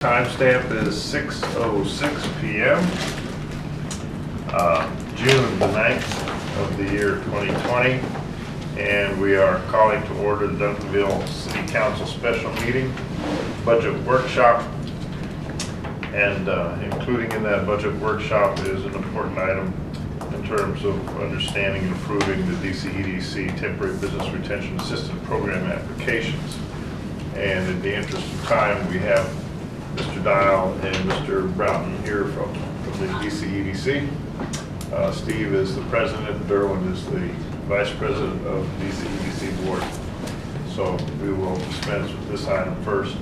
Timestamp is 6:06 p.m. June the 9th of the year 2020, and we are calling to order the Duncanville City Council special meeting, budget workshop, and including in that budget workshop is an important item in terms of understanding and approving the DCEDC Temporary Business Retention Assistance Program applications. And in the interest of time, we have Mr. Dial and Mr. Broughton here from the DCEDC. Steve is the president, Derwin is the vice president of the DCEDC board. So we will dispense with this item first.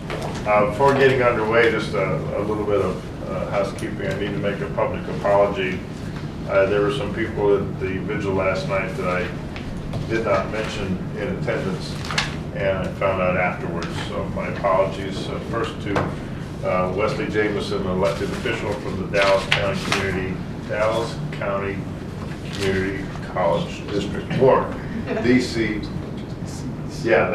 Before getting underway, just a little bit of housekeeping. I need to make a public apology. There were some people at the vigil last night that I did not mention in attendance, and I found out afterwards. So my apologies. First to Wesley Jameson, elected official from the Dallas County Community College District Board, DC. Yeah,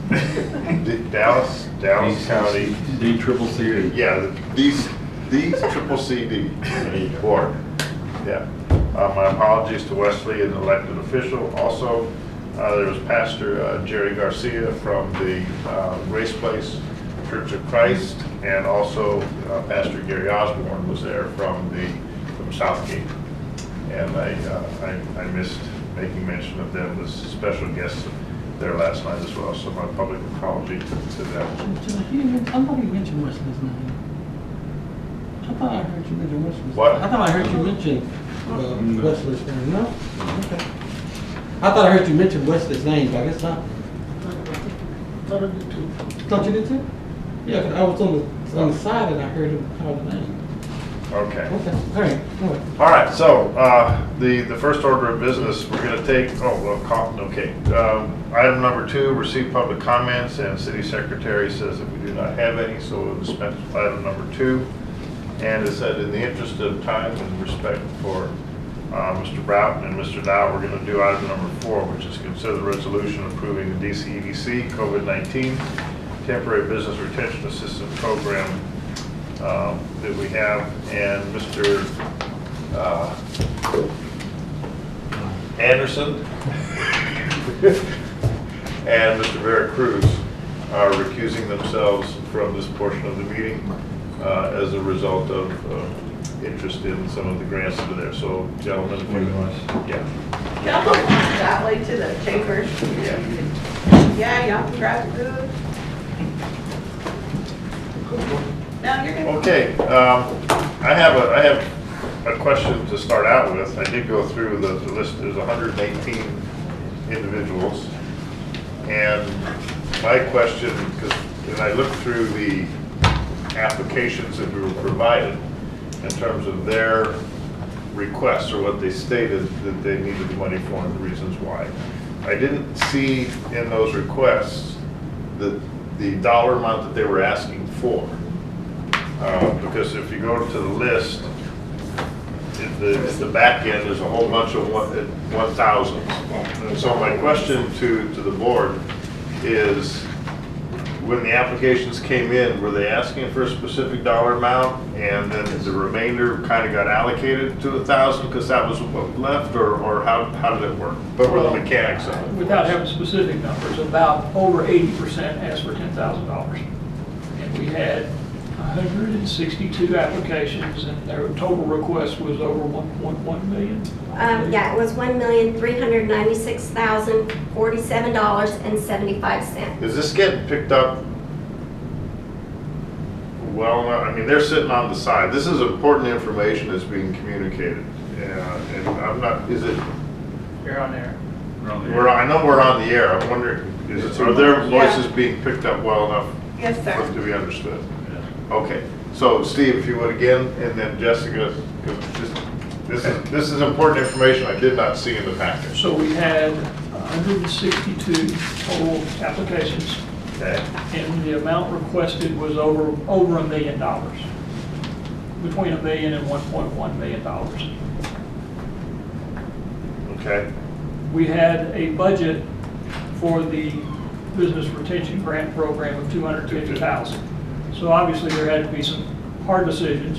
that Dallas County DCCD. Yeah, DCCD board. Yeah. My apologies to Wesley, an elected official. Also, there was Pastor Jerry Garcia from the Race Place Church of Christ, and also Pastor Gary Osborne was there from Southgate. And I missed making mention of them as special guests there last night as well. So my public apology to them. I thought you mentioned Wesley's name. I thought I heard you mention Wesley's. What? I thought I heard you mention Wesley's name. No? Okay. I thought I heard you mention Wesley's name, but I guess not. Thought I did too. Thought you did too? Yeah, 'cause I was on the side and I heard him call the name. Okay. Okay. All right. All right. So the first order of business we're going to take. Okay. Item number 2: receive public comments, and City Secretary says that we do not have any, so we'll dispense with item number 2. And it said, in the interest of time and respect for Mr. Broughton and Mr. Dow, we're going to do item number 4, which is consider the resolution approving the DCEDC COVID-19 Temporary Business Retention Assistance Program that we have. And Mr. Anderson and Mr. Vera Cruz are recusing themselves from this portion of the meeting as a result of interest in some of the grants that are there. So, gentlemen, if you want, Y'all go that way to the chambers. Yeah, y'all can grab food. No, you're good. Okay, I have a question to start out with. I did go through the list. There's 118 individuals, and my question, because when I looked through the applications that we were provided in terms of their requests or what they stated that they needed the money for and the reasons why, I didn't see in those requests the dollar amount that they were asking for. Because if you go to the list, at the back end, there's a whole bunch of 1,000. And so my question to the board is, when the applications came in, were they asking for a specific dollar amount, and then the remainder kind of got allocated to 1,000 because that was what was left, or how did it work? What were the mechanics of it? Without having specific numbers, about over 80% asked for $10,000. And we had 162 applications, and their total request was over $1.1 million. Yeah, it was $1,396,047.75. Is this getting picked up well enough? I mean, they're sitting on the side. This is important information that's being communicated. And I'm not, is it? You're on there. I know we're on the air. I'm wondering, are their voices being picked up well enough Yes, for sir. it to be understood? Okay. So Steve, if you would again, and then Jessica, because this is important information I did not see in the package. So we had 162 total applications, Okay. and the amount requested was over $1 million, between $1 million and $1.1 million. Okay. We had a budget for the Business Retention Grant Program of $250,000. So obviously there had to be some hard decisions.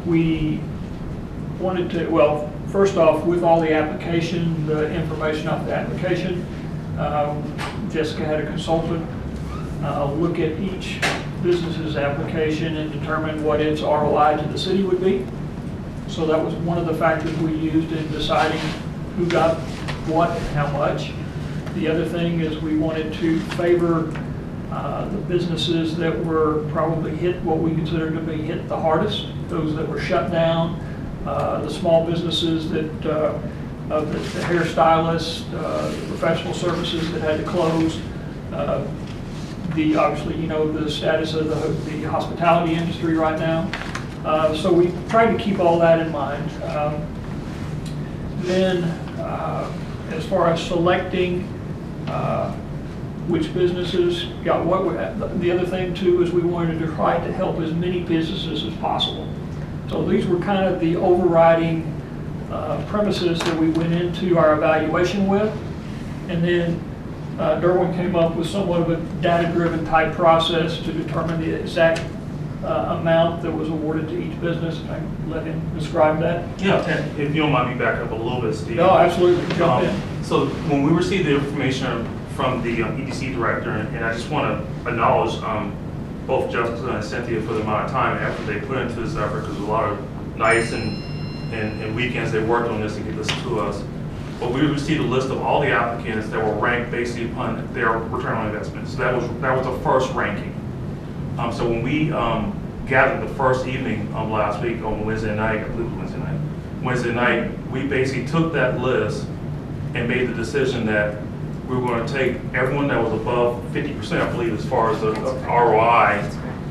We wanted to, well, first off, with all the application, the information off the application, Jessica had a consultant look at each business's application and determine what its ROI to the city would be. So that was one of the factors we used in deciding who got what and how much. The other thing is we wanted to favor the businesses that were probably hit, what we consider to be hit the hardest, those that were shut down, the small businesses that, of the hairstylists, the professional services that had to close, obviously, you know, the status of the hospitality industry right now. So we tried to keep all that in mind. Then, as far as selecting which businesses got what, the other thing too is we wanted to try to help as many businesses as possible. So these were kind of the overriding premises that we went into our evaluation with. And then Derwin came up with somewhat of a data-driven type process to determine the exact amount that was awarded to each business. Can I let him describe that? Yeah, and if you don't mind me back up a little bit, Steve. No, absolutely, jump in. So when we received the information from the EDC director, and I just want to acknowledge both Jessica and Cynthia for the amount of time and effort they put into this effort, because a lot of nights and weekends they worked on this to get this to us. But we received a list of all the applicants that were ranked based upon their return on investment. So that was the first ranking. So when we gathered the first evening last week on Wednesday night, I believe it was Wednesday night, we basically took that list and made the decision that we were going to take everyone that was above 50%, I believe, as far as the ROI,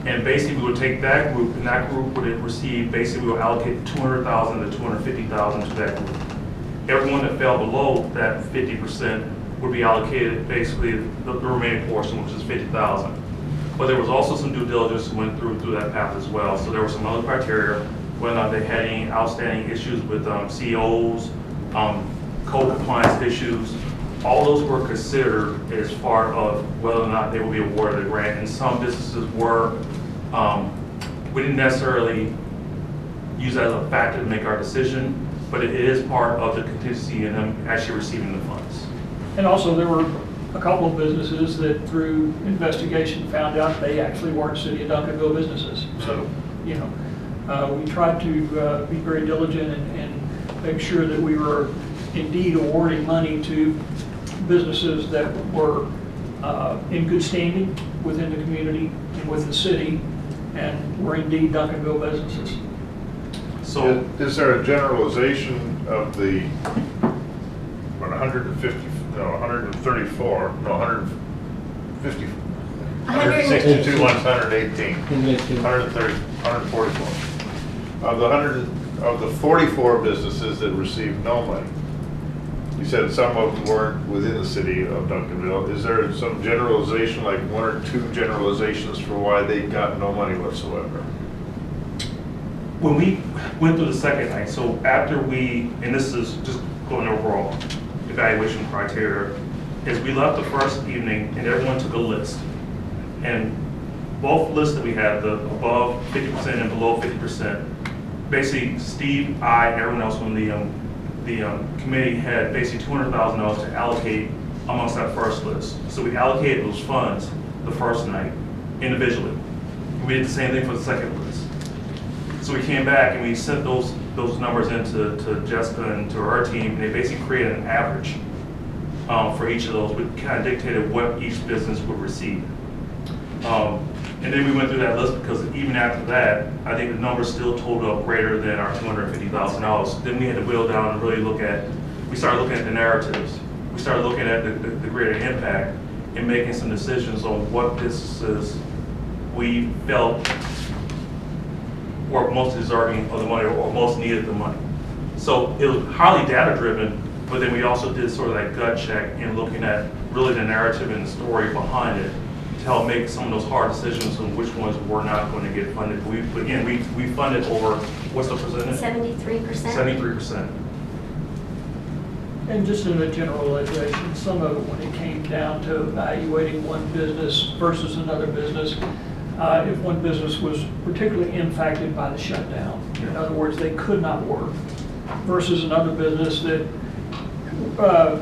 and basically we would take that group, and that group would receive, basically we would allocate $200,000 to $250,000 to that group. Everyone that fell below that 50% would be allocated basically the remaining portion, which is $50,000. But there was also some due diligence that went through that path as well. So there were some other criteria, whether or not they had any outstanding issues with COs, code compliance issues. All those were considered as part of whether or not they would be awarded a grant. And some businesses were, we didn't necessarily use that as a factor to make our decision, but it is part of the contingency in them actually receiving the funds. And also there were a couple of businesses that through investigation found out they actually weren't City of Duncanville businesses. So, you know, we tried to be very diligent and make sure that we were indeed awarding money to businesses that were in good standing within the community and with the city and were indeed Duncanville businesses. So is there a generalization of the 134, no, 150, 162 minus 118, 130, 144. Of the 44 businesses that received no money, you said some of them weren't within the city of Duncanville. Is there some generalization, like one or two generalizations for why they got no money whatsoever? when we went through the second night, so after we, and this is just going overall evaluation criteria, is we left the first evening and everyone took a list. And both lists that we had, the above 50% and below 50%, basically Steve, I, and everyone else on the committee had basically $200,000 to allocate amongst that first list. So we allocated those funds the first night individually. We did the same thing for the second list. So we came back and we sent those numbers into Jessica and to our team, and they basically created an average for each of those, which kind of dictated what each business would receive. And then we went through that list because even after that, I think the numbers still totaled up greater than our $250,000. Then we had to wheel down and really we started looking at the narratives. We started looking at the greater impact and making some decisions on what businesses we felt were most deserving of the money or most needed the money. So it was highly data driven, but then we also did sort of that gut check in looking at really the narrative and the story behind it to help make some of those hard decisions on which ones were not going to get funded. We funded over, what's the percentage? 73%. 73%. And just in the generalizations, some of it when it came down to evaluating one business versus another business. If one business was particularly impacted by the shutdown, in other words, they could not work, versus another business that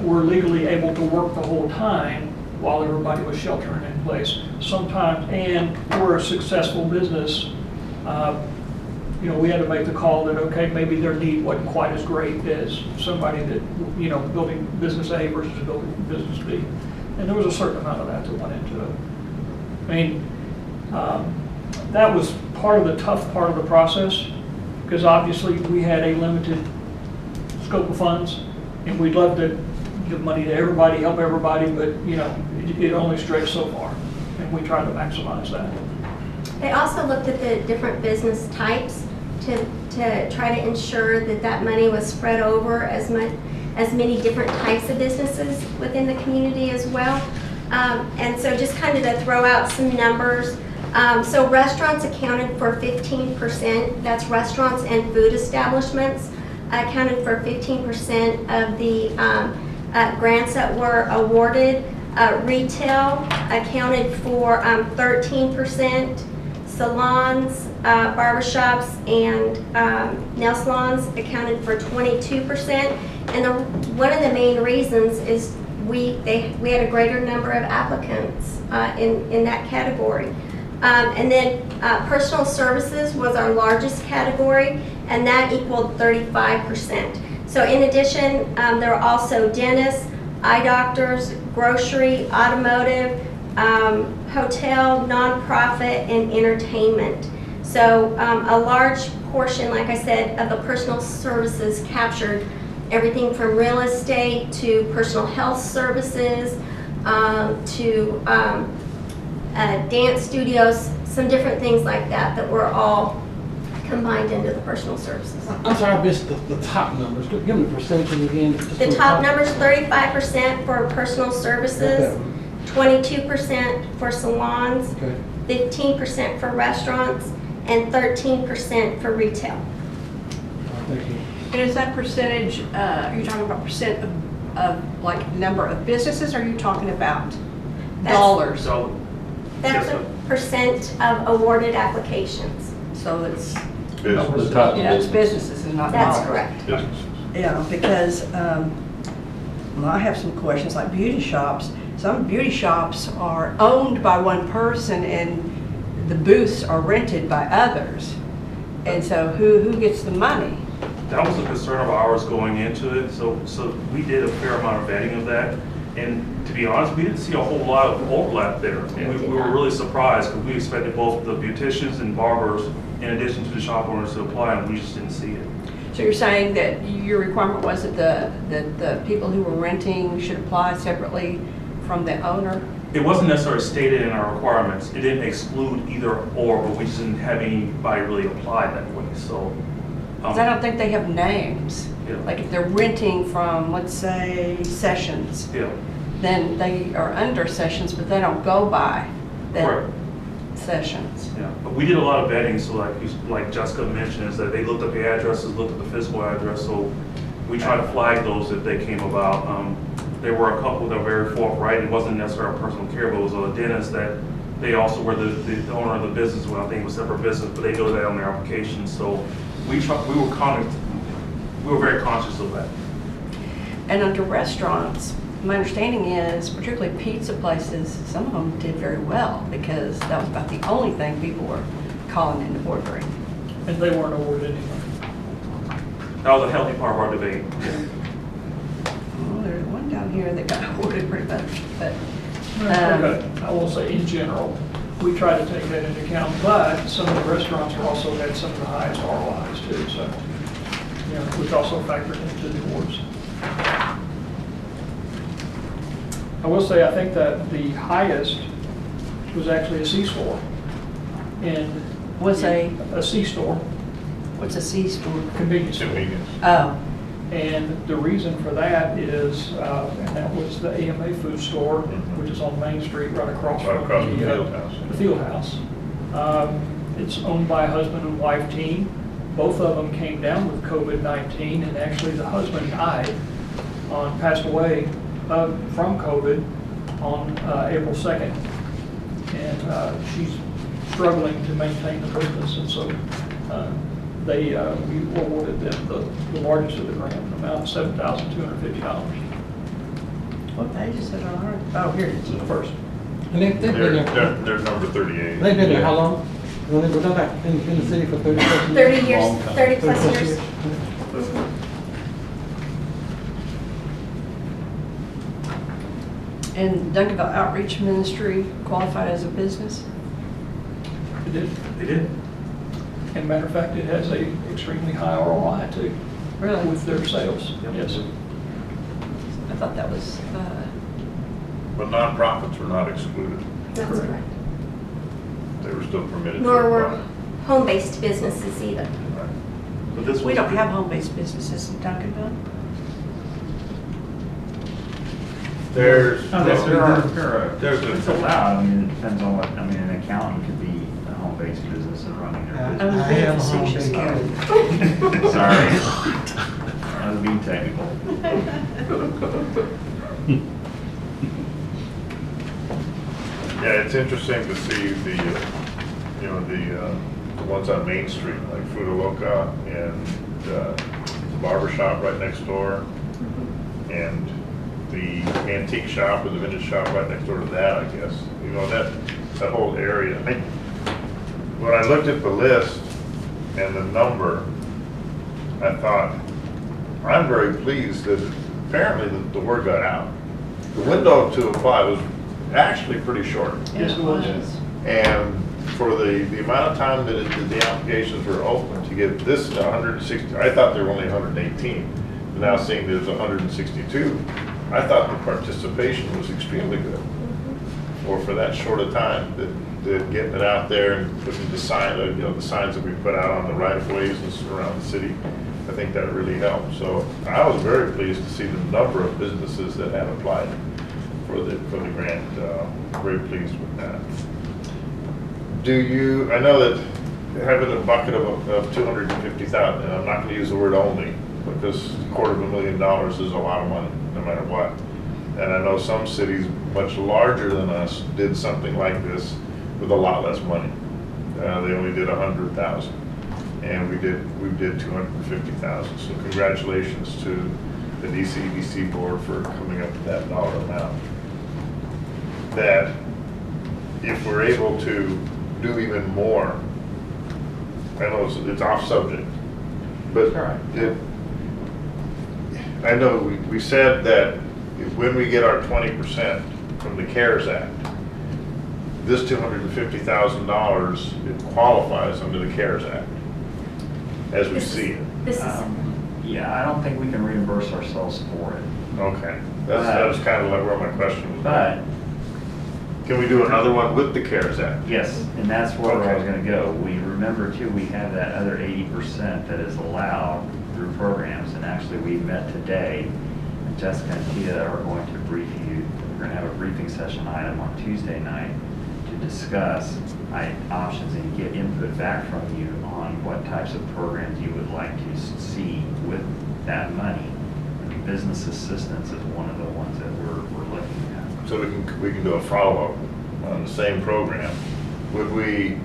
were legally able to work the whole time while everybody was sheltering in place. Sometimes, and we're a successful business, we had to make the call that, okay, maybe their need wasn't quite as great as somebody that, building business A versus building business B. And there was a certain amount of that went into it. I mean, that was part of the tough part of the process, because obviously we had a limited scope of funds, and we'd love to give money to everybody, help everybody, but, it only stretched so far, and we tried to maximize that. They also looked at the different business types to try to ensure that that money was spread over as many different types of businesses within the community as well. And so just kind of to throw out some numbers. So restaurants accounted for 15%. That's restaurants and food establishments accounted for 15% of the grants that were awarded. Retail accounted for 13%. Salons, barbershops, and nail salons accounted for 22%. And one of the main reasons is we had a greater number of applicants in that category. And then personal services was our largest category, and that equaled 35%. So in addition, there were also dentists, eye doctors, grocery, automotive, hotel, nonprofit, and entertainment. So a large portion, like I said, of the personal services captured everything from real estate to personal health services to dance studios, some different things like that were all combined into the personal services. I'm sorry, I missed the top numbers. Give me the percentage again. Just The for top numbers, 35% for personal services, 22% for salons, Okay. 15% for restaurants, and 13% for retail. Thank you. And is that percentage, are you talking about percent of like number of businesses, or are you talking about That's- dollars? So, That's yes, a percent of awarded applications. So it's, Business. it's businesses and not dollars. That's correct. Businesses. Yeah, because I have some questions like beauty shops. Some beauty shops are owned by one person and the booths are rented by others. And so who gets the money? that was a concern of ours going into it, so we did a fair amount of vetting of that. And to be honest, we didn't see a whole lot of overlap there. We were really surprised, because we expected both the beauticians and barbers, in addition to the shop owners, to apply, and we just didn't see it. So you're saying that your requirement was that the people who were renting should apply separately from the owner? It wasn't necessarily stated in our requirements. It didn't exclude either or, but we just didn't have anybody really apply that way, so. 'Cause I don't think they have names. Yeah. Like if they're renting from, let's say, Sessions, Yeah, then they are under Sessions, but they don't go by that Correct. Sessions. yeah. But we did a lot of vetting, so like Jessica mentioned, is that they looked up the addresses, looked at the physical address, so we tried to flag those if they came about. There were a couple that were very forthright. It wasn't necessarily personal care, but it was a dentist that they also were the owner of the business. Well, I think it was separate business, but they know that on their application. So we were very conscious of that. And under restaurants, my understanding is, particularly pizza places, some of them did very well because that was about the only thing people were calling in ordering. And they weren't awarded anything. That was a healthy part of our debate. Well, there's one down here that got awarded pretty much, but Okay, I will say in general, we try to take that into account, but some of the restaurants also had some of the highest ROIs too, so, which also factored into the awards. I will say, I think that the highest was actually a C-store. And was a C-store, what's a C-store? convenience store. Convenience. Oh, And the reason for that is, and that was the AMA food store, which is on Main Street, right across Right from across from the field house. the field house. It's owned by a husband and wife team. Both of them came down with COVID-19, and actually the husband passed away from COVID on April 2nd. And she's struggling to maintain the business, and so we awarded them the largest of the grant, an amount of $7,250. What page is it on? Oh, here it is. The first. And they've been there, They're number 38. they've been there how long? Well, they've been back in the city for 30 plus years? 30 years, Long time. 30 plus years. And Duncanville Outreach Ministry qualified as a business? It did. They did. And matter of fact, it has a extremely high ROI too, Really? with their sales. Yes. I thought that was, But nonprofits were not excluded. That's Correct. correct. They were still permitted. to Nor apply. were home-based businesses either. Right. But this we was don't the- have home-based businesses in Duncanville. There's, No, there's it's a, allowed, I mean, it depends on what, I mean, an accountant could be a home-based business and running their I business. was I being have a facetious, home-based Karen. Sorry. I was being technical. yeah, it's interesting to see the, the ones on Main Street, like Fruta Loca and the barber shop right next door, and the antique shop or the vintage shop right next door to that, I guess. You know, that whole area. When I looked at the list and the number, I thought, I'm very pleased that apparently the word got out. The window to apply was actually pretty short. Yes, it was. And for the amount of time that the applications were open to get this 160, I thought there were only 118. But now seeing there's 162, I thought the participation was extremely good. Or for that short a time, that getting it out there and putting the sign, the signs that we put out on the right of ways and around the city, I think that really helped. So I was very pleased to see the number of businesses that had applied for the grant. Very pleased with that. I know that having a bucket of 250,000, and I'm not going to use the word only, because $250,000 is a lot of money, no matter what. And I know some cities much larger than us did something like this with a lot less money. They only did 100,000, and we did 250,000. So congratulations to the DCEDC board for coming up with that dollar amount. That if we're able to do even more, I know it's off subject, but I know we said that when we get our 20% from the CARES Act, this $250,000, it qualifies under the CARES Act, as we see it. This is, Yeah, I don't think we can reimburse ourselves for it. Okay, that was kind of like where my question was. But, Can we do another one with the CARES Act? yes, and that's where I was Okay. gonna go. We remember too, we have that other 80% that is allowed through programs, and actually we met today. And Jessica and Tia are going to brief you, we're gonna have a briefing session item on Tuesday night to discuss options and get input back from you on what types of programs you would like to see with that money. And business assistance is one of the ones that we're looking at. So we can do a follow-up on the same program. Would we,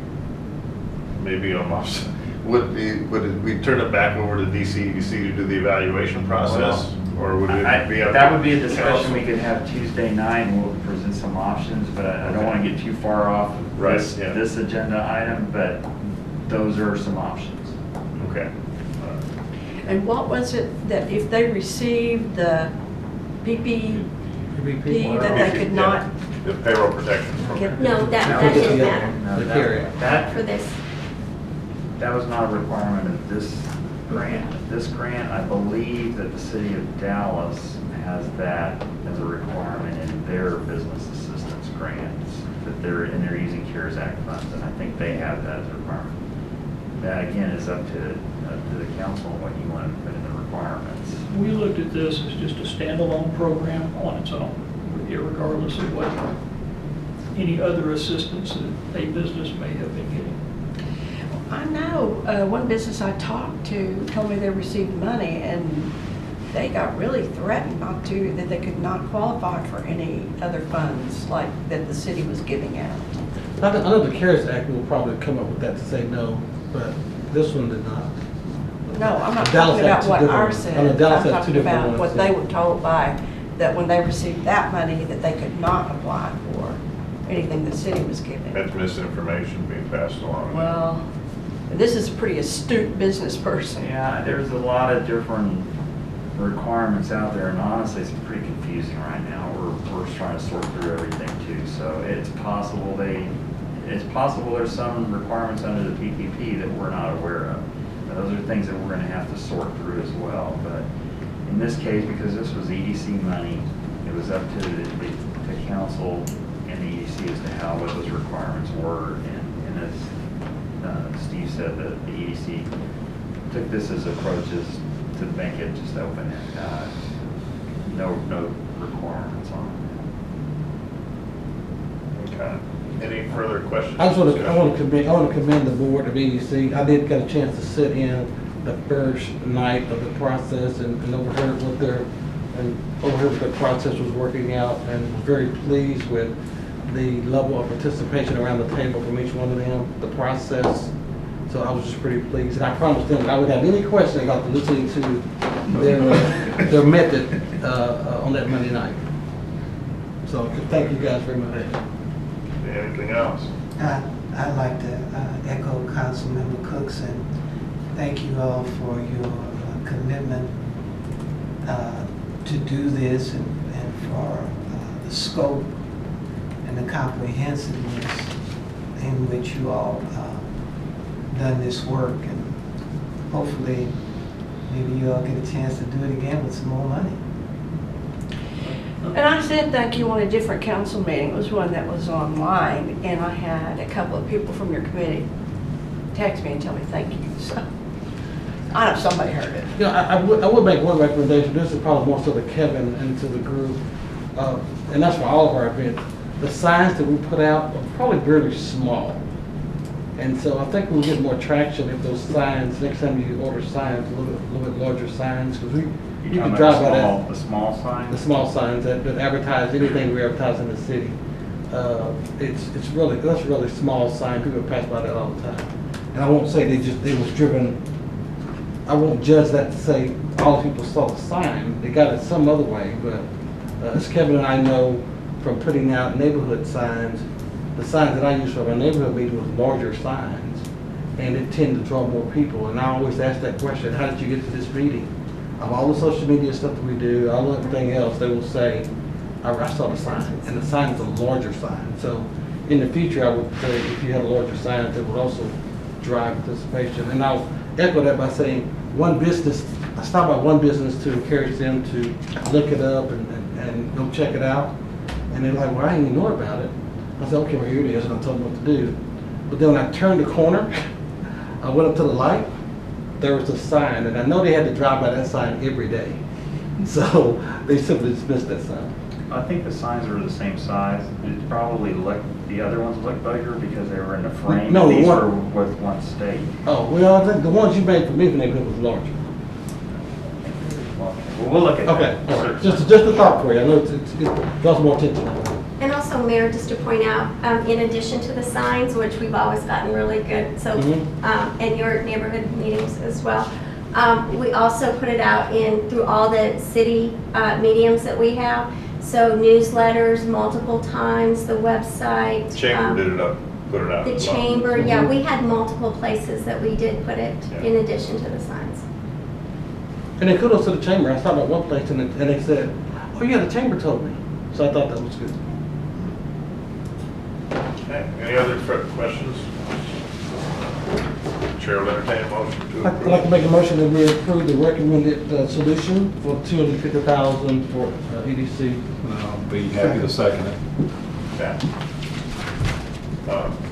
maybe would we turn it back over to DCEDC to do the evaluation process? Or would it be up to That would be a discussion council? we could have Tuesday night, and we'll present some options, but I don't want to get too far off of Right, this, yeah. this agenda item, but those are some options. Okay. And what was it that if they received the PPP, that they could not The payroll protection program. get? no, that didn't matter No, The carry. for this. That was not a requirement of this grant. This grant, I believe that the city of Dallas has that as a requirement in their business assistance grants, that they're using CARES Act funds, and I think they have that as a requirement. That again is up to the council and what you want to put in the requirements. We looked at this as just a standalone program on its own, irregardless of what any other assistance that a business may have been getting. I know, one business I talked to told me they received money, and they got really threatened not to, that they could not qualify for any other funds like that the city was giving out. I know the CARES Act will probably come up with that to say no, but this one did not. No, I'm not Dallas talking had about two what different ours ones. said. I know Dallas I'm had two talking different about ones, what yeah. they were told by, that when they received that money, that they could not apply for anything the city was giving. That's misinformation being passed along. Well, this is a pretty astute business person. Yeah, there's a lot of different requirements out there, and honestly, it's pretty confusing right now. We're trying to sort through everything too, so it's possible there's some requirements under the PPP that we're not aware of. And those are things that we're gonna have to sort through as well, but in this case, because this was EDC money, it was up to the council and the EDC as to what those requirements were, and as Steve said, that the EDC took this as approaches to make it just open and no requirements on it. Okay. Any further questions? I want to commend the board of EDC. I did get a chance to sit in the first night of the process and overheard what the process was working out, and was very pleased with the level of participation around the table from each one of them, the process. So I was just pretty pleased, and I promised them that I would have any questions about listening to their method on that Monday night. So thank you guys very much. Anything else? I'd like to echo Councilmember Cooks and thank you all for your commitment to do this and for the scope and the comprehensiveness in which you all done this work, and hopefully maybe you all get a chance to do it again with some more money. And I said thank you on a different council meeting. It was one that was online, and I had a couple of people from your committee text me and tell me thank you. So I don't know if somebody heard it. You know, I would make one recommendation. This is probably more so to Kevin and to the group, and that's for all of our events. The signs that we put out are probably very small. And so I think we'll get more traction if those signs, next time you order signs, a little bit larger signs, because you can drive by that. The small signs? The small signs that advertise anything we advertise in the city. That's really small sign. People pass by that all the time. And I won't say they was driven. I won't judge that to say all the people saw the sign. They got it some other way, but as Kevin and I know from putting out neighborhood signs, the signs that I use for my neighborhood meeting was larger signs, and it tended to draw more people. And I always ask that question: how did you get to this meeting? Of all the social media stuff that we do, all everything else, they will say, I saw the sign, and the sign is a larger sign. So in the future, I would say if you had a larger sign, it would also drive participation. And I'll echo that by saying I stopped by one business to encourage them to look it up and go check it out. And they're like, well, I didn't even know about it. I said, okay, well, here it is, and I told them what to do. But then when I turned the corner, I went up to the light, there was a sign, and I know they had to drive by that sign every day. So they simply dismissed that sign. I think the signs are the same size. It probably the other ones look bigger because they were in the frame. No, these were with one stake. Oh, well, I think the ones you made for me for neighborhood was larger. Well, we'll look at that. Okay, all right. Just a thought for you. I know it draws more attention. And also, Mayor, just to point out, in addition to the signs, which we've always gotten really good, so, and your neighborhood meetings as well, we also put it out through all the city mediums that we have. So newsletters multiple times, the website. Chamber did it up, put it out. The as well. chamber, yeah, we had multiple places that we did put it in addition to the signs. And then kudos to the chamber. I stopped at one place and they said, oh yeah, the chamber told me. So I thought that was good. Okay, any other questions? Chair will entertain a motion to I'd approve. like to make a motion that we approve the recommended solution for $250,000 for EDC. I'll be happy to second it. Okay.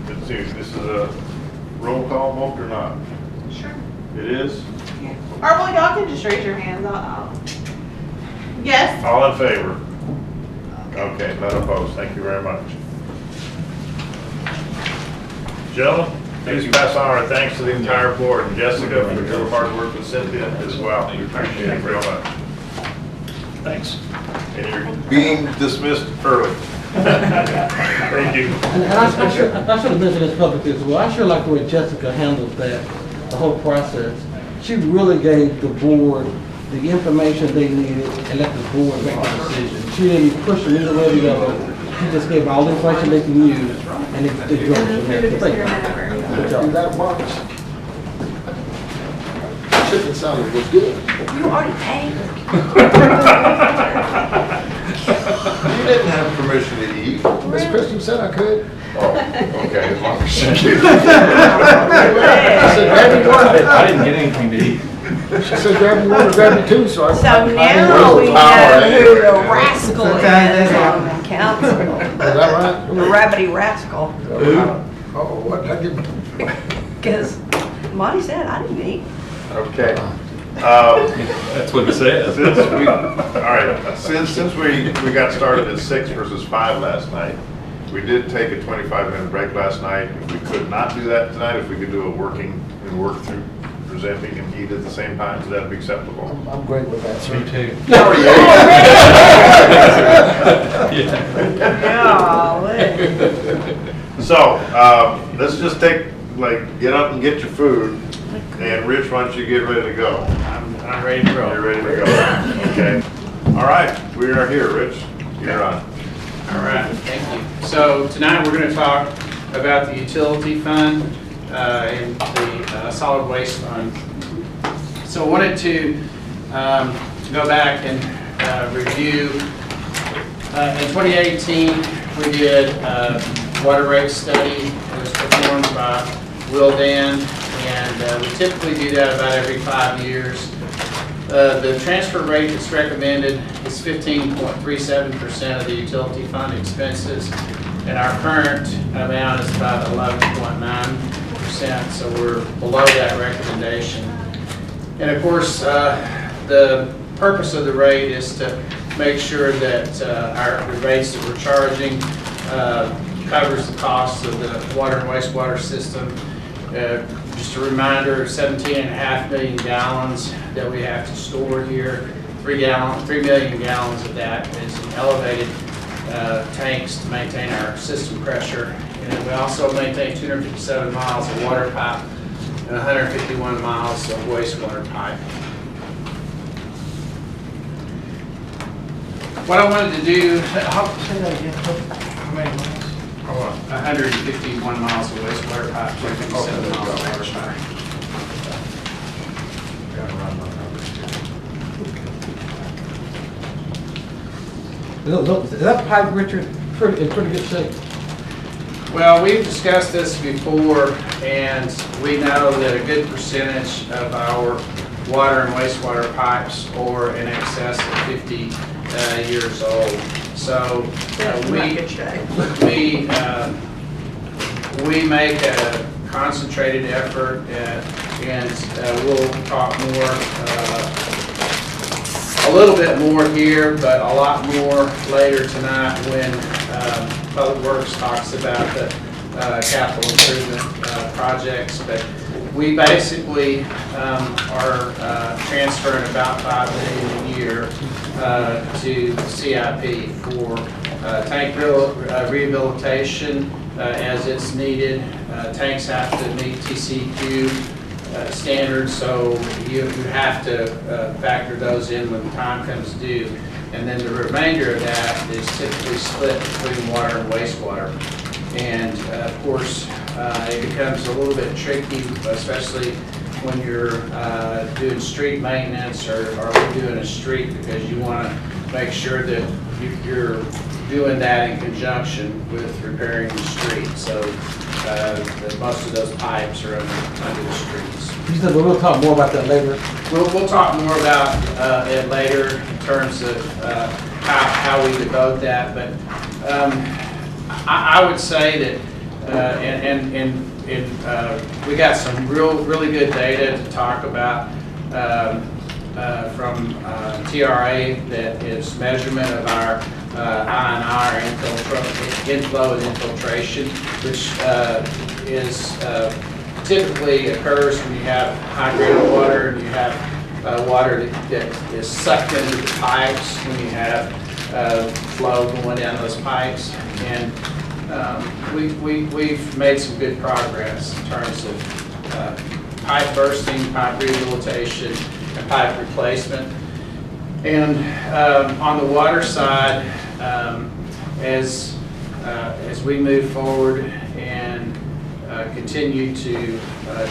Let's see, this is a roll call vote or not? Sure. It is? Or well, y'all can just raise your hands. Yes. All in favor? Okay, none opposed. Thank you very much. Gentlemen, please pass on our thanks to the entire board and Jessica for your hard work with Cynthia as well. We appreciate it very much. Thanks. And you're being dismissed early. Thank you. And I should have mentioned this publicly as well. I sure like the way Jessica handled that, the whole process. She really gave the board the information they needed and let the board make the decision. She didn't push them either way or the other. She just gave all the information they can use and they drove from there. So thank you. Good job. That much. Chicken salad was good. You already paid. You didn't have permission to eat. Miss Christian said I could. Oh, okay, as long as she did. I said, grab me one. I didn't get anything to eat. She said, grab me one or grab me two, so I. So I didn't now know we the power, know eh? who the rascal is Sometimes they on the council. Is that right? The rabbity rascal. Oh, what did I get? Because Monty said, I didn't eat. Okay. That's what it says. Since we got started at 6 versus 5 last night, we did take a 25-minute break last night. If we could not do that tonight, if we could do a work through presenting and eat at the same time, so that'd be acceptable. I'm great with that, sir. Me too. Golly. So, let's just get up and get your food. And Rich, why don't you get ready to go? I'm ready to roll. You're ready to go. Okay. All right, we are here, Rich. You're on. All right, thank you. So tonight we're going to talk about the utility fund and the solid waste fund. So I wanted to go back and review. In 2018, we did a water rate study. It was performed by Will Dan, and we typically do that about every 5 years. The transfer rate that's recommended is 15.37% of the utility fund expenses, and our current amount is about 11.9%, so we're below that recommendation. And of course, the purpose of the rate is to make sure that the rates that we're charging covers the costs of the water and wastewater system. Just a reminder, 17.5 million gallons that we have to store here. 3 million gallons of that is in elevated tanks to maintain our system pressure. And then we also maintain 257 miles of water pipe and 151 miles of wastewater pipe. What I wanted to do, how many miles? 151 miles of wastewater pipe, 257 miles of water pipe. Is that pipe, Richard, in pretty good shape? Well, we've discussed this before, and we know that a good percentage of our water and wastewater pipes are in excess of 50 years old. So we make a concentrated effort, and we'll talk a little bit more here, but a lot more later tonight when Public Works talks about the capital improvement projects. But we basically are transferring about $5 million a year to CIP for tank rehabilitation as it's needed. Tanks have to meet TCQ standards, so you have to factor those in when the time comes due. And then the remainder of that is typically split between water and wastewater. And of course, it becomes a little bit tricky, especially when you're doing street maintenance or doing a street, because you want to make sure that you're doing that in conjunction with repairing the street. So that most of those pipes are under the streets. You said we'll talk more about that later. We'll talk more about it later in terms of how we devote that. But I would say that, we got some really good data to talk about from TRA, that is measurement of our I&R, inflow and infiltration, which is typically occurs when you have high graded water and you have water that is sucked into the pipes when you have flow going down those pipes. And we've made some good progress in terms of pipe bursting, pipe rehabilitation, and pipe replacement. And on the water side, as we move forward and continue to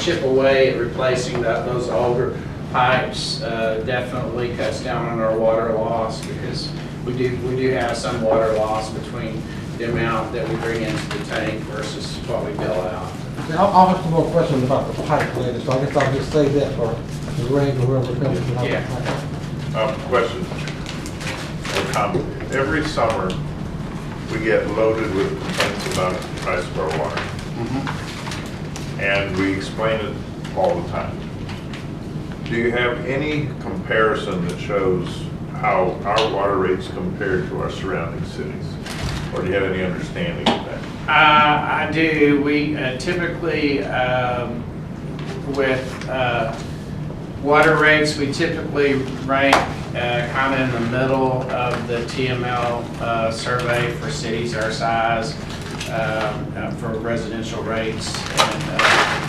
chip away at replacing those older pipes, definitely cuts down on our water loss, because we do have some water loss between the amount that we bring into the tank versus what we bill out. Now, I'll have some more questions about the pipe later, so I guess I'll just save that for the rain or whoever comes to Yeah. Question or comment. Every summer, we get loaded with complaints about the price of our water. And we explain it all the time. Do you have any comparison that shows how our water rates compare to our surrounding cities? Or do you have any understanding of that? I do. We typically, with water rates, we typically rank kind of in the middle of the TML survey for cities our size, for residential rates and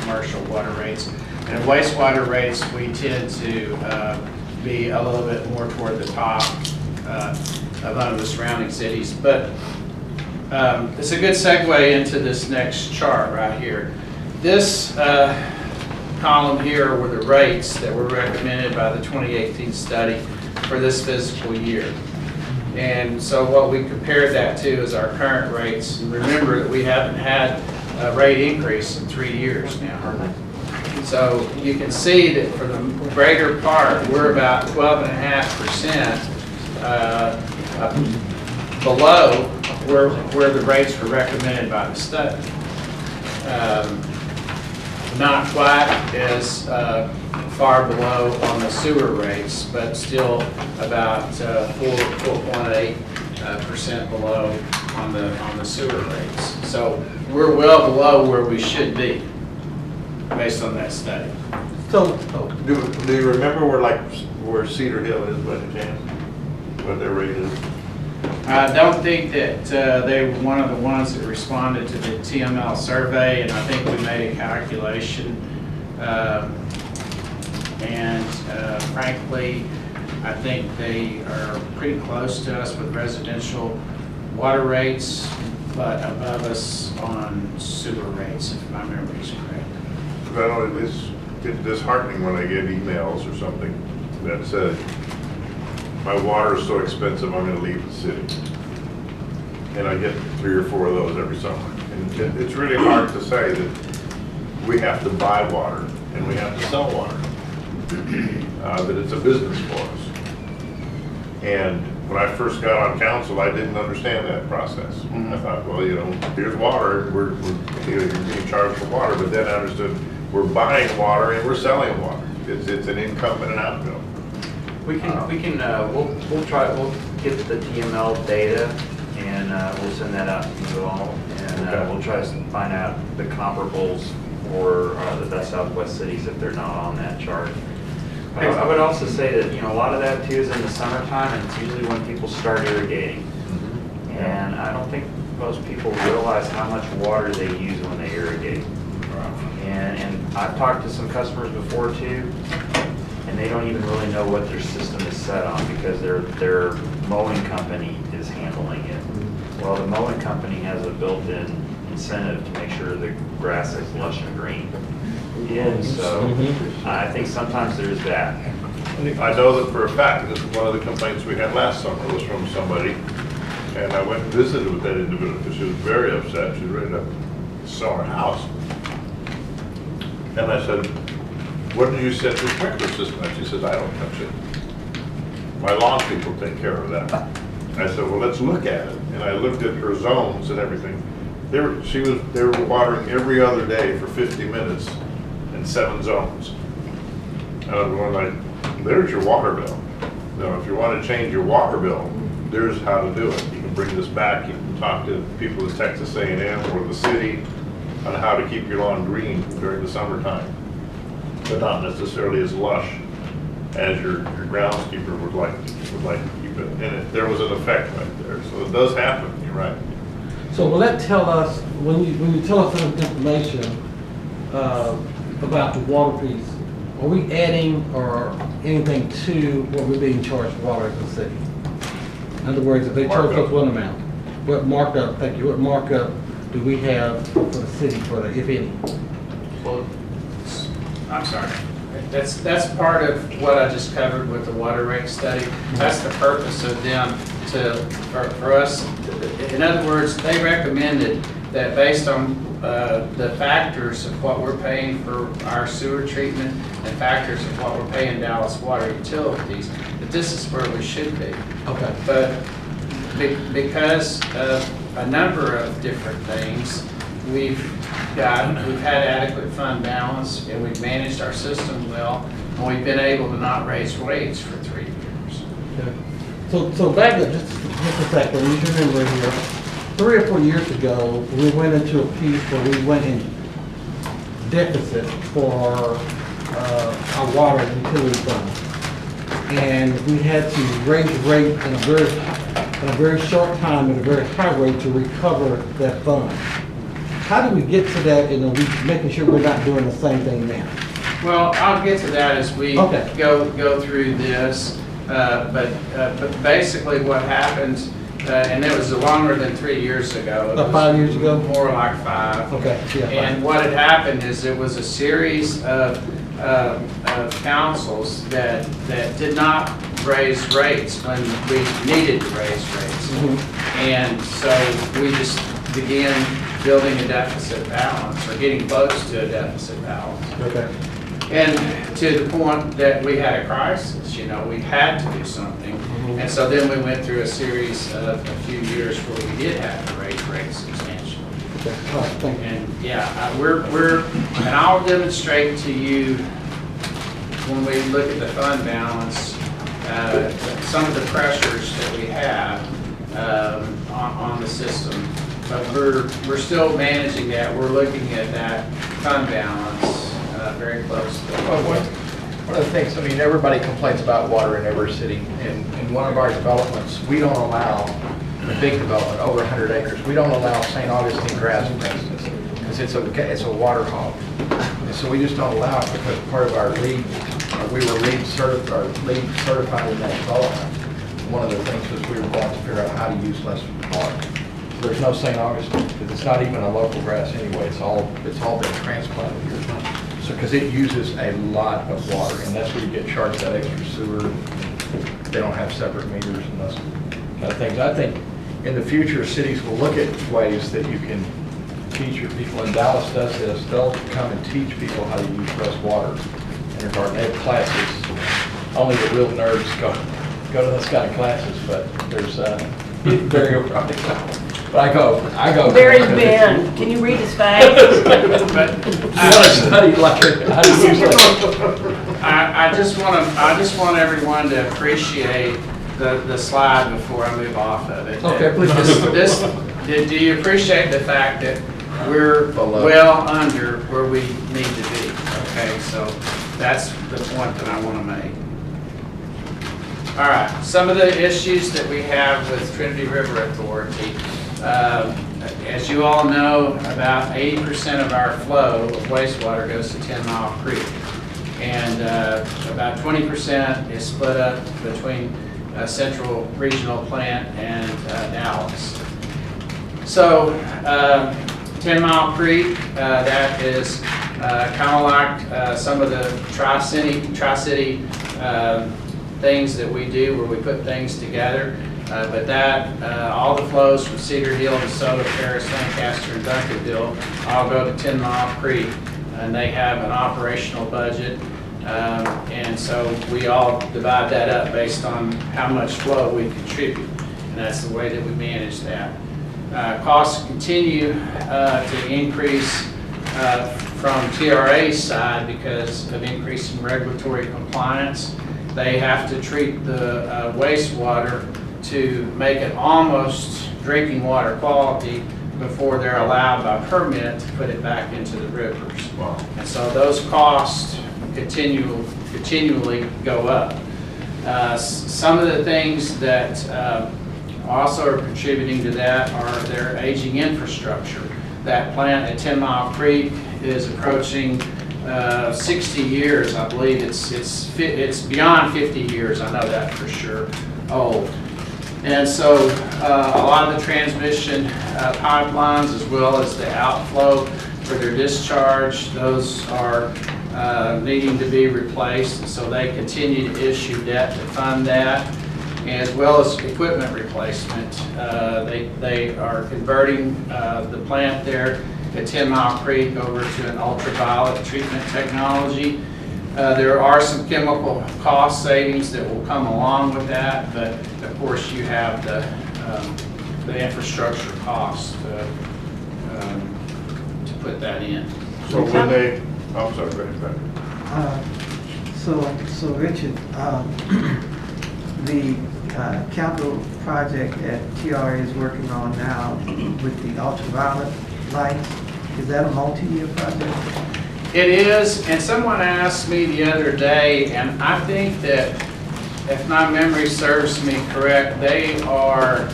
commercial water rates. And wastewater rates, we tend to be a little bit more toward the top of the surrounding cities. But it's a good segue into this next chart right here. This column here were the rates that were recommended by the 2018 study for this fiscal year. And so what we compared that to is our current rates. And remember that we haven't had a rate increase in 3 years now. So you can see that for the greater part, we're about 12.5% below where the rates were recommended by the study. Not quite as far below on the sewer rates, but still about 4.8% below on the sewer rates. So we're well below where we should be, based on that study. So, Do you remember where Cedar Hill is by any chance? What their rate is? I don't think that they were one of the ones that responded to the TML survey, and I think we made a calculation. Frankly, I think they are pretty close to us with residential water rates, but above us on sewer rates, if my memory is correct. Well, it's disheartening when I get emails or something that says, my water is so expensive, I'm going to leave the city. And I get 3 or 4 of those every summer. And it's really hard to say that we have to buy water and we have to sell water. That it's a business for us. And when I first got on council, I didn't understand that process. I thought, well, here's water, you're being charged for water, but then I understood we're buying water and we're selling water. It's an income and an outgo. We'll get the TML data and we'll send that out to you all, and we'll try to find out the comparables for the best Southwest cities if they're not on that chart. I would also say that a lot of that too is in the summertime, and it's usually when people start irrigating. And I don't think most people realize how much water they use when they irrigate. And I've talked to some customers before too, and they don't even really know what their system is set on because their mowing company is handling it. Well, the mowing company has a built-in incentive to make sure the grass is lush and green. And so I think sometimes there's that. I know that for a fact, this is one of the complaints we had last summer was from somebody, and I went and visited with that individual because she was very upset. She was ready to sell her house. And I said, what did you set your sprinkler system? And she says, I don't touch it. My lawn people take care of that. I said, well, let's look at it. And I looked at her zones and everything. They were watering every other day for 50 minutes in 7 zones. And I was going like, there's your water bill. Now, if you want to change your water bill, there's how to do it. You can bring this back. You can talk to people at Texas A&M or the city on how to keep your lawn green during the summertime, but not necessarily as lush as your groundskeeper would like to keep it. And there was an effect right there, so it does happen, you're right. So will that tell us, when you tell us some information about the water piece, are we adding or anything to what we're being charged water as a city? In other words, if they charge us one amount, what markup, thank you, what markup do we have for the city for the, if any? Well, I'm sorry. That's part of what I just covered with the water rate study. That's the purpose of them for us. In other words, they recommended that based on the factors of what we're paying for our sewer treatment and factors of what we're paying Dallas Water Utilities, that this is where we should be. Okay. But because of a number of different things, we've had adequate fund balance, and we've managed our system well, and we've been able to not raise rates for 3 years. Okay. So back up just a second, you remember here, 3 or 4 years ago, we went into a piece where we went in deficit for our water and utility fund. And we had to raise rate in a very short time at a very high rate to recover that fund. How do we get to that and making sure we're not doing the same thing now? Well, I'll get to that as we go through this. But basically what happens, and it was longer than 3 years ago. About 5 years ago? More like 5. Okay. Yeah, and what had happened is it was a series of councils that did not raise rates when we needed to raise rates. Mm-hmm. And so we just began building a deficit balance, or getting close to a deficit balance. Okay. And to the point that we had a crisis, we had to do something. Mm-hmm. And so then we went through a series of a few years where we did have to raise rates substantially. Okay. All right, thank you. And yeah, and I'll demonstrate to you when we look at the fund balance, some of the pressures that we have on the system. But we're still managing that. We're looking at that fund balance very closely. Well, one of the things, everybody complains about water in every city. And in one of our developments, we don't allow, a big development, over 100 acres, we don't allow St. Augustine grass, for instance, because it's a water hog. And so we just don't allow it because part of our LEED, we were LEED certified in that development. One of the things was we were going to figure out how to use less water. There's no St. Augustine, because it's not even a local grass anyway. It's all been transplanted here. So, because it uses a lot of water, and that's where you get charged that extra sewer. They don't have separate meters and those kind of things. I think in the future, cities will look at ways that you can teach your people. And Dallas does this. They'll come and teach people how to use less water in their garden. They have classes. Only the real nerds go to those kind of classes, but there's Barry will probably go. But I go. Barry's Ben, can you read his face? I just want everyone to appreciate the slide before I move off of it. Okay, please. Do you appreciate the fact that we're well under where we need to be? Okay, so that's the point that I want to make. All right, some of the issues that we have with Trinity River Authority. As you all know, about 80% of our flow of wastewater goes to 10 Mile Creek. And about 20% is split up between Central Regional Plant and Dallas. So 10 Mile Creek, that is kind of like some of the Tri-City things that we do where we put things together. But all the flows from Cedar Hill, DeSoto, Paris, Lancaster, and Duncanville all go to 10 Mile Creek, and they have an operational budget. And so we all divide that up based on how much flow we contribute, and that's the way that we manage that. Costs continue to increase from TRA's side because of increasing regulatory compliance. They have to treat the wastewater to make it almost drinking water quality before they're allowed by permit to put it back into the rivers. Wow. And so those costs continually go up. Some of the things that also are contributing to that are their aging infrastructure. That plant at 10 Mile Creek is approaching 60 years, I believe. It's beyond 50 years, I know that for sure, old. And so a lot of the transmission pipelines, as well as the outflow for their discharge, those are needing to be replaced. So they continue to issue debt to fund that, as well as equipment replacement. They are converting the plant there at 10 Mile Creek over to an ultraviolet treatment technology. There are some chemical cost savings that will come along with that, but of course you have the infrastructure cost to put that in. So when they, I'm sorry, go ahead. So Richard, the capital project that TRA is working on now with the ultraviolet lights, is that a multi-year project? It is, and someone asked me the other day, and I think that, if my memory serves me correct, they are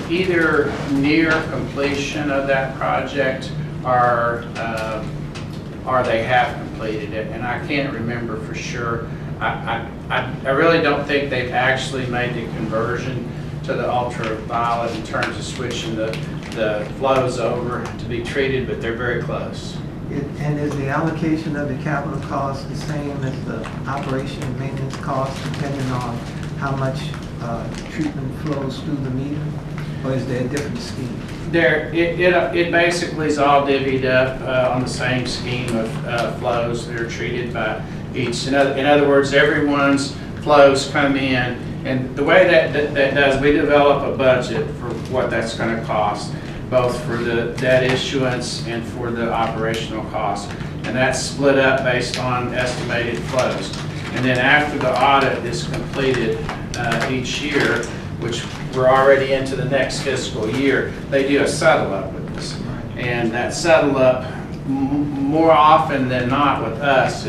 either near completion of that project or they have completed it, and I can't remember for sure. I really don't think they've actually made the conversion to the ultraviolet in terms of switching the flows over to be treated, but they're very close. And is the allocation of the capital cost the same as the operation and maintenance cost, depending on how much treatment flows through the meter? Or is there a different scheme? It basically is all divvied up on the same scheme of flows that are treated by each. In other words, everyone's flows come in, and the way that does, we develop a budget for what that's going to cost, both for the debt issuance and for the operational costs. And that's split up based on estimated flows. And then after the audit is completed each year, which we're already into the next fiscal year, they do a settle up with us. And that settle up, more often than not with us,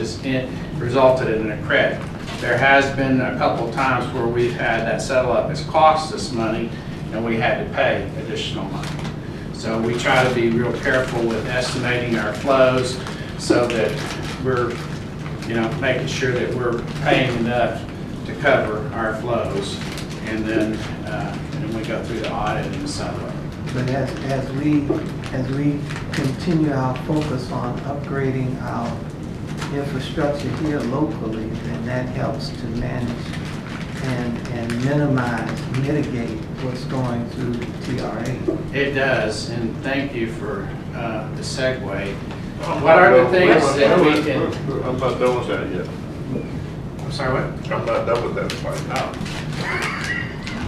resulted in a credit. There has been a couple times where we've had that settle up has cost us money and we had to pay additional money. So we try to be real careful with estimating our flows so that we're, making sure that we're paying enough to cover our flows, and then we go through the audit and the settlement. But as we continue our focus on upgrading our infrastructure here locally, then that helps to manage and mitigate what's going through TRA. It does, and thank you for the segue. What are the things that we can... I'm not done with that yet. I'm sorry, what? I'm not done with that part. Oh.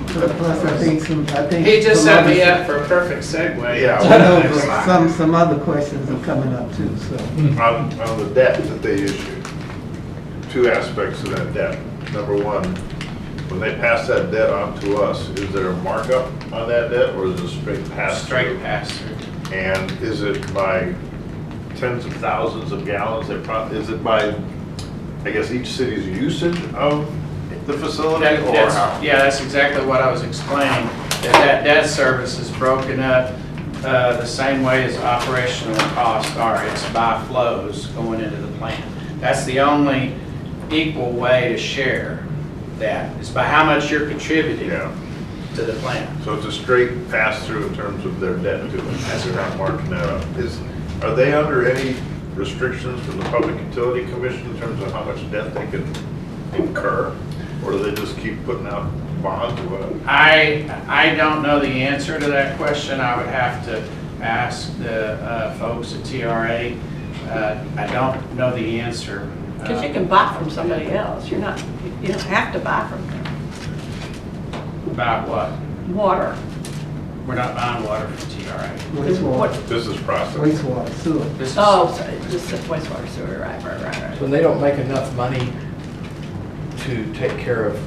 Plus, I think He just set me up for a perfect segue. Yeah. I know, but some other questions are coming up too, so. On the debt that they issue, two aspects of that debt. Number one, when they pass that debt on to us, is there a markup on that debt, or is it a straight pass-through? Straight pass-through. And is it by tens of thousands of gallons? Is it by, I guess, each city's usage of the facility, or how? Yeah, that's exactly what I was explaining. That debt service is broken up the same way as operational costs are. It's by flows going into the plant. That's the only equal way to share that. It's by how much you're contributing to the plant. So it's a straight pass-through in terms of their debt to them. They're not marking that up. Are they under any restrictions from the Public Utility Commission in terms of how much debt they can incur? Or do they just keep putting out bonds or whatever? I don't know the answer to that question. I would have to ask the folks at TRA. I don't know the answer. Because you can buy from somebody else. You don't have to buy from them. About what? Water. We're not buying water from TRA. Wastewater, This is processed. wastewater, sewer. This is- Just wastewater sewer, right. So they don't make enough money to take care of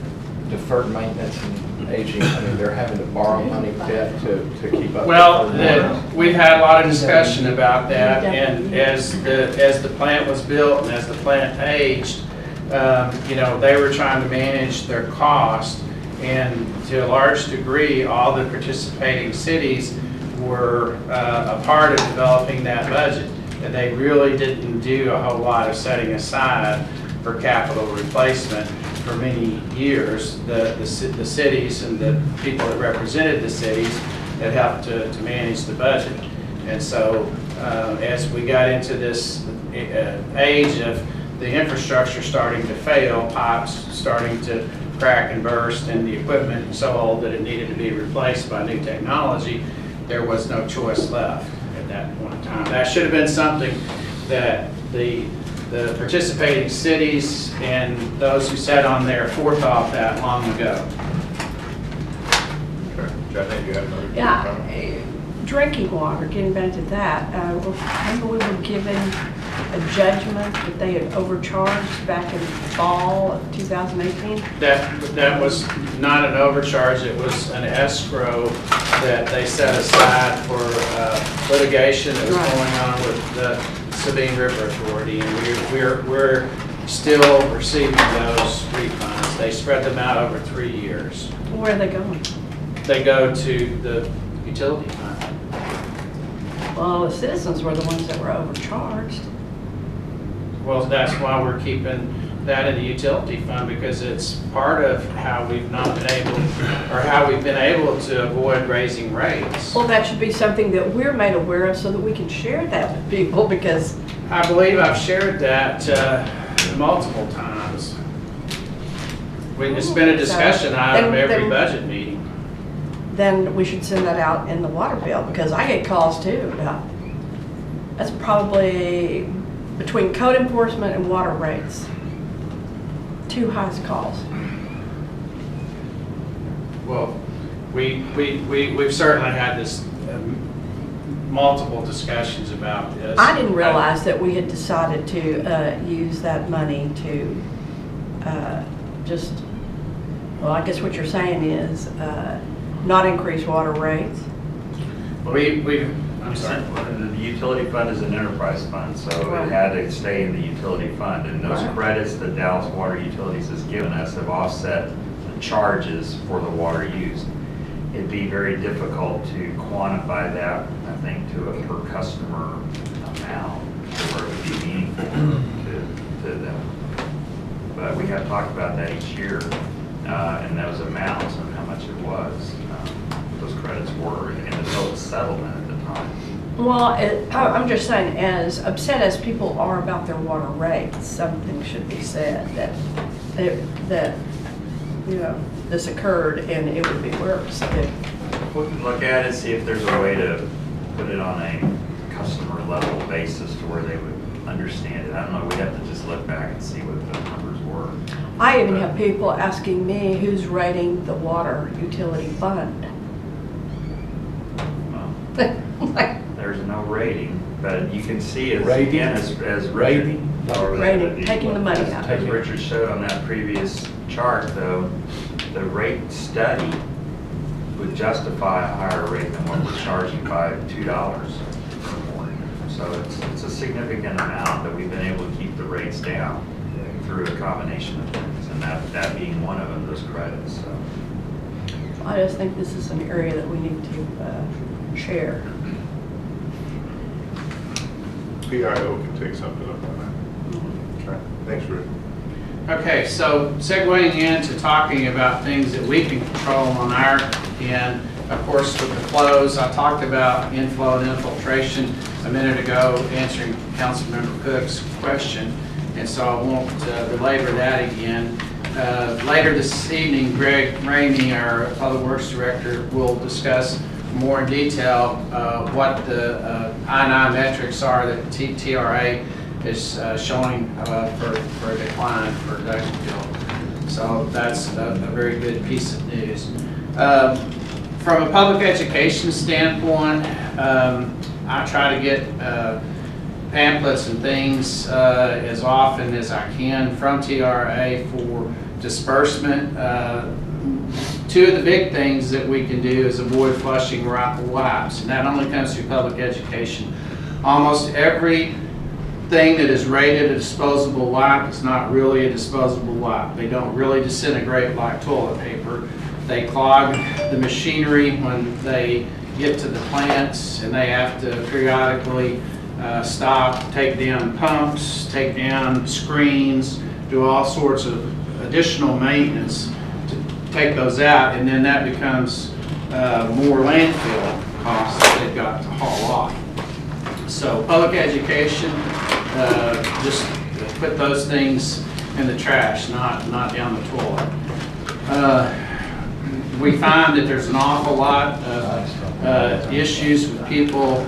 deferred maintenance and aging? I mean, they're having to borrow money debt to keep up. Well, with their water. we've had a lot of discussion about that, and as the plant was built and as the plant aged, they were trying to manage their cost, and to a large degree, all the participating cities were a part of developing that budget, and they really didn't do a whole lot of setting aside for capital replacement for many years. The cities and the people that represented the cities that helped to manage the budget. And so as we got into this age of the infrastructure starting to fail, pipes starting to crack and burst, and the equipment so old that it needed to be replaced by new technology, there was no choice left at that point in time. That should have been something that the participating cities and those who sat on there forethought that long ago. Okay. Jeff, I think you had another Yeah, comment? drinking water, getting back to that, remember we were given a judgment that they had overcharged back in fall of 2018? That was not an overcharge, it was an escrow that they set aside for litigation that was going on with the Sabine River Authority, and we're still receiving those refunds. They spread them out over 3 years. Where are they going? They go to the utility fund. Well, the citizens were the ones that were overcharged. Well, that's why we're keeping that in the utility fund, because it's part of how we've not been able, or how we've been able to avoid raising rates. Well, that should be something that we're made aware of so that we can share that with people, because I believe I've shared that multiple times. It's been a discussion item every budget meeting. then we should send that out in the water bill, because I get calls too about, that's probably between code enforcement and water rates, two highest calls. Well, we've certainly had this multiple discussions about this. I didn't realize that we had decided to use that money to well, I guess what you're saying is not increase water rates. I'm sorry. The utility fund is an enterprise fund, so Right. it had to stay in the utility fund. And those Right. credits that Dallas Water Utilities has given us have offset the charges for the water used. It'd be very difficult to quantify that, I think, to a per customer amount, where it would be meaningful to them. But we have talked about that each year, and those amounts and how much it was. Those credits were in the total settlement at the time. Well, I'm just saying, as upset as people are about their water rates, something should be said that you know, this occurred and it would be worse if. We can look at it, see if there's a way to put it on a customer level basis to where they would understand it. I don't know, we'd have to just look back and see what the numbers were. I even have people asking me who's rating the water utility fund. Well, Like, there's no rating, but you can see it Rating? again as Rating? Rating, taking the money out. As Richard showed on that previous chart, though, the rate study would justify a higher rate than what we're charging by $2 more. So it's a significant amount that we've been able to keep the rates down through a combination of things, and that being one of them, those credits. So. I just think this is an area that we need to share. PIO can take something up on that. Okay. Thanks, Rick. Okay, so segueing into talking about things that we can control on our end, of course, with the flows, I talked about inflow and infiltration a minute ago, answering Councilmember Cook's question, and so I won't belabor that again. Later this evening, Greg Ramey, our Public Works Director, will discuss more in detail what the I&I metrics are that TRA is showing for a decline for Duncanville. So that's a very good piece of news. From a public education standpoint, I try to get pamphlets and things as often as I can from TRA for disbursement. two of the big things that we can do is avoid flushing wipes, and that only comes through public education. Almost every thing that is rated a disposable wipe is not really a disposable wipe. They don't really disintegrate like toilet paper. They clog the machinery when they get to the plants, and they have to periodically stop, take down pumps, take down screens, do all sorts of additional maintenance to take those out, and then that becomes more landfill costs that they've got to haul off. So public education, just put those things in the trash, not down the toilet. We find that there's an awful lot of issues with people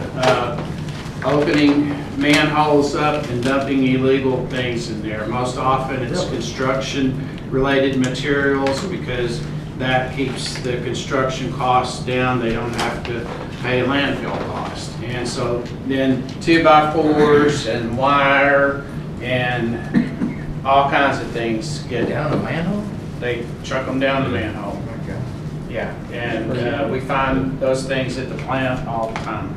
opening manholes up and dumping illegal things in there. Most often it's construction-related materials, because that keeps the construction costs down. They don't have to pay landfill cost. And so then 2x4s and wire and all kinds of things get Down a manhole? They truck them down the manhole. Okay. Yeah, and we find those things at the plant all the time.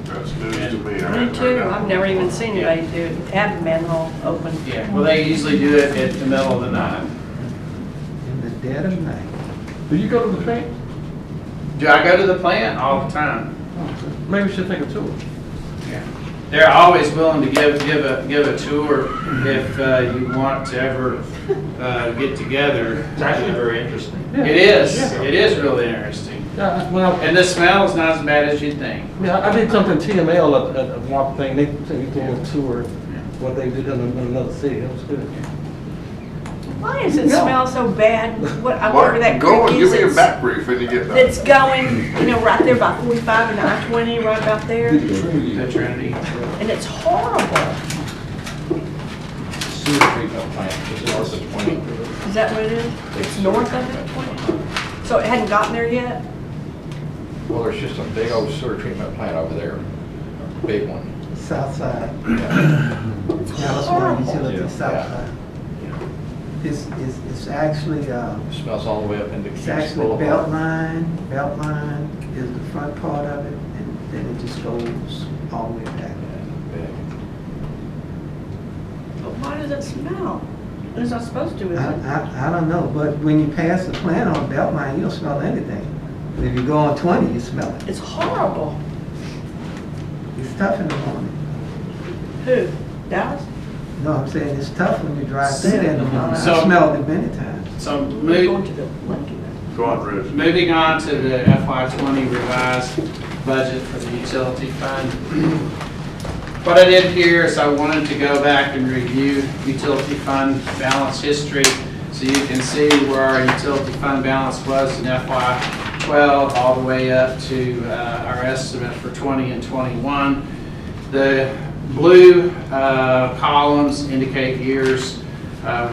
That's news to me. I Me hadn't too, heard that I've never before. even seen anybody do it, have a manhole open. Yeah, well, they usually do it at the middle of the night. In the dead of night. Do you go to the plant? Do I go to the plant? All the time. Maybe we should take a tour. Yeah. They're always willing to give a tour if you want to ever get together. It's actually very interesting. Yeah. It is. Yeah. It is really interesting. Yeah, well, And the smell is not as bad as you'd think. yeah, I did something TML at one thing, they took me through a tour, what they did in another city, it was good. Why does it No. smell so bad? What, I Well, wonder that go creek and give me a is, back brief when you get done. that's going, right there by 45 and I-20, right about there, The Trinity. and it's horrible. Sewer treatment plant, just north of 20. Is that what it is? It's north of it, 20? So it hadn't gotten there yet? Well, there's just a big old sewer treatment plant over there, a big one. South side, Yeah. California Utility, Yeah. south side. It's actually, It smells all the way up into it's Kings actually Boulevard. Beltline is the front part of it, and then it just goes all the way back. But why does it smell? It's not supposed to, is it? I don't know, but when you pass the plant on Beltline, you don't smell anything. But if you go on 20, you smell it. It's horrible. It's tough in the morning. Who? Dallas? No, I'm saying it's tough when you drive through there in the morning. So- I smelled it many times. So We're going to the Lincoln. Go on, Rich. moving on to the FY20 revised budget for the utility fund. What I did here is I wanted to go back and review utility fund balance history, so you can see where our utility fund balance was in FY12 all the way up to our estimate for 20 and 21. The blue columns indicate years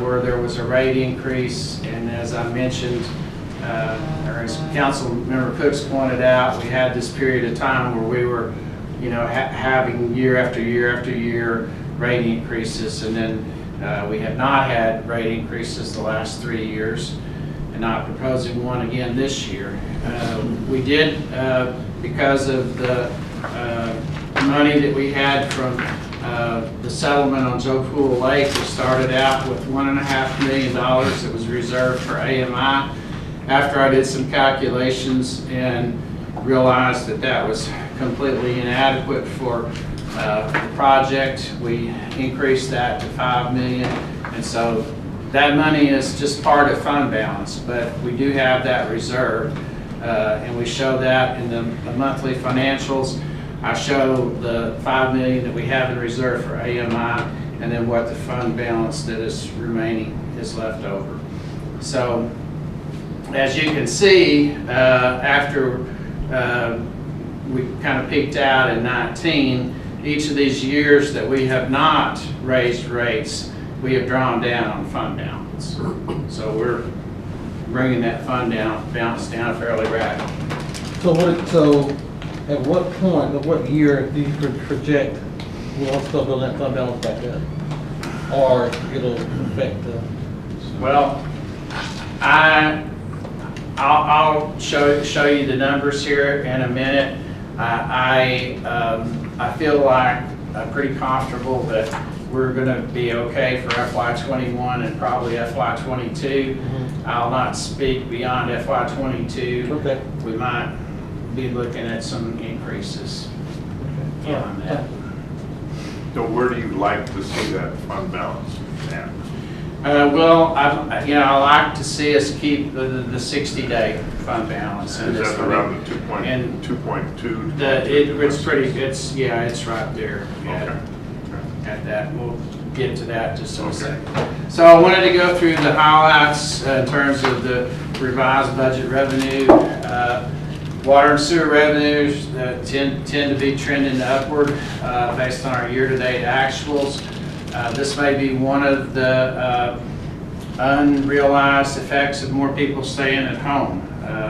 where there was a rate increase, and as I mentioned, or as Council Member Cooks pointed out, we had this period of time where we were, having year after year after year rate increases, and then we have not had rate increases the last 3 years, and not proposing one again this year. We did, because of the money that we had from the settlement on Joe Pool Lake, we started out with $1.5 million that was reserved for AMI. After I did some calculations and realized that that was completely inadequate for the project, we increased that to $5 million. And so that money is just part of fund balance, but we do have that reserved. And we show that in the monthly financials. I show the $5 million that we have in reserve for AMI, and then what the fund balance that is remaining is left over. So, as you can see, after we kind of peaked out in 19, each of these years that we have not raised rates, we have drawn down on fund balance. So we're bringing that fund balance down fairly rapidly. So at what point, at what year do you project we'll still build that fund balance back up? Or it'll affect the... Well, I I'll show you the numbers here in a minute. I feel like I'm pretty comfortable that we're gonna be okay for FY21 and probably FY22. I'll not speak beyond FY22. Okay. We might be looking at some increases beyond that. So where do you like to see that fund balance at? Well, I like to see us keep the 60-day fund balance. Is that around the 2.2? It's right there. Yeah. Okay. At that, we'll get to that just in a second. So I wanted to go through the highlights in terms of the revised budget revenue. Water and sewer revenues tend to be trending upward based on our year-to-date actuals. This may be one of the unrealized effects of more people staying at home.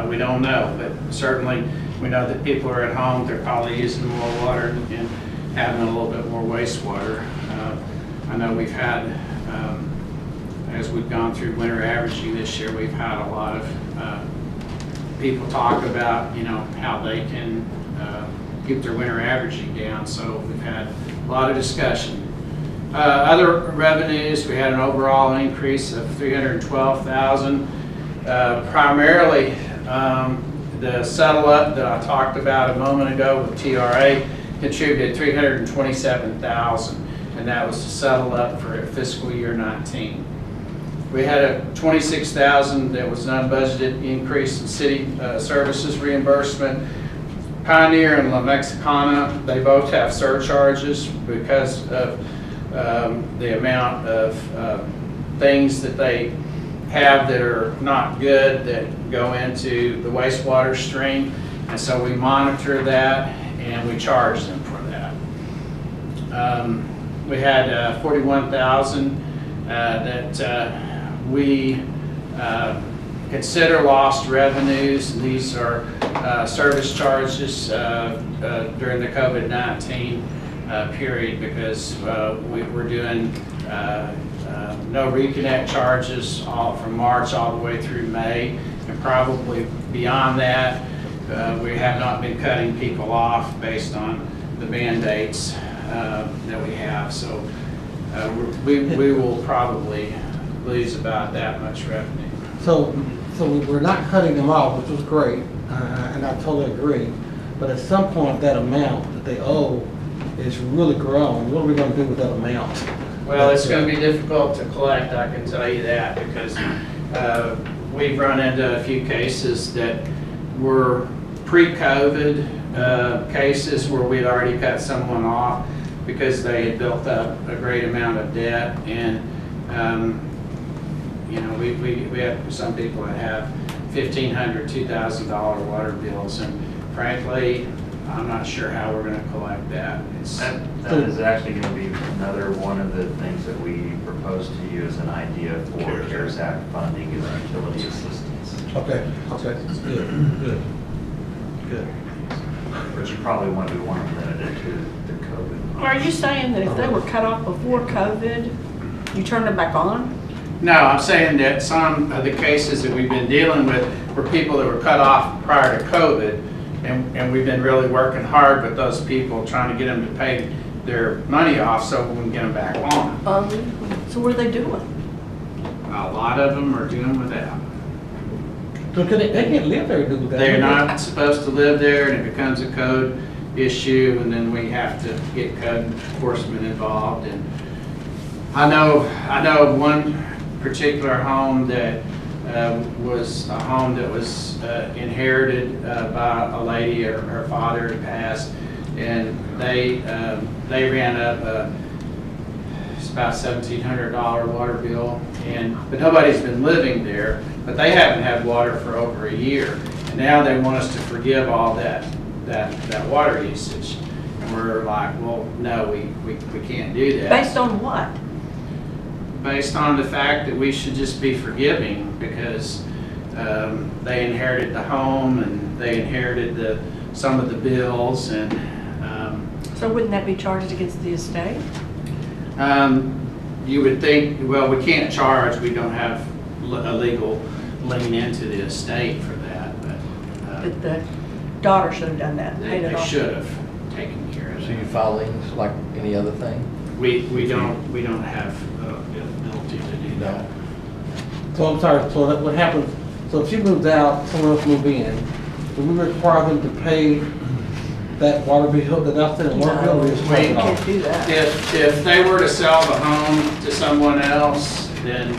We don't know, but certainly we know that people are at home, they're probably using more water and having a little bit more wastewater. I know we've had, as we've gone through winter averaging this year, we've had a lot of people talk about, how they can keep their winter averaging down. So we've had a lot of discussion. Other revenues, we had an overall increase of $312,000. Primarily, the settle-up that I talked about a moment ago with TRA contributed $327,000, and that was to settle up for fiscal year 19. We had a $26,000 that was an unbudgeted increase in city services reimbursement. Pioneer and La Mexicana, they both have surcharges because of the amount of things that they have that are not good that go into the wastewater stream. And so we monitor that and we charge them for that. We had $41,000 that we consider lost revenues. These are service charges during the COVID-19 period because we're doing no reconnect charges from March all the way through May, and probably beyond that. We have not been cutting people off based on the mandates that we have, so we will probably lose about that much revenue. So we're not cutting them off, which was great, and I totally agree. But at some point, that amount that they owe is really grown. What are we going to do with that amount? Well, it's going to be difficult to collect, I can tell you that, because we've run into a few cases that were pre-COVID cases where we'd already cut someone off because they had built up a great amount of debt, and we have some people that have $1,500, $2,000 water bills, and frankly, I'm not sure how we're going to collect that. That is actually going to be another one of the things that we propose to you as an idea for CARES Act funding is utility assistance. Okay, good. But you probably want to limit it to the COVID. Are you saying that if they were cut off before COVID, you turn them back on? No, I'm saying that some of the cases that we've been dealing with were people that were cut off prior to COVID, and we've been really working hard with those people, trying to get them to pay their money off so we can get them back on. So what are they doing? A lot of them are doing without. So they can't live there and do that. They're not supposed to live there, and it becomes a code issue, and then we have to get code enforcement involved. And I know one particular home that was a home that was inherited by a lady. Her father had passed, and they ran up it's about $1,700 water bill, but nobody's been living there. But they haven't had water for over a year, and now they want us to forgive all that water usage. And we're like, well, no, we can't do that. Based on what? Based on the fact that we should just be forgiving because they inherited the home and they inherited some of the bills, and So wouldn't that be charged against the estate? you would think, well, we can't charge, we don't have a legal lien into the estate for that the daughter should have done that. paid it They off. should have taken care of So you it. file liens like any other thing? We don't have the ability to do that. So I'm sorry, so that what happens, so if she moves out, someone else move in, do we require them to pay that water bill, that outstanding water bill? or we just No, turn we it off? Can't do that. If they were to sell the home to someone else, then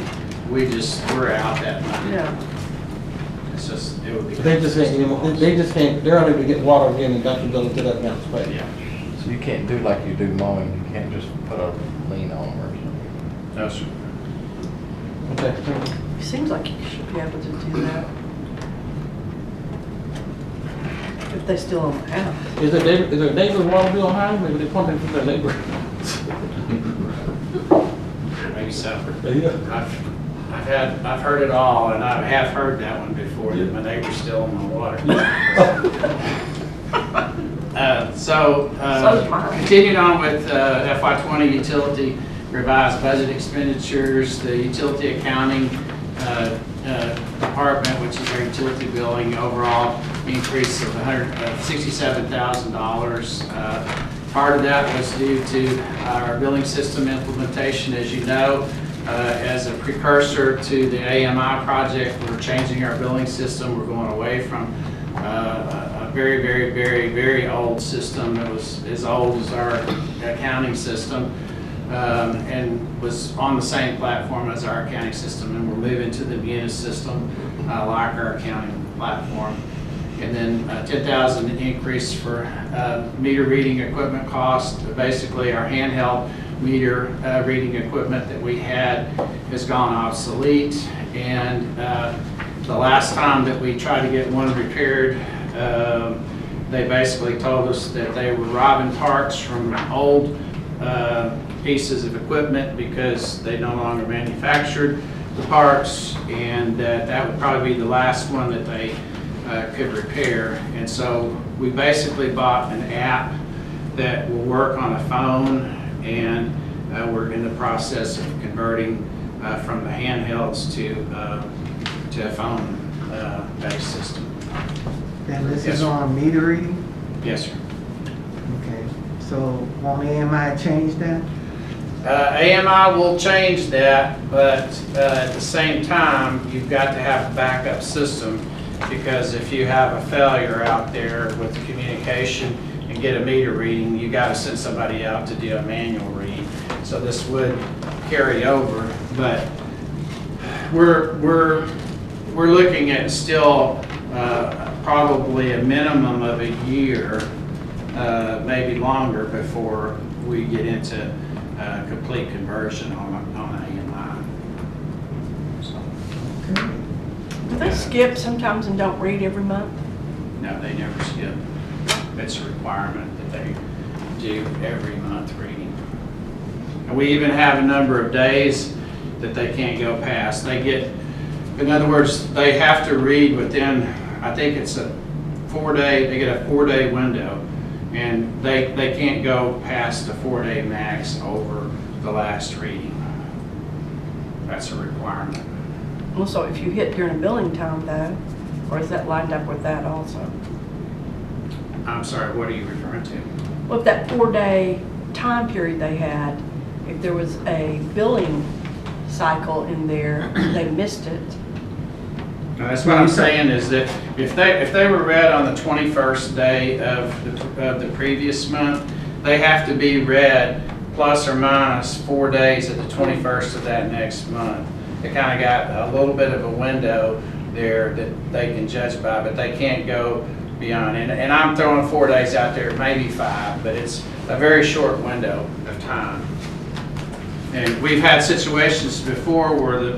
we're out that money. Yeah. It's just, it would be. They just can't, they just can't, they're unable to get water again in Duncanville until that amount's paid. Yeah, So you can't do like you do mowing, you can't just put a lien on them or something? no, sir. Okay, thank you. It seems like you should be able to do that. If they still own the house. Is there a neighbor's water bill high? Maybe they're pumping from their neighbor. Maybe so. Yeah. I've heard it all, and I have heard that one before, that my neighbor's still on my water. So's mine. Continued on with FY '20 utility revised budget expenditures, the utility accounting department, which is our utility billing, overall increase of $167,000. Part of that was due to our billing system implementation. As you know, as a precursor to the AMI project, we're changing our billing system. We're going away from a very, very, very, very old system that was as old as our accounting system, and was on the same platform as our accounting system. And we're moving to the Munis system, like our accounting platform. And then 10,000 increase for meter reading equipment cost. Basically, our handheld meter reading equipment that we had has gone obsolete. And the last time that we tried to get one repaired, they basically told us that they were robbing parts from old pieces of equipment because they no longer manufactured the parts, and that would probably be the last one that they could repair. And so we basically bought an app that will work on a phone, and we're in the process of converting from the handhelds to a phone based system. And this Yes, is sir. on meter reading? Yes, sir. Okay, so won't AMI change that? AMI will change that, but at the same time, you've got to have a backup system, because if you have a failure out there with communication and get a meter reading, you got to send somebody out to do a manual reading. So this would carry over, but we're looking at still probably a minimum of a year, maybe longer, before we get into complete conversion on AMI. So, Do they skip sometimes and don't read every month? no, they never skip. It's a requirement that they do every month reading. And we even have a number of days that they can't go past. They get, in other words, they have to read within, I think it's a 4-day, they get a 4-day window, and they can't go past the 4-day max over the last reading. That's a requirement. Well, so if you hit during a billing time though, or is that lined up with that also? I'm sorry, what are you referring to? Well, if that 4-day time period they had, if there was a billing cycle in there, they missed it. No, that's what I'm saying, is that if they were read on the 21st day of the previous month, they have to be read plus or minus 4 days at the 21st of that next month. They kind of got a little bit of a window there that they can judge by, but they can't go beyond. And I'm throwing 4 days out there, maybe 5, but it's a very short window of time. And we've had situations before where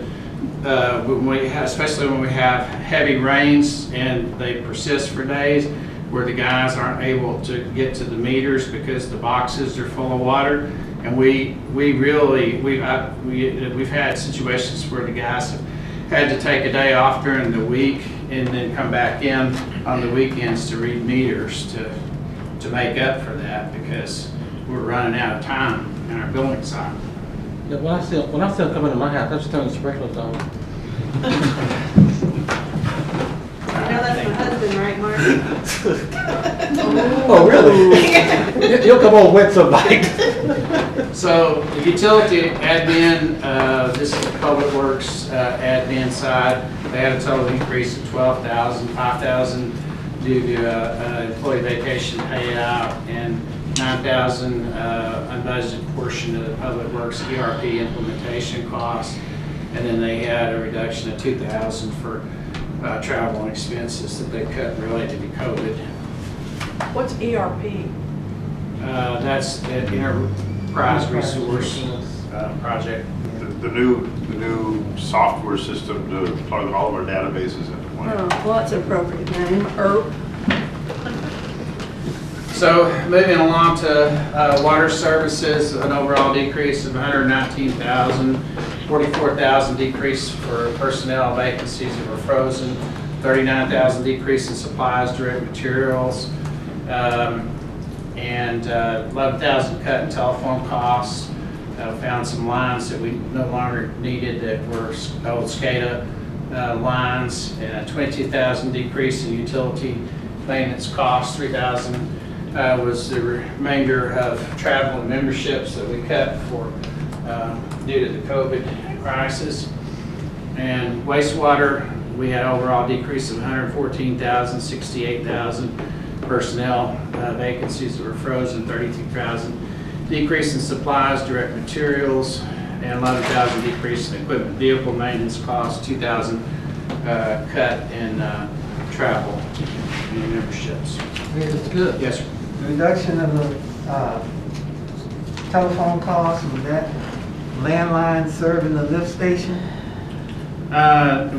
especially when we have heavy rains and they persist for days, where the guys aren't able to get to the meters because the boxes are full of water. And we've had situations where the guys have had to take a day off during the week and then come back in on the weekends to read meters to make up for that, because we're running out of time in our billing cycle. Yeah, when I see them coming to my house, I just turn the sprinklers on. You know that's my husband, right, Mark? Oh, really? You'll come on wet some night. So the utility admin, this is the Public Works admin side. They had a total increase of $12,000, $5,000 due to employee vacation payout, and $9,000 unbudgeted portion of the Public Works ERP implementation cost. And then they had a reduction of $2,000 for travel and expenses that they cut related to COVID. What's ERP? That's the enterprise resource project. The new software system to plug all of our databases into one. Oh, well, that's an appropriate name, ERP. So moving along to water services, an overall decrease of $119,000, $44,000 decrease for personnel vacancies that were frozen, $39,000 decrease in supplies, direct materials, and $11,000 cut in telephone costs. Found some lines that we no longer needed that were old SCADA lines, and a $22,000 decrease in utility maintenance costs. $3,000 was the remainder of travel and memberships that we cut for due to the COVID crisis. And wastewater, we had overall decrease of $114,000, $68,000 personnel vacancies that were frozen, $32,000 decrease in supplies, direct materials, and $11,000 decrease in equipment vehicle maintenance costs, $2,000 cut in travel and memberships. It's good. Yes, sir. Reduction of the telephone costs, was that landline serving the lift station?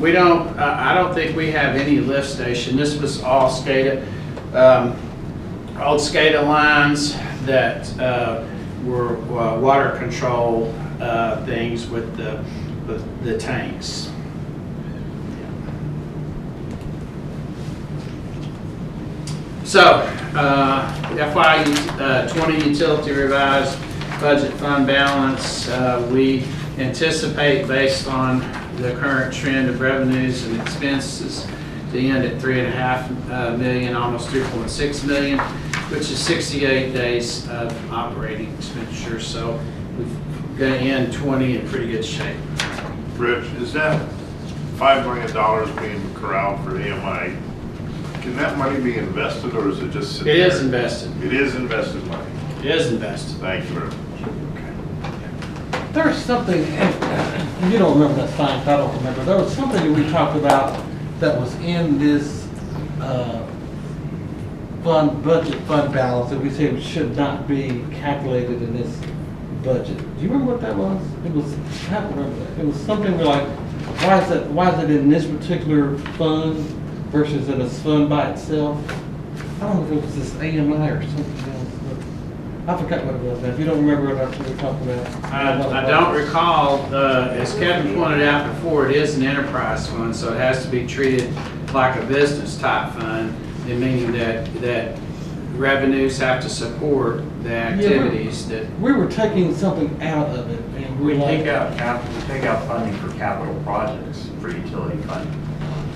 We don't, I don't think we have any lift station. This was all SCADA, old SCADA lines that were water control things with the tanks. So, FY 20 utility revised budget fund balance, we anticipate based on the current trend of revenues and expenses to end at $3.5 million, almost $3.6 million, which is 68 days of operating expenditures. So we're going to end 20 in pretty good shape. Rich, is that $5 million being corralled for EMI? Can that money be invested, or is it just sitting there? It is invested. It is invested money. It is invested. Thank you very much. There's something, and you don't remember, that's fine, I don't remember. There was something that we talked about that was in this budget fund balance that we said should not be calculated in this budget. Do you remember what that was? It was, I don't remember that. It was something we're like, why is it in this particular fund versus in a fund by itself? I don't know if it was this AMI or something else. I forgot what it was. Now, if you don't remember what we were talking about. I don't recall, as Kevin pointed out before, it is an enterprise fund, so it has to be treated like a business type fund, meaning that revenues have to support the activities that. We were taking something out of it, and We we're like. take out funding for capital projects for utility funding.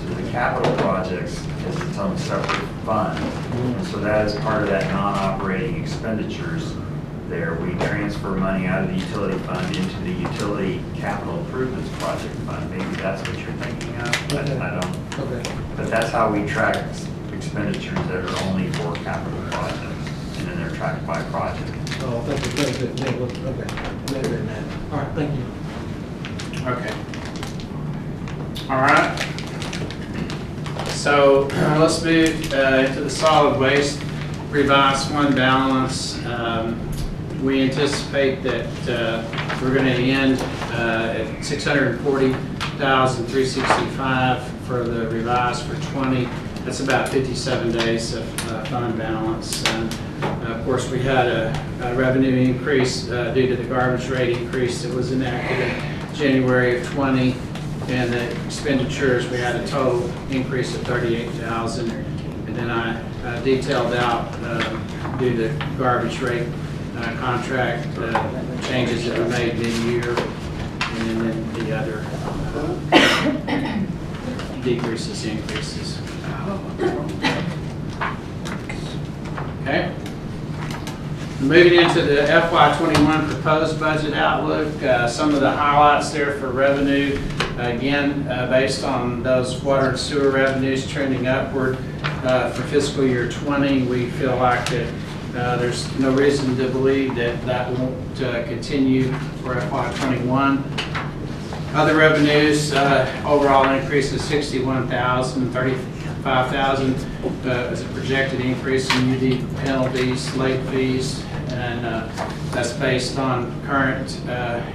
So the capital projects is its own separate fund. And so that is part of that non-operating expenditures there. We transfer money out of the utility fund into the utility capital improvements project fund. Maybe that's what you're thinking of. I don't. Okay. But that's how we track expenditures that are only for capital projects. And then they're tracked by project. Oh, that's good. Yeah, okay. Maybe that. All right, thank you. Okay. All right. So let's move into the solid waste revised fund balance. We anticipate that we're going to end at $640,365 for the revised for 20. That's about 57 days of fund balance. And of course, we had a revenue increase due to the garbage rate increase that was enacted in January of 20. And the expenditures, we had a total increase of $38,000. And then I detailed out due to the garbage rate contract changes that were made mid-year, and then the other decreases, increases. Moving into the FY21 proposed budget outlook, some of the highlights there for revenue, again, based on those water and sewer revenues trending upward for fiscal year 20, we feel like that there's no reason to believe that that won't continue for FY21. Other revenues, overall increase of 61,000, 35,000 is a projected increase in UD penalties, late fees, and that's based on current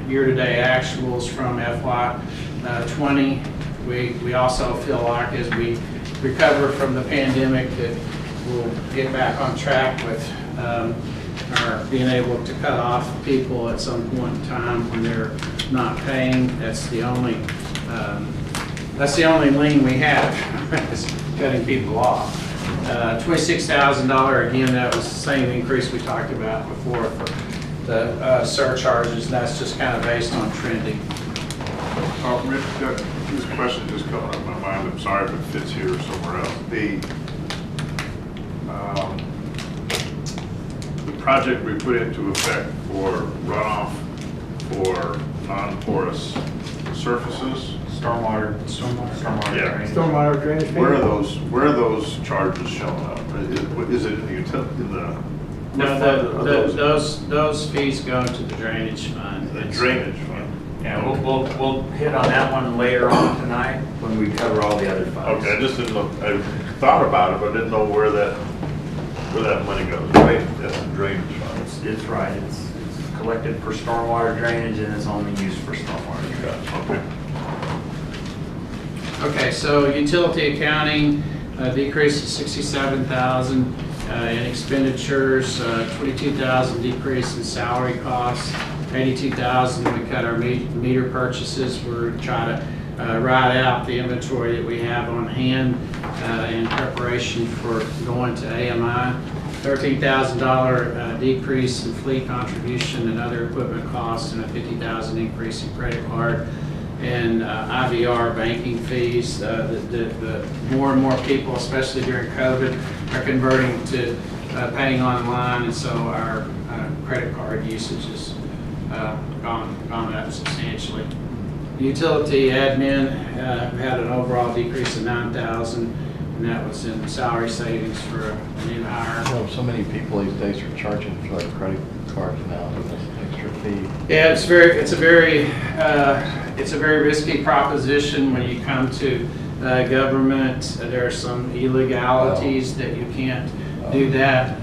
year-to-date actuals from FY20. We also feel like as we recover from the pandemic that we'll get back on track with our being able to cut off people at some point in time when they're not paying. That's the only lien we have is cutting people off. $26,000, again, that was the same increase we talked about before for the surcharges, and that's just kind of based on trending. Rich, this question just coming up in my mind. I'm sorry if it fits here or somewhere else. The project we put into effect for runoff for non-porous surfaces. Stormwater. Yeah. Stormwater drainage. Where are those charges showing up? Is it in the utility, No, those fees go into the drainage fund. the drainage fund? Yeah, we'll hit on that one later on tonight when we cover all the other funds. Okay, I just didn't know, I thought about it, but I didn't know where that money goes, right? That's the drainage fund. It's right. It's collected for stormwater drainage and it's only used for stormwater drainage. Okay. Okay, so utility accounting decrease of 67,000 in expenditures, 22,000 decrease in salary costs, 82,000 we cut our meter purchases. We're trying to ride out the inventory that we have on hand in preparation for going to AMI. $13,000 decrease in fleet contribution and other equipment costs, and a $50,000 increase in credit card and IVR banking fees. The more and more people, especially during COVID, are converting to paying online, and so our credit card usage has gone up substantially. Utility admin had an overall decrease of 9,000, and that was in salary savings for a new hire. So many people these days are charging for like credit cards now with this extra fee. Yeah, it's a very risky proposition when you come to government. There are some illegalities that you can't do that.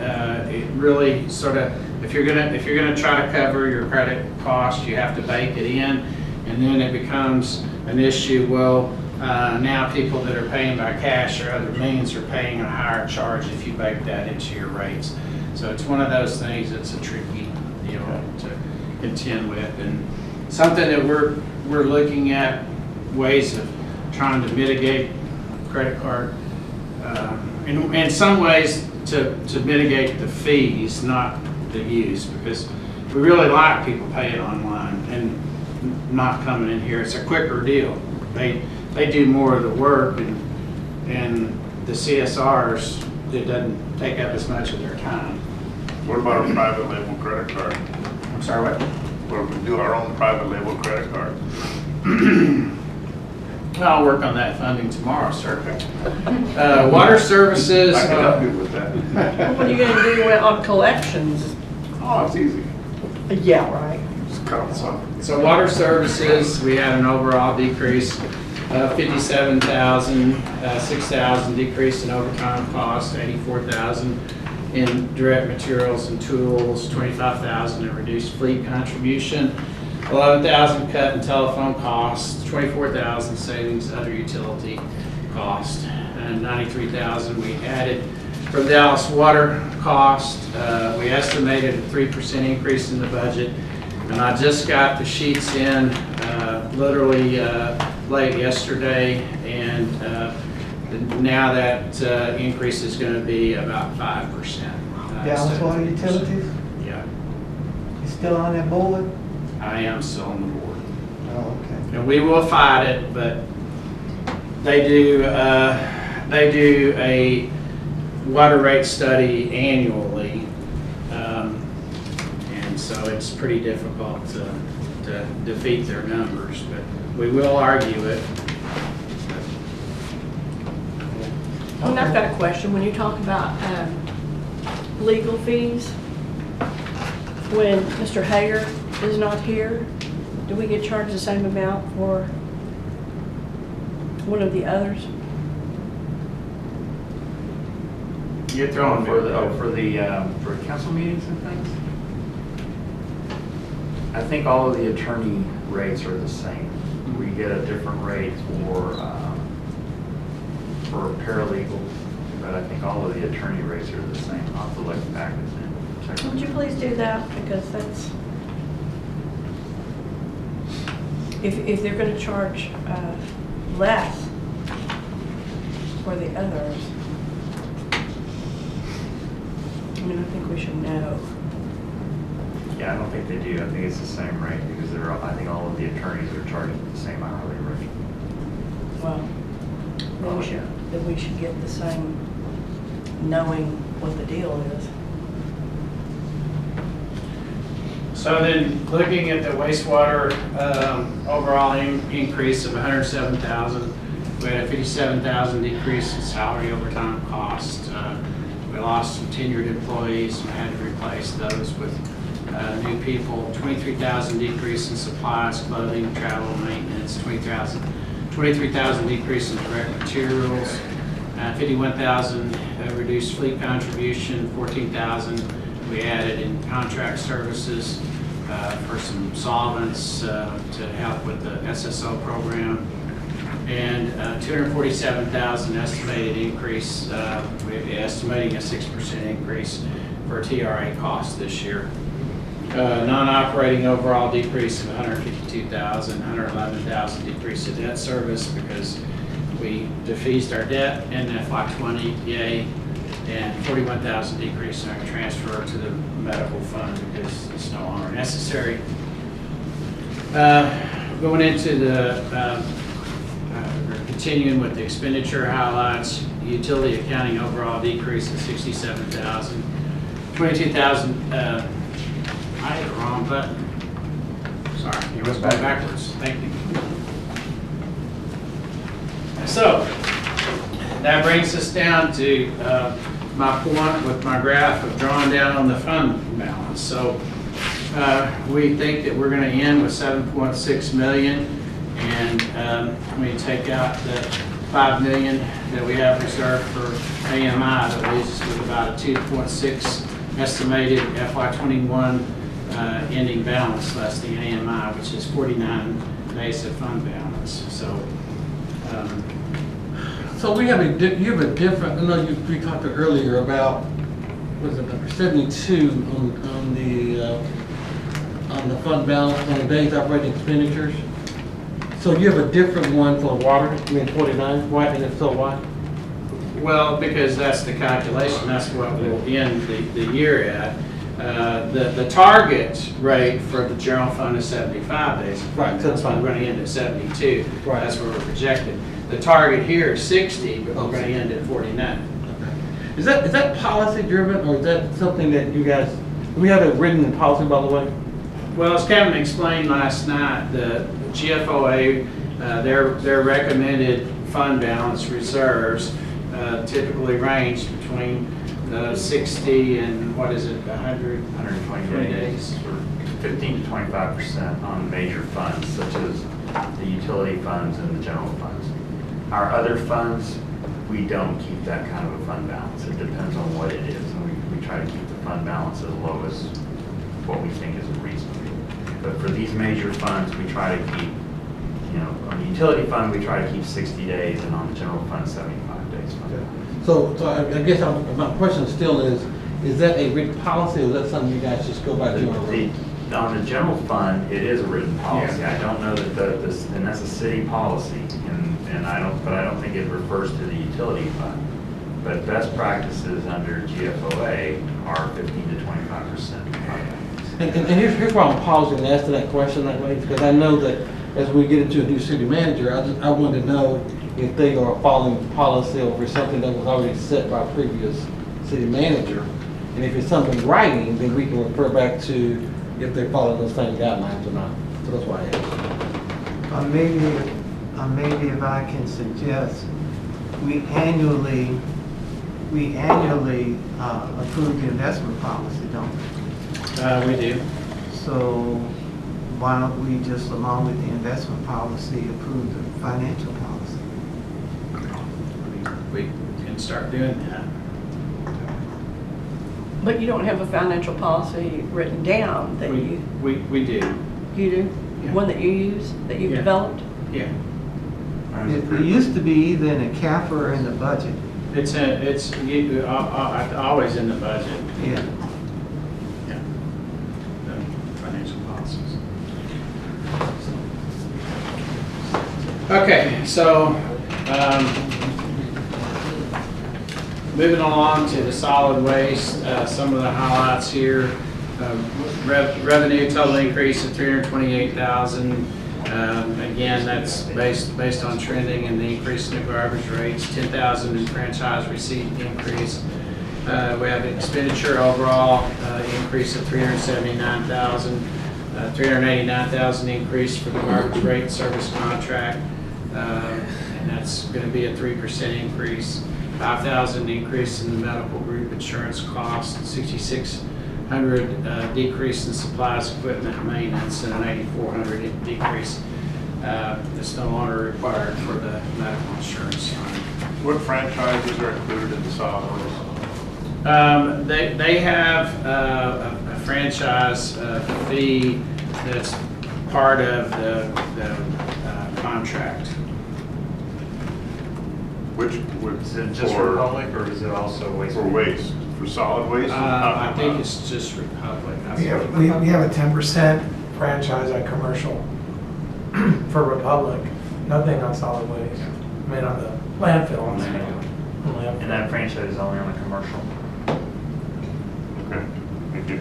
It really sort of, if you're gonna try to cover your credit cost, you have to bake it in, and then it becomes an issue. Well, now people that are paying by cash or other means are paying a higher charge if you bake that into your rates. So it's one of those things that's a tricky deal to contend with, and something that we're looking at ways of trying to mitigate credit card, in some ways to mitigate the fees, not the use, because we really like people paying online and not coming in here. It's a quicker deal. They do more of the work, and the CSRs, it doesn't take up as much of their time. What about a private label credit card? I'm sorry, what? What if we do our own private label credit card? I'll work on that funding tomorrow, sir. Water services. I can help you with that. What are you gonna do on collections? Oh, it's easy. Yeah, right. Just cut them some. So water services, we had an overall decrease of 57,000, 6,000 decrease in overtime costs, 84,000 in direct materials and tools, 25,000 in reduced fleet contribution, 11,000 cut in telephone costs, 24,000 savings other utility cost, and 93,000 we added for Dallas water cost. We estimated a 3% increase in the budget, and I just got the sheets in literally late yesterday, and now that increase is going to be about 5%. Dallas Water Utilities, Yeah, you still on that board? I am still on the board. Oh, okay. And we will fight it, but they do a water rate study annually. and so it's pretty difficult to defeat their numbers, but we will argue it. And I've got a question. When you talk about legal fees, when Mr. Hager is not here, do we get charged the same amount for one of the others? You're throwing for council meetings and things? I think all of the attorney rates are the same. We get a different rate for paralegal, but I think all of the attorney rates are the same. I'll have to look back and check. Would you please do that? Because that's, if they're going to charge less for the others, I mean, I think we should know. Yeah, I don't think they do. I think it's the same rate because I think all of the attorneys are charging the same hourly rate. Well, then we should get the same, knowing what the deal is. So then, looking at the wastewater overall increase of 107,000, we had a 57,000 decrease in salary overtime cost. We lost some tenured employees and had to replace those with new people. 23,000 decrease in supplies, clothing, travel, maintenance. 23,000 decrease in direct materials. 51,000 reduced fleet contribution. 14,000 we added in contract services for some solvents to help with the SSO program. And 247,000 estimated increase. We're estimating a 6% increase for TRA costs this year. Non-operating overall decrease of 152,000, 111,000 decrease in debt service because we defeased our debt in FY20, yay, and 41,000 decrease in our transfer to the medical fund because it's no longer necessary. Going into the continuing with the expenditure highlights, utility accounting overall decrease of 67,000, 22,000. I hit the wrong button. Sorry, you went backwards. Thank you. So that brings us down to my point with my graph of drawing down on the fund balance. So we think that we're going to end with 7.6 million, and we take out the 5 million that we have reserved for AMI. That leaves us with about a 2.6 estimated FY21 ending balance less the AMI, which is 49 days of fund balance. So we have you have a different, I know we talked earlier about, was it number 72 on the fund balance, on the days operating expenditures? So you have a different one for water, I mean 49, why, and if so, why? Well, because that's the calculation, that's what we'll end the year at. The target rate for the general fund is 75 days. Right, that's fine. We're going to end at 72. Right. That's where we're projected. The target here is 60, but we're going to end at 49. Is that policy driven, or is that something that you guys, we have it written in policy, by the way? Well, as Kevin explained last night, the GFOA, their recommended fund balance reserves typically range between 60 and, 120 days. For 15 to 25% on major funds such as the utility funds and the general funds. Our other funds, we don't keep that kind of a fund balance. It depends on what it is, and we try to keep the fund balance as low as what we think is reasonable. But for these major funds, we try to keep, on the utility fund, we try to keep 60 days, and on the general fund, 75 days fund balance. So I guess my question still is that a written policy, or is that something you guys just go by doing? On the general fund, it is a written policy. I don't know that and that's a city policy, and I don't think it refers to the utility fund. But best practices under GFOA are 15 to 25%. And here's why I'm pausing and asking that question that way, because I know that as we get into a new city manager, I wanted to know if they are following policy over something that was already set by a previous city manager. And if it's something in writing, then we can refer back to if they're following those same guidelines or not. So that's why I asked. Maybe if I can suggest, we annually approve the investment policy, don't we? We do. So why don't we just, along with the investment policy, approve the financial policy? We can start doing that. But you don't have a financial policy written down that you We do. do? Yeah. One that you use, that you've Yeah. developed? Yeah. It used to be either in the CAF or in the budget. It's always in the budget. Yeah. Yeah. The financial policies. Okay, so, moving along to the solid waste, some of the highlights here. Revenue total increase of $328,000. Again, that's based on trending and the increase in the garbage rates. $10,000 in franchise receipt increase. We have expenditure overall increase of $379,000. $389,000 increase for the garbage rate service contract, and that's going to be a 3% increase. $5,000 increase in the medical group insurance cost, $6,600 decrease in supplies, equipment, and maintenance, and an $8,400 decrease that's no longer required for the medical insurance. What franchises are included in the solid waste? They have a franchise fee that's part of the contract. Which Is it just Republic, or is it also waste? For waste, for solid waste? I think it's just Republic. We have a 10% franchise on commercial for Republic, nothing on solid waste. I mean, on the landfill. On landfill. And that franchise is only on the commercial. Okay, thank you.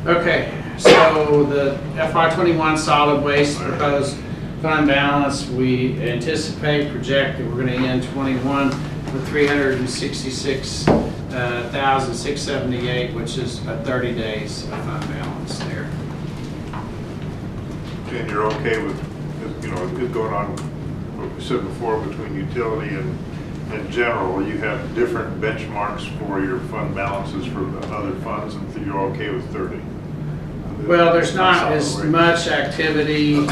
Okay, so the FY21 solid waste proposed fund balance, we project that we're going to end 21 with $366,678, which is 30 days of fund balance there. And you're okay with, it going on, what we said before, between utility and general, you have different benchmarks for your fund balances for the other funds, and so you're okay with 30? Well, there's not as much activity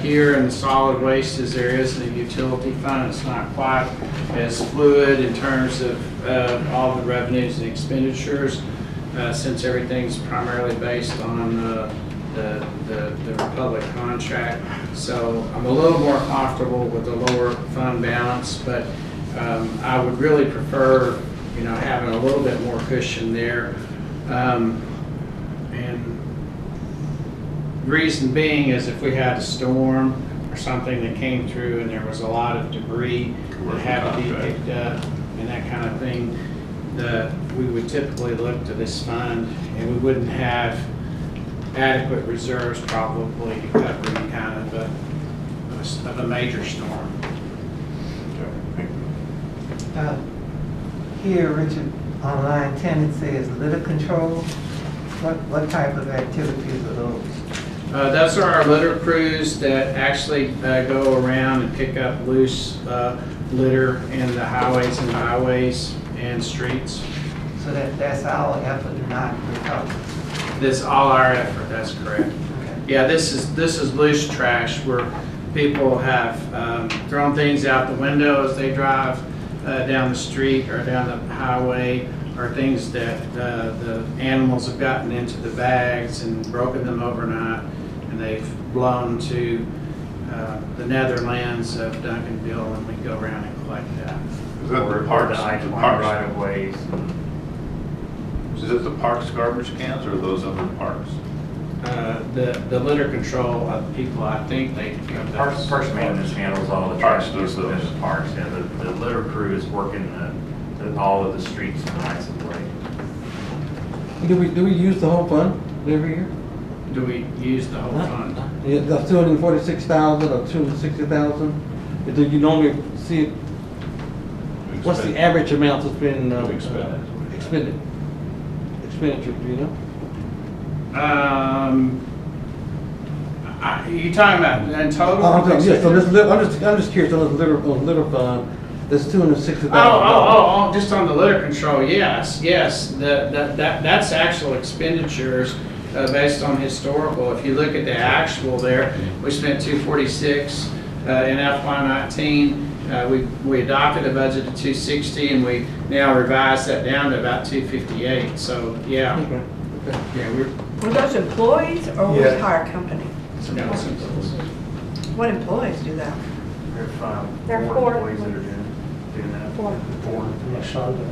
here in the solid waste as there is in the utility fund. It's not quite as fluid in terms of all the revenues and expenditures, since everything's primarily based on the Republic contract. So I'm a little more comfortable with the lower fund balance, but I would really prefer, having a little bit more cushion there. And reason being is if we had a storm or something that came through and there was a lot of debris that had to be picked up and that kind of thing, we would typically look to this fund, and we wouldn't have adequate reserves probably to cover any kind of a major storm. Here, Richard, on line 10, it says litter control. What type of activities are those? Those are our litter crews that actually go around and pick up loose litter in the highways and byways and streets. So that's our effort to not recover. This is all our effort, that's correct. Okay. Yeah, this is loose trash where people have thrown things out the window as they drive down the street or down the highway, or things that the animals have gotten into the bags and broken them overnight, and they've blown to the netherlands of Duncanville, and we go around and collect that. Is that Or the parks? the I-20 the parks- right of ways. Is it the parks garbage cans or those other parks? The litter control of people, I think they. Parks maintenance handles all the Parks trash does within those. the parks. Yeah, the litter crew is working all of the streets and rights of way. Do we use the whole fund every year? Do we use the whole fund? Yeah, that's 246,000 or 260,000. Do you normally see it? What's the average amount that's been Expended. expenditure, do you know? You talking about in total? Yeah, so I'm just curious, on the litter fund, there's $260,000. Oh, just on the litter control, yes, that's actual expenditures based on historical. If you look at the actual there, we spent 246 in FY19. We adopted a budget of 260 and we now revised that down to about 258, so yeah. Okay. Yeah, Were those employees or was it Yeah. hire company? What employees do that? There are four employees that are doing that. Four. Shonda.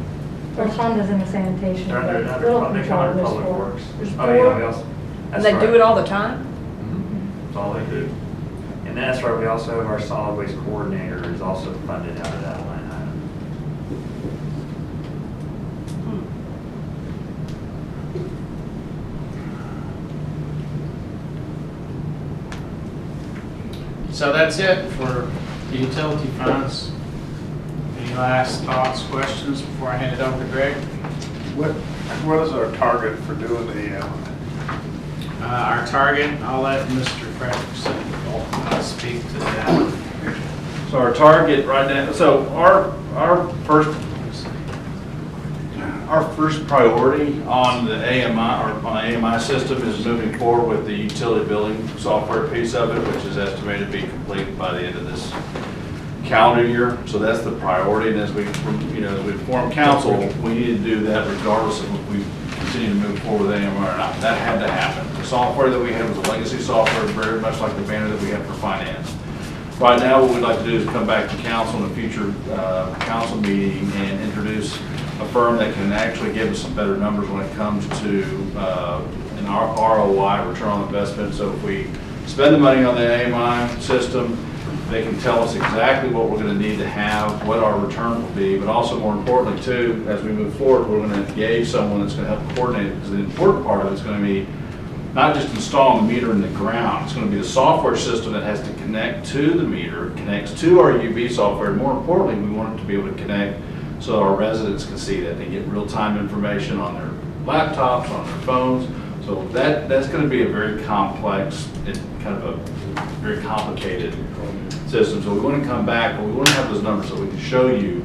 Or Shonda's in the sanitation. They're under Little public control, there's public four. works. There's Oh, yeah, we four. also. And they do it all the time? That's all they do. And that's right, we also have our solid waste coordinator is also funded out of that line item. So that's it for the utility funds. Any last thoughts, questions before I hand it over to Greg? What is our target for doing the, Our target, I'll let Mr. Frederickson speak to that. So our target right now, so our first priority on the AMI, or on the AMI system is moving forward with the utility billing software piece of it, which is estimated to be completed by the end of this calendar year. So that's the priority, and as we form council, we need to do that regardless of if we continue to move forward with AMI or not. That had to happen. The software that we had was a legacy software, very much like the banner that we have for finance. Right now, what we'd like to do is come back to council in a future council meeting and introduce a firm that can actually give us some better numbers when it comes to an ROI, return on investment. So if we spend the money on the AMI system, they can tell us exactly what we're going to need to have, what our return will be, but also more importantly too, as we move forward, we're going to engage someone that's going to help coordinate it, because the important part of it is going to be not just installing the meter in the ground, it's going to be the software system that has to connect to the meter, connects to our UV software, and more importantly, we want it to be able to connect so our residents can see that. They get real-time information on their laptops, on their phones. So that's going to be a very complex and kind of a very complicated system. So we want to come back, but we want to have those numbers so we can show you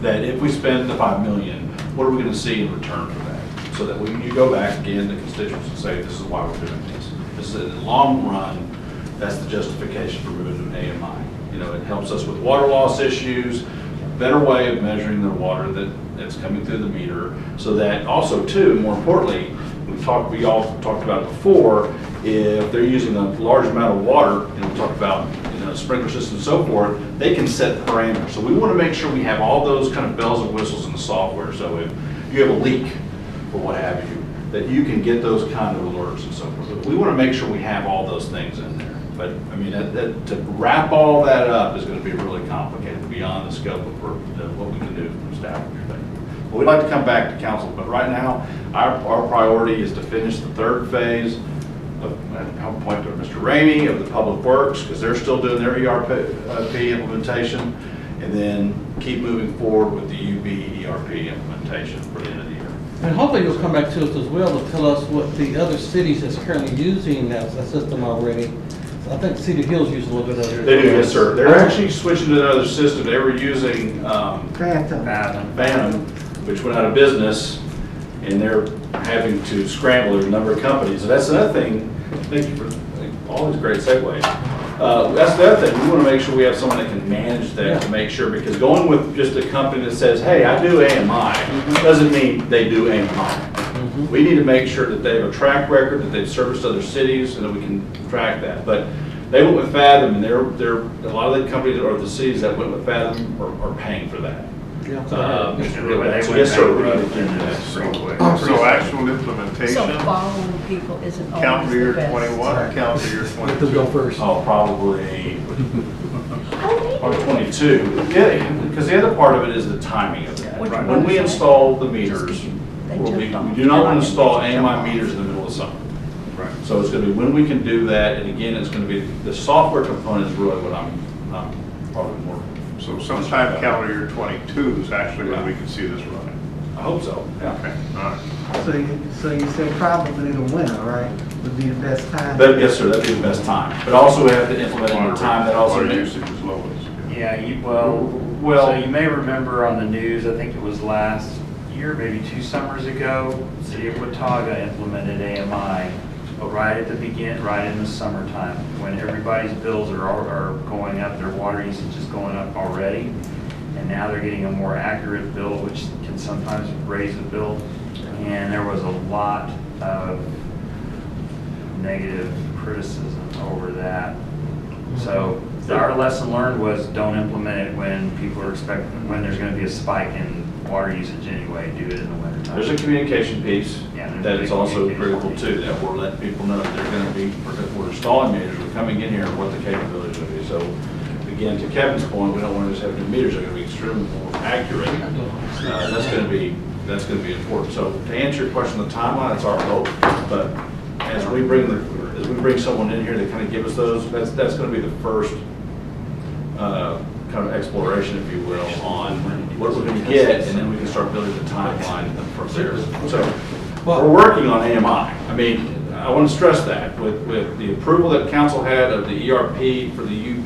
that if we spend the $5 million, what are we going to see in return for that? So that when you go back again to constituents and say, this is why we're doing this. This is in the long run, that's the justification for moving to an AMI. You know, it helps us with water loss issues, better way of measuring the water that's coming through the meter, so that also too, more importantly, we all talked about it before, if they're using a large amount of water, and we talked about sprinkler systems and so forth, they can set parameters. So we want to make sure we have all those kind of bells and whistles in the software. So if you have a leak or what have you, that you can get those kind of alerts and so forth. So we want to make sure we have all those things in there. But I mean, to wrap all that up is going to be really complicated beyond the scope of what we can do from staff perspective. But we'd like to come back to council. But right now, our priority is to finish the third phase. I'll point to Mr. Ramey of the Public Works, because they're still doing their ERP implementation, and then keep moving forward with the UB ERP implementation for the end of the year. And hopefully you'll come back to us as well to tell us what the other cities that's currently using that system already. I think Cedar Hills use a little bit of it. They do, yes, sir. They're actually switching to another system. They were using Phantom, which went out of business, and they're having to scramble. There's a number of companies. So that's another thing. Thank you for all these great segues. That's the other thing. We want to make sure we have someone that can manage that to make sure, because going with just a company that says, hey, I do AMI, doesn't mean they do AMI. We need to make sure that they have a track record, that they've serviced other cities, and that we can track that. But they went with Fathom, and they're a lot of the companies or the cities that went with Fathom are paying for that. So yes, sir. We need to do that. so actual implementation, So following people isn't always calendar year the best. 21 or calendar year 22? Let them go first. Oh, probably 22. Yeah, because the other part of it is the timing of that. Right. When we install the meters, They we jump do not want to off. install AMI meters in the middle of summer. Right. So it's going to be when we can do that, and again, it's going to be, the software component is really what I'm probably more So sometime calendar year 22 is actually when we can see this running. I hope so, yeah. Okay, all right. So you said probably in the winter, right, would be the best time? But yes, sir, that'd be the best time. But also we have to implement it in a time that also Water makes. usage is lowest. Yeah, Well- so you may remember on the news, I think it was last year, maybe 2 summers ago, City of Watauga implemented AMI, but right at the right in the summertime, when everybody's bills are going up, their water usage is going up already, and now they're getting a more accurate bill, which can sometimes raise the bill, and there was a lot of negative criticism over that. So our lesson learned was don't implement it when people are when there's going to be a spike in water usage anyway, do it in the winter time. There's a communication piece Yeah, there's a that big is also communication critical piece. too, that we're letting people know that they're going to be, we're installing meters, we're coming in here and what the capabilities will be. So again, to Kevin's point, we don't want to just have new meters that are going to be extremely more accurate. That's going to be important. So to answer your question, the timeline, that's our hope. But as we bring someone in here to kind of give us those, that's going to be the first kind of exploration, if you will, on what we're going to get, and then we can start building the timeline from there. So we're working on AMI. I mean, I want to stress that with the approval that council had of the ERP for the UB,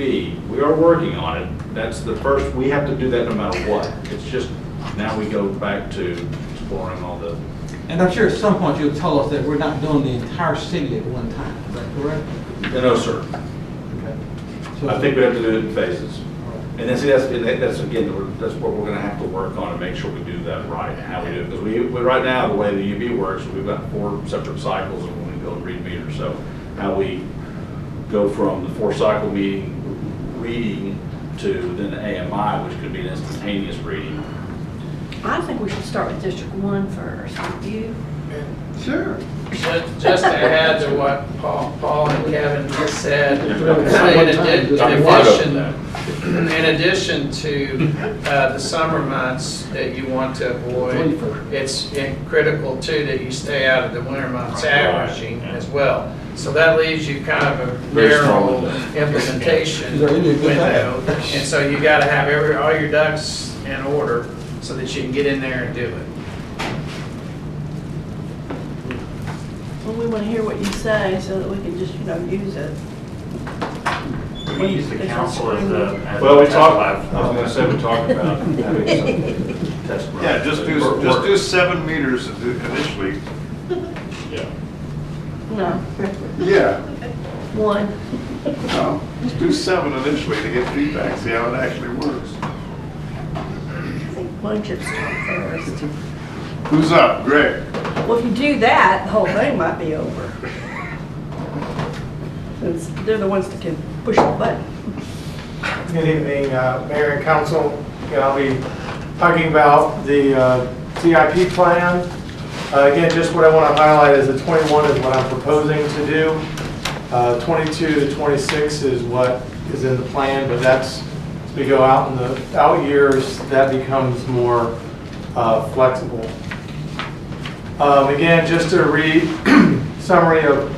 we are working on it. That's the first. We have to do that no matter what. It's just now we go back to exploring all the. And I'm sure at some point you'll tell us that we're not doing the entire city at one time, is that correct? No, sir. Okay. So I think we have to do it in phases. And then see, that's again, that's what we're gonna have to work on and make sure we do that right, and how we do it. Because we right now, the way the UB works, we've got 4 separate cycles of when we go and read meters. So how we go from the 4-cycle reading to then the AMI, which could be an instantaneous reading. I think we should start with District 1 first. Do you? Sure. Just to add to what Paul and Kevin just said, in addition to the summer months that you want to avoid, it's critical too that you stay out of the winter months averaging as well. So that leaves you kind of a narrow implementation window. And so you got to have all your ducks in order so that you can get in there and do it. Well, we want to hear what you say so that we can just, use it. We can use the council as a Well, we test talked. lab. I was going to say we talked about having some test runs. Yeah, just do 7 meters initially. Yeah. No, Yeah. 1. No, just do 7 initially to get feedback, see how it actually works. I think 1 should start first. Who's up? Greg? Well, if you do that, the whole thing might be over. Since they're the ones that can push the button. Good evening, Mayor and Council. Again, I'll be talking about the CIP plan. Again, just what I want to highlight is that 21 is what I'm proposing to do. 22 to 26 is what is in the plan, but that's, as we go out in the out years, that becomes more flexible. Again, just to read summary of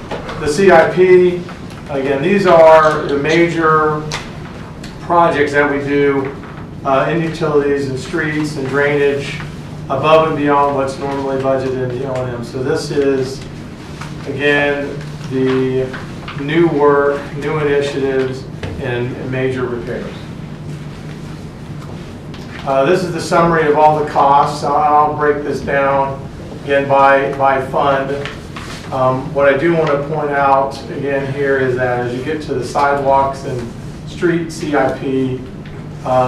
the CIP. Again, these are the major projects that we do in utilities and streets and drainage above and beyond what's normally budgeted in the O&M. So this is, again, the new work, new initiatives, and major repairs. This is the summary of all the costs. I'll break this down again by fund. What I do want to point out again here is that as you get to the sidewalks and street CIP,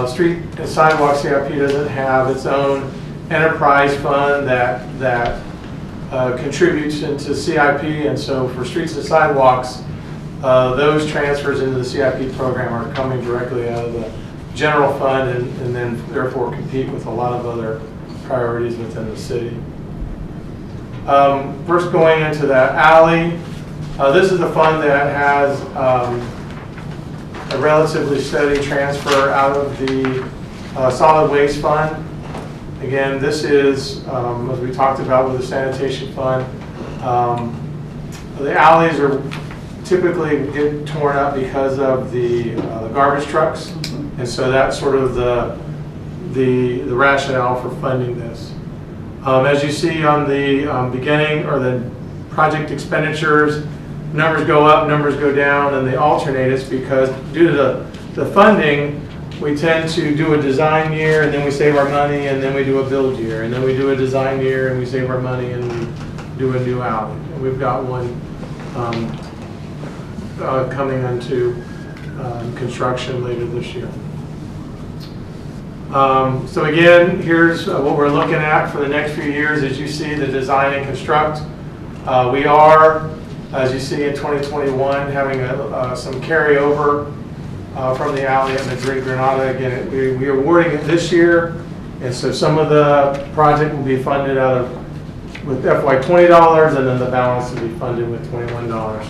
street and sidewalk CIP doesn't have its own enterprise fund that contributes into CIP, and so for streets and sidewalks, those transfers into the CIP program are coming directly out of the general fund and then therefore compete with a lot of other priorities within the city. First going into the alley, this is a fund that has a relatively steady transfer out of the solid waste fund. Again, this is, as we talked about with the sanitation fund, the alleys are typically get torn up because of the garbage trucks. And so that's sort of the rationale for funding this. As you see on the beginning, or the project expenditures, numbers go up, numbers go down, and they alternate. It's because due to the funding, we tend to do a design year, and then we save our money, and then we do a build year, and then we do a design year, and we save our money, and we do a new alley. And we've got one coming into construction later this year. So again, here's what we're looking at for the next few years. As you see, the design and construct. We are, as you see in 2021, having some carryover from the alley at Madrid Granada. Again, we are awarding it this year, and so some of the project will be funded with FY $20, and then the balance will be funded with $21.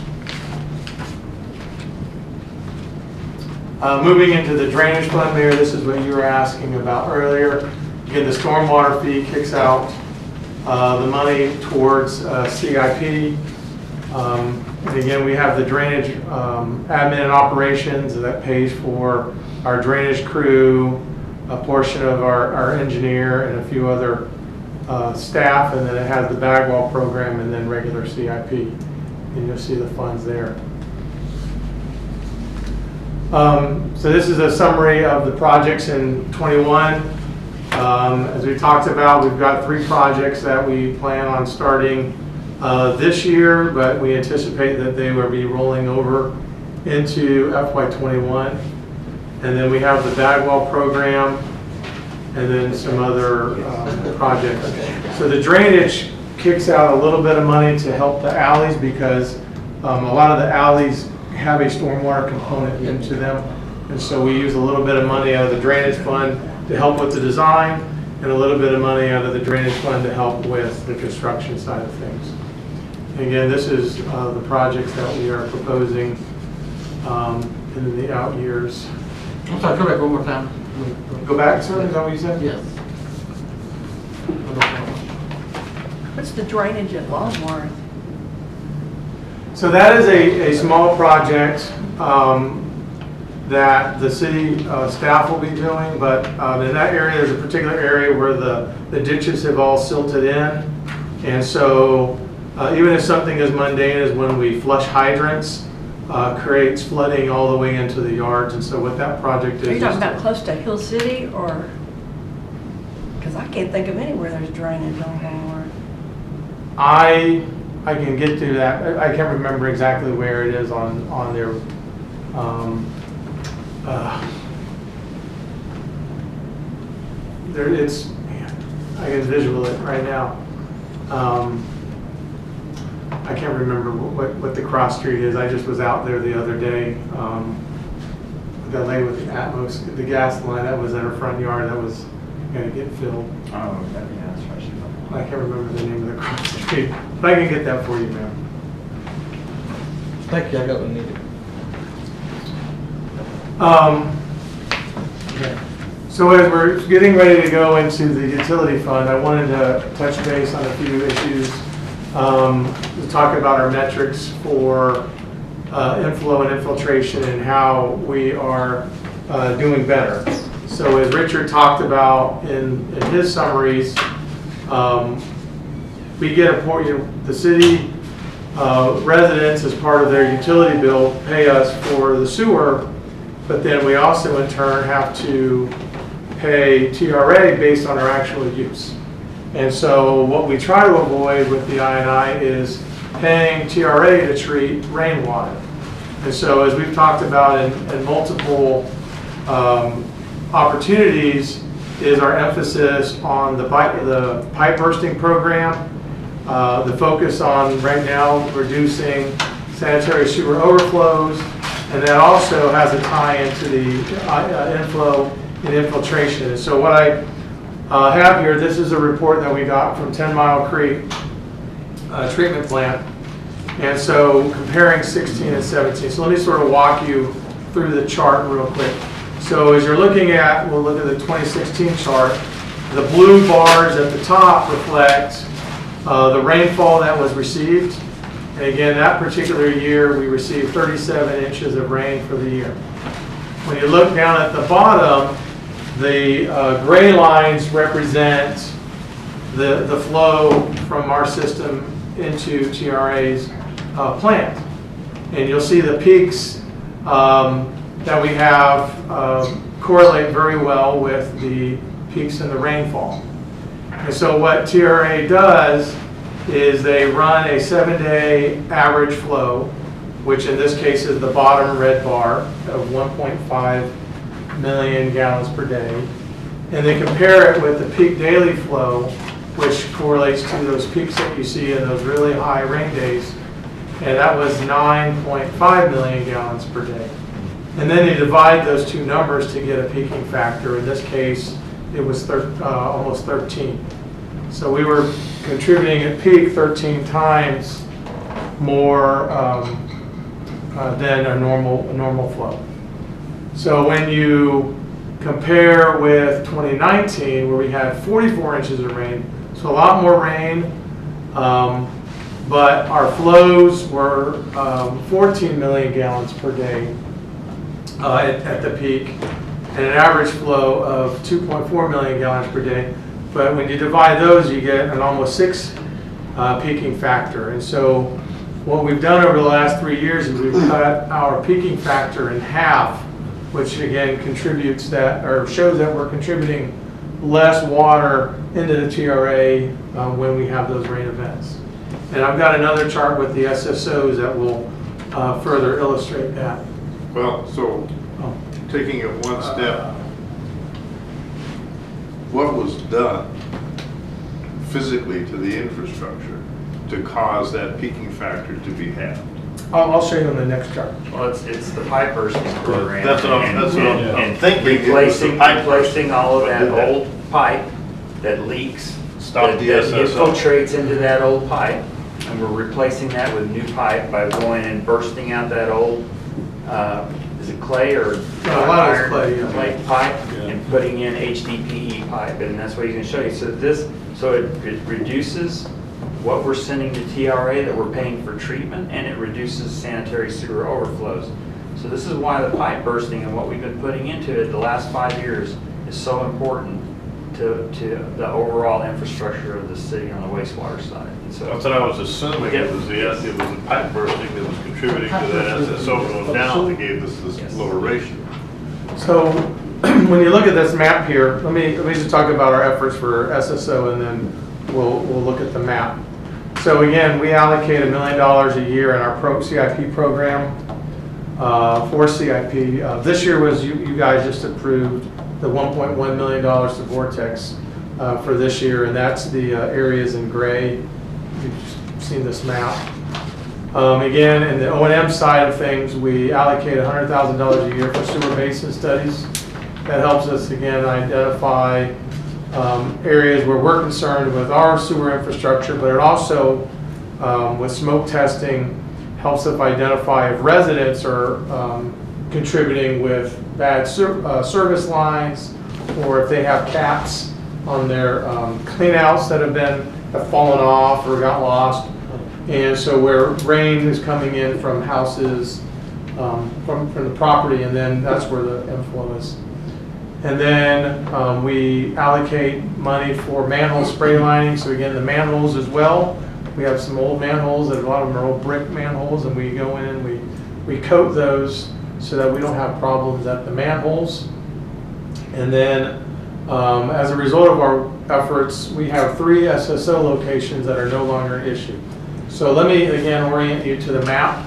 Moving into the drainage fund, Mayor, this is what you were asking about earlier. Again, the stormwater fee kicks out the money towards CIP. And again, we have the drainage admin and operations that pays for our drainage crew, a portion of our engineer, and a few other staff. And then it has the bag wall program and then regular CIP. And you'll see the funds there. So this is a summary of the projects in 21. As we talked about, we've got 3 projects that we plan on starting this year, but we anticipate that they will be rolling over into FY21. And then we have the bagwell program, and then some other projects. So the drainage kicks out a little bit of money to help the alleys, because a lot of the alleys have a stormwater component into them. And so we use a little bit of money out of the drainage fund to help with the design, and a little bit of money out of the drainage fund to help with the construction side of things. Again, this is the projects that we are proposing in the out years. I'm sorry, go back one more time. Go back, sir? Is that what you said? Yes. What's the drainage at Longworth? So that is a small project that the city staff will be doing, but in that area, there's a particular area where the ditches have all silted in. And so even if something as mundane as when we flush hydrants, creates flooding all the way into the yards. And so what that project is. Are you talking about close to Hill City, or? Because I can't think of anywhere there's drainage on Longworth. I can get to that. I can't remember exactly where it is on their. It's. Man, I can visual it right now. I can't remember what the cross street is. I just was out there the other day. That lady with the Atmos, the gas line that was in her front yard, that was going to get filled. Oh, that's right. I can't remember the name of the cross street, but I can get that for you, ma'am. Thank you, I got what I needed. Okay. So as we're getting ready to go into the utility fund, I wanted to touch base on a few issues. To talk about our metrics for inflow and infiltration and how we are doing better. So as Richard talked about in his summaries, we get the city residents, as part of their utility bill, pay us for the sewer, but then we also in turn have to pay TRA based on our actual use. And so what we try to avoid with the I&I is paying TRA to treat rainwater. And so as we've talked about in multiple opportunities, is our emphasis on the pipe bursting program, the focus on right now reducing sanitary sewer overflows, and that also has a tie into the inflow and infiltration. And so what I have here, this is a report that we got from 10 Mile Creek treatment plant. And so comparing 16 and 17. So let me sort of walk you through the chart real quick. So as you're looking at, we'll look at the 2016 chart. The blue bars at the top reflect the rainfall that was received. And again, that particular year, we received 37 inches of rain for the year. When you look down at the bottom, the gray lines represent the flow from our system into TRA's plant. And you'll see the peaks that we have correlate very well with the peaks in the rainfall. And so what TRA does is they run a 7-day average flow, which in this case is the bottom red bar of 1.5 million gallons per day. And they compare it with the peak daily flow, which correlates to those peaks that you see in those really high rain days. And that was 9.5 million gallons per day. And then they divide those two numbers to get a peaking factor. In this case, it was almost 13. So we were contributing at peak 13 times more than a normal flow. So when you compare with 2019, where we had 44 inches of rain, so a lot more rain, but our flows were 14 million gallons per day at the peak, and an average flow of 2.4 million gallons per day. But when you divide those, you get an almost 6 peaking factor. And so what we've done over the last 3 years is we've cut our peaking factor in half, which again contributes that, or shows that we're contributing less water into the TRA when we have those rain events. And I've got another chart with the SSOs that will further illustrate that. Well, so taking it one step, what was done physically to the infrastructure to cause that peaking factor to be halved? I'll show you on the next chart. Well, it's the pipe bursting program. That's what I'm thinking. Replacing all of that old pipe that leaks, that infiltrates into that old pipe, and we're replacing that with new pipe by going and bursting out that old, is it clay or a lot of it's clay, yeah. clay pipe, and putting in HDPE pipe, and that's what he's going to show you. So it reduces what we're sending to TRA that we're paying for treatment, and it reduces sanitary sewer overflows. So this is why the pipe bursting and what we've been putting into it the last 5 years is so important to the overall infrastructure of the city on the wastewater side. And so that's what I was assuming. It was the pipe bursting that was contributing to that SSO going down that gave us this lower ratio. So when you look at this map here, let me just talk about our efforts for SSO, and then we'll look at the map. So again, we allocate $1 million a year in our CIP program for CIP. This year was, you guys just approved the $1.1 million to Vortex for this year, and that's the areas in gray. You've seen this map. Again, in the O&M side of things, we allocate $100,000 a year for sewer basin studies. That helps us, again, identify areas where we're concerned with our sewer infrastructure, but it also, with smoke testing, helps us identify if residents are contributing with bad service lines, or if they have caps on their cleanouts that have fallen off or got lost. And so where rain is coming in from houses, from the property, and then that's where the inflow is. And then we allocate money for manhole spray lining. So again, the manholes as well. We have some old manholes, and a lot of them are old brick manholes, and we go in and we coat those so that we don't have problems at the manholes. And then as a result of our efforts, we have 3 SSO locations that are no longer an issue. So let me again orient you to the map.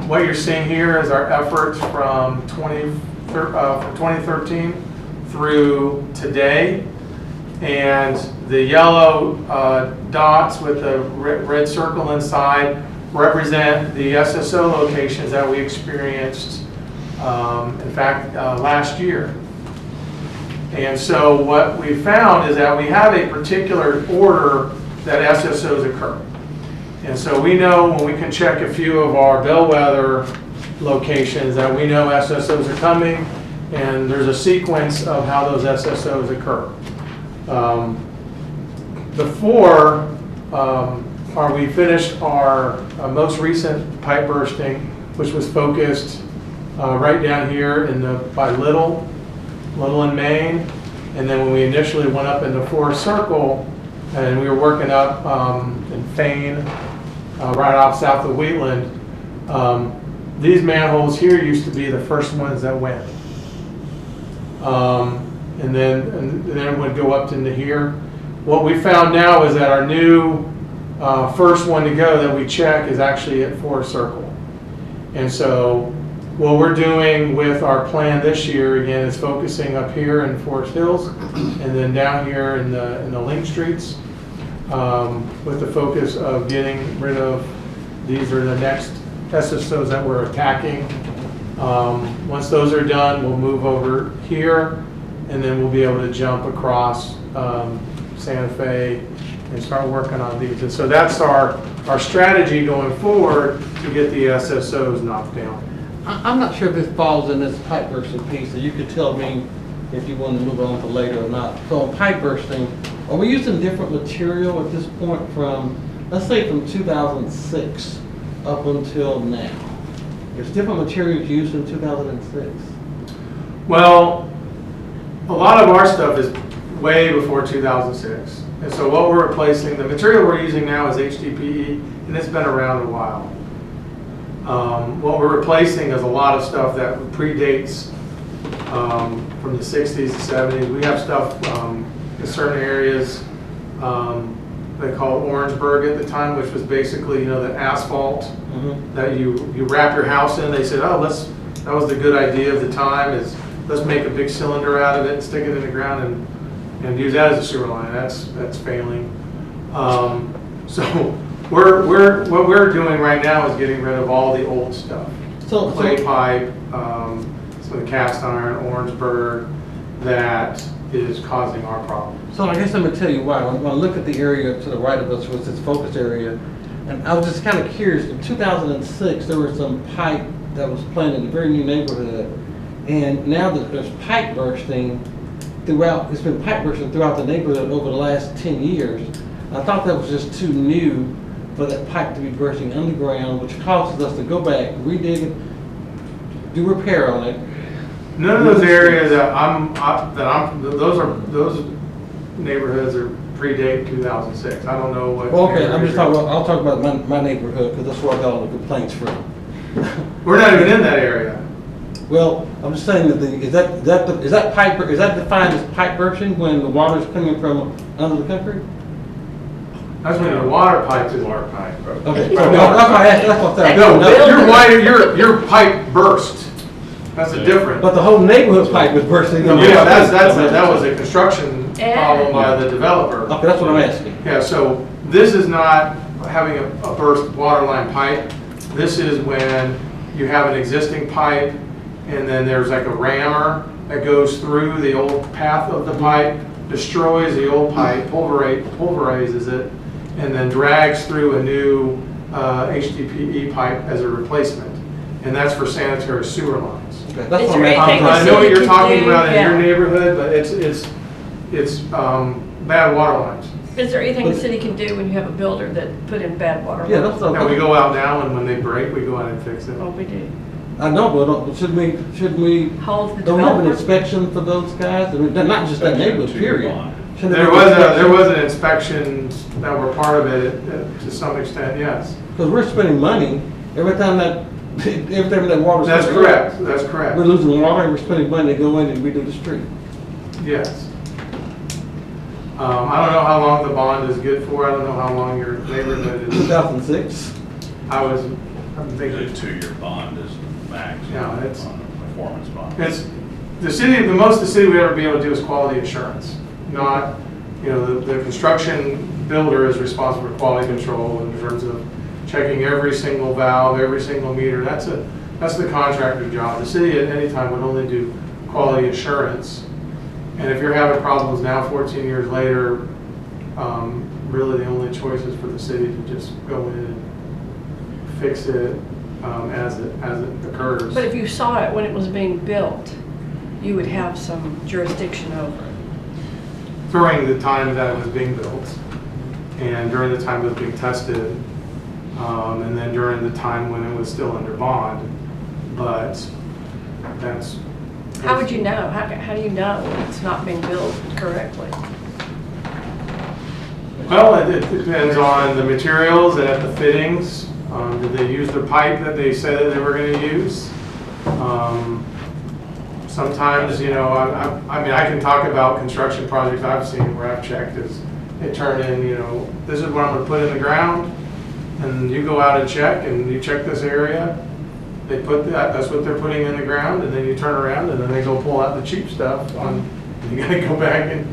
What you're seeing here is our efforts from 2013 through today. And the yellow dots with the red circle inside represent the SSO locations that we experienced, in fact, last year. And so what we found is that we have a particular order that SSOs occur. And so we know when we can check a few of our bellwether locations that we know SSOs are coming, and there's a sequence of how those SSOs occur. We finished our most recent pipe bursting, which was focused right down here by Little in Maine. And then when we initially went up into Forest Circle, and we were working up in Fane, right off south of Wheatland, these manholes here used to be the first ones that went. And then it would go up into here. What we found now is that our new first one to go that we check is actually at Forest Circle. And so what we're doing with our plan this year, again, is focusing up here in Forest Hills and then down here in the Link Streets, with the focus of getting rid of, these are the next SSOs that we're attacking. Once those are done, we'll move over here, and then we'll be able to jump across Santa Fe and start working on these. And so that's our strategy going forward to get the SSOs knocked down. I'm not sure if this falls in this pipe bursting piece, so you could tell me if you want to move on to later or not. So on pipe bursting, are we using different material at this point from, let's say from 2006 up until now? There's different materials used in 2006. Well, a lot of our stuff is way before 2006. And so what we're replacing, the material we're using now is HDPE, and it's been around a while. What we're replacing is a lot of stuff that predates from the 60s to 70s. We have stuff in certain areas they call Orangeburg at the time, which was basically, the asphalt that you wrap your house in. They said, oh, that was the good idea of the time, is let's make a big cylinder out of it and stick it in the ground and use that as a sewer line. That's failing. So what we're doing right now is getting rid of all the old stuff. So clay pipe, some of the cast iron, Orangeburg, that is causing our problem. So I guess I'm going to tell you why. When I look at the area to the right of us, was this focus area, and I was just kind of curious. In 2006, there was some pipe that was planted in a very new neighborhood, and now that there's pipe bursting throughout, it's been pipe bursting throughout the neighborhood over the last 10 years. I thought that was just too new for that pipe to be bursting underground, which causes us to go back, redig it, do repair on it. None of those areas those neighborhoods are predate 2006. I don't know what. Well, okay, I'm just talking about. I'll talk about my neighborhood because that's where I got all the complaints from. We're not even in that area. Well, I'm just saying that is that defined as pipe bursting when the water is coming from under the concrete? That's when the water pipe is. Water pipe. Okay, that's what that. No, your pipe burst. That's a different. But the whole neighborhood pipe was bursting. Yeah, that was a construction problem by the developer. Okay, that's what I'm asking. Yeah, so this is not having a burst water line pipe. This is when you have an existing pipe and then there's like a rammer that goes through the old path of the pipe, destroys the old pipe, pulverizes it, and then drags through a new HDPE pipe as a replacement. And that's for sanitary sewer lines. Okay, that's Is what there I'm anything I know what you're talking do, about in yeah. your neighborhood, but it's bad water lines. Is there anything the city can do when you have a builder that put in bad water lines? Yeah, that's what Now we go out now and when they break, we go out and fix it. Oh, we do. I know, but shouldn't we Hold the don't have an developer. inspection for those guys? I mean, not just that neighborhood, period. Shouldn't There be was an inspection that were part of it to some extent, yes. Because we're spending money every time that water's. That's coming in. correct, that's correct. We're losing water and we're spending money to go in and redo the street. Yes. I don't know how long the bond is good for. I don't know how long your neighborhood is. 2006. I'm thinking. The 2-year bond is max. Yeah, it's- on a performance bond. It's, the most the city would ever be able to do is quality assurance, not, the construction builder is responsible for quality control in terms of checking every single valve, every single meter. That's the contractor's job. The city at any time would only do quality assurance. And if you're having problems now, 14 years later, really the only choice is for the city to just go in and fix it as it occurs. But if you saw it when it was being built, you would have some jurisdiction over it. During the time that it was being built, and during the time it was being tested, and then during the time when it was still under bond. But that's. How would you know? How do you know it's not being billed correctly? Well, it depends on the materials and at the fittings. Did they use the pipe that they said that they were going to use? Sometimes, you know, I mean, I can talk about construction projects I've seen where I've checked is it turned in, you know, this is what I'm going to put in the ground, and you go out and check, and you check this area. They put that, that's what they're putting in the ground, and then you turn around, and then they go pull out the cheap stuff. You got to go back and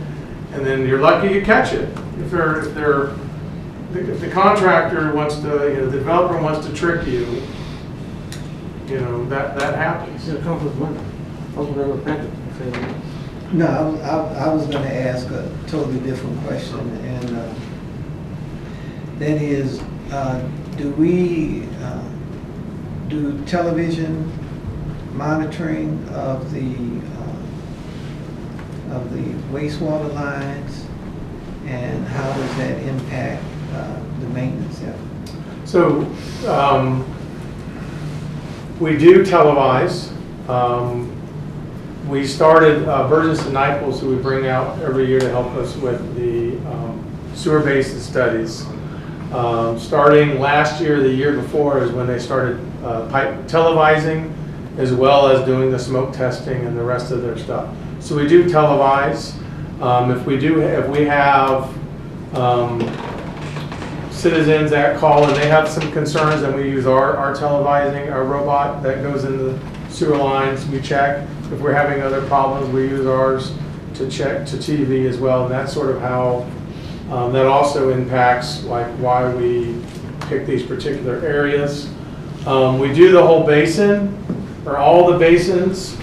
then you're lucky you catch it. If the contractor wants to, you know, the developer wants to trick you, you know, that happens. It comes with money. That's what they were thinking. No, I was going to ask a totally different question, and that is, do we do television monitoring of the wastewater lines, and how does that impact the maintenance effort? So we do televise. We started Burgess and Nichols, who we bring out every year to help us with the sewer basin studies. Starting last year, the year before is when they started televising, as well as doing the smoke testing and the rest of their stuff. So we do televise. If we have citizens that call and they have some concerns, and we use our televising, our robot that goes in the sewer lines, we check. If we're having other problems, we use ours to check to TV as well, and that's sort of how that also impacts like why we pick these particular areas. We do the whole basin, or all the basins,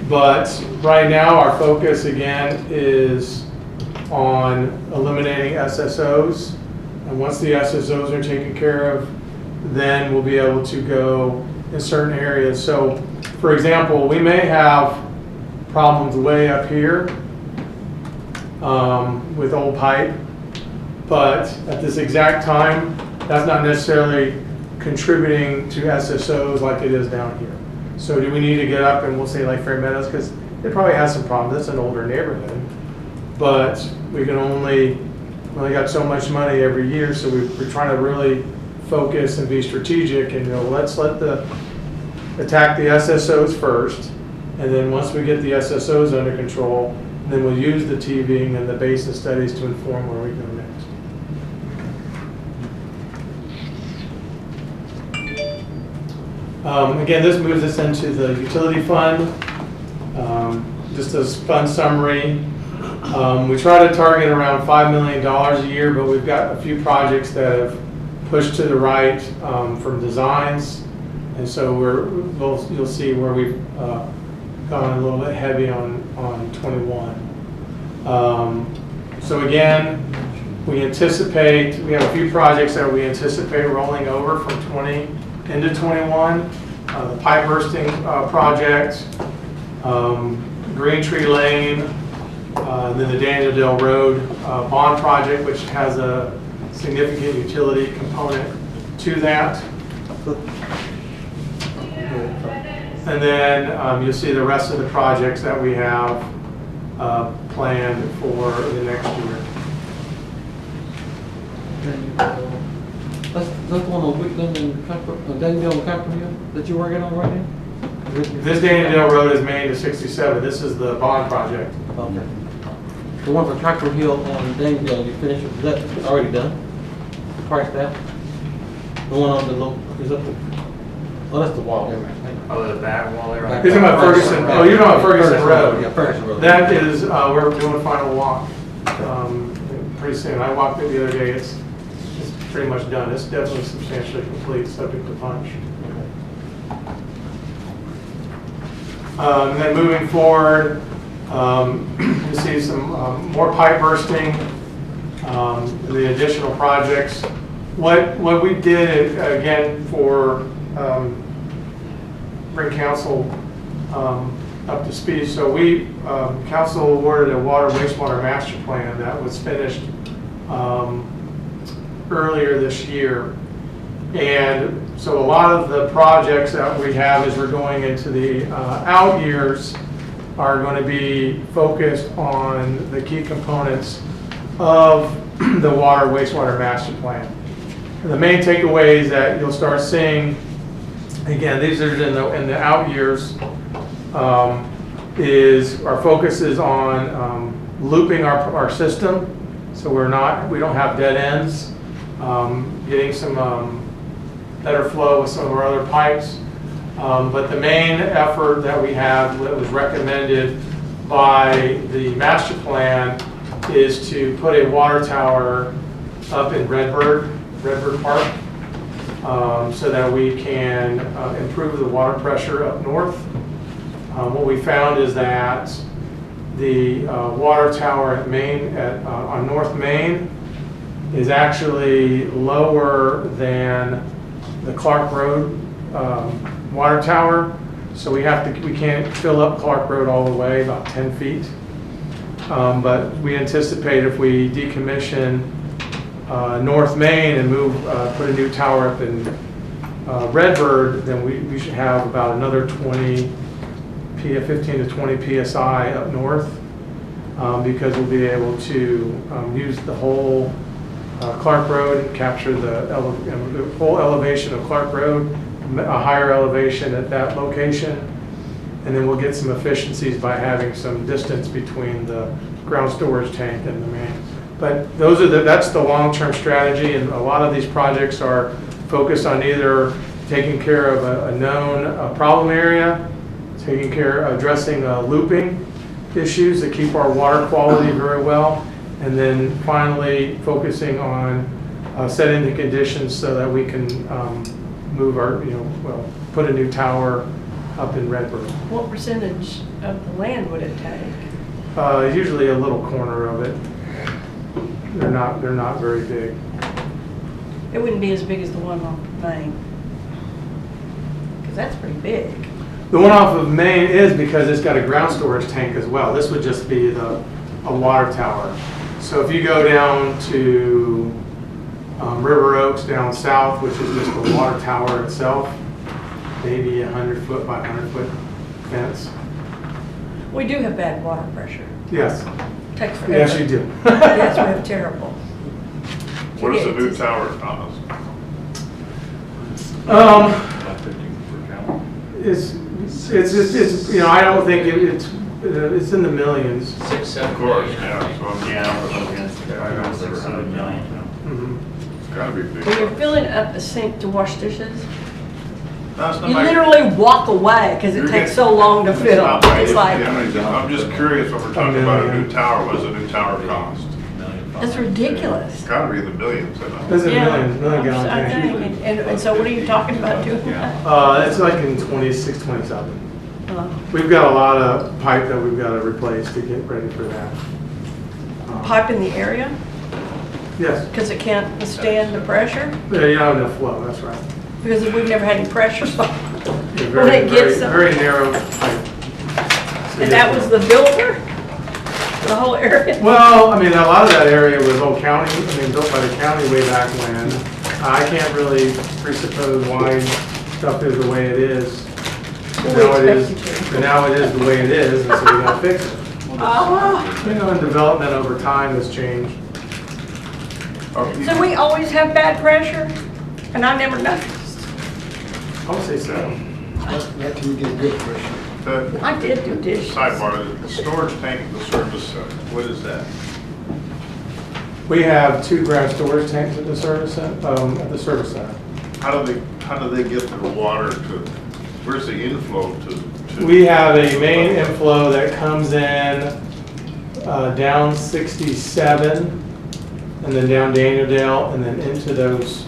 but right now our focus again is on eliminating SSOs, and once the SSOs are taken care of, then we'll be able to go in certain areas. So, for example, we may have problems way up here with old pipe, but at this exact time, that's not necessarily contributing to SSOs like it is down here. So do we need to get up and we'll say like Fair Meadows, because it probably has some problems. It's an older neighborhood, but we only got so much money every year, so we're trying to really focus and be strategic, and let's attack the SSOs first, and then once we get the SSOs under control, then we'll use the TVing and the basin studies to inform where we go next. Again, this moves us into the utility fund. Just a fun summary. We try to target around $5 million a year, but we've got a few projects that have pushed to the right from designs, and so you'll see where we've gone a little bit heavy on 21. So again, we have a few projects that we anticipate rolling over from 20 into 21. The pipe bursting project, Green Tree Lane, then the Daniel Dale Road bond project, which has a significant utility component to that. And then you'll see the rest of the projects that we have planned for the next year. That's one on Wheatland and Duncanville and Duncanville that you're working on right now? This Daniel Dale Road is Main to 67. This is the bond project. Okay. The one for Tractor Hill on Duncanville, you finished, is that already done? Priced out? The one on the low, is that the, oh, that's the wall there, right? Oh, the back wall there. You're talking about Ferguson. Oh, you're talking about Ferguson Road. Yeah, Ferguson Road. That is, we're doing final walk pretty soon. I walked it the other day. It's pretty much done. It's definitely substantially complete, subject to punch. And then moving forward, you see some more pipe bursting, the additional projects. What we did, again, for bring council up to speed. So council awarded a water wastewater master plan that was finished earlier this year. And so a lot of the projects that we have as we're going into the out years are going to be focused on the key components of the water wastewater master plan. And the main takeaways that you'll start seeing, again, these are in the out years, is our focus is on looping our system, so we don't have dead ends, getting some better flow with some of our other pipes. But the main effort that we have that was recommended by the master plan is to put a water tower up in Redbird Park, so that we can improve the water pressure up north. What we found is that the water tower on North Main is actually lower than the Clark Road water tower. So we can't fill up Clark Road all the way, about 10 feet. But we anticipate if we decommission North Main and put a new tower up in Redbird, then we should have about another 15 to 20 PSI up north, because we'll be able to use the whole Clark Road and capture the whole elevation of Clark Road, a higher elevation at that location, and then we'll get some efficiencies by having some distance between the ground storage tank and the main. But that's the long-term strategy, and a lot of these projects are focused on either taking care of a known problem area, addressing looping issues that keep our water quality very well, and then finally focusing on setting the conditions so that we can move put a new tower up in Redbird. What percentage of the land would it take? Usually a little corner of it. They're not very big. It wouldn't be as big as the one on Main, because that's pretty big. The one off of Main is because it's got a ground storage tank as well. This would just be a water tower. So if you go down to River Oaks down south, which is just the water tower itself, maybe 100 foot by 100 foot fence. We do have bad water pressure. Yes. Takes forever. Yes, you do. Yes, we have terrible. What does the new tower cost? It's I don't think it's in the millions. 6-7 Of course, million. yeah. So I'm- Yeah, we're looking at around 600 million. Mhm. It's gotta be big. When you're filling up a sink to wash dishes, No, it's not you like- literally walk away because it You're takes getting- so long to It's fill. not like- It's like, I'm just curious when we're talking about a new tower, what does a new tower cost? that's ridiculous. It's gotta be in the millions, I know. There's a Yeah, million gallon I tank. think. And so what are you talking about doing that? It's like in 26, 27. Uh, We've got a lot of pipe that we've got to replace to get ready for that. Pipe in the area Yes, because it can't withstand the pressure? yeah, you don't have enough flow, that's right. Because we've never had any pressure, so. Yeah, When very, it very, gets some- very narrow pipe. So, And yeah. that was the builder? The whole area? Well, I mean, a lot of that area was old county, built by the county way back when. I can't really presuppose why stuff is the way it is. Well, Now it we is, expect you and now it is the way it is, and so we gotta fix it. And development over time has changed. So we always have bad pressure? And I never noticed. I would say so. That can get good pressure. The I did do dishes. sidebar, the storage tank, the service center, what is that? We have 2 ground storage tanks at the service center. How do they get the water to, where's the inflow to? We have a main inflow that comes in down 67 and then down Daniel and then into those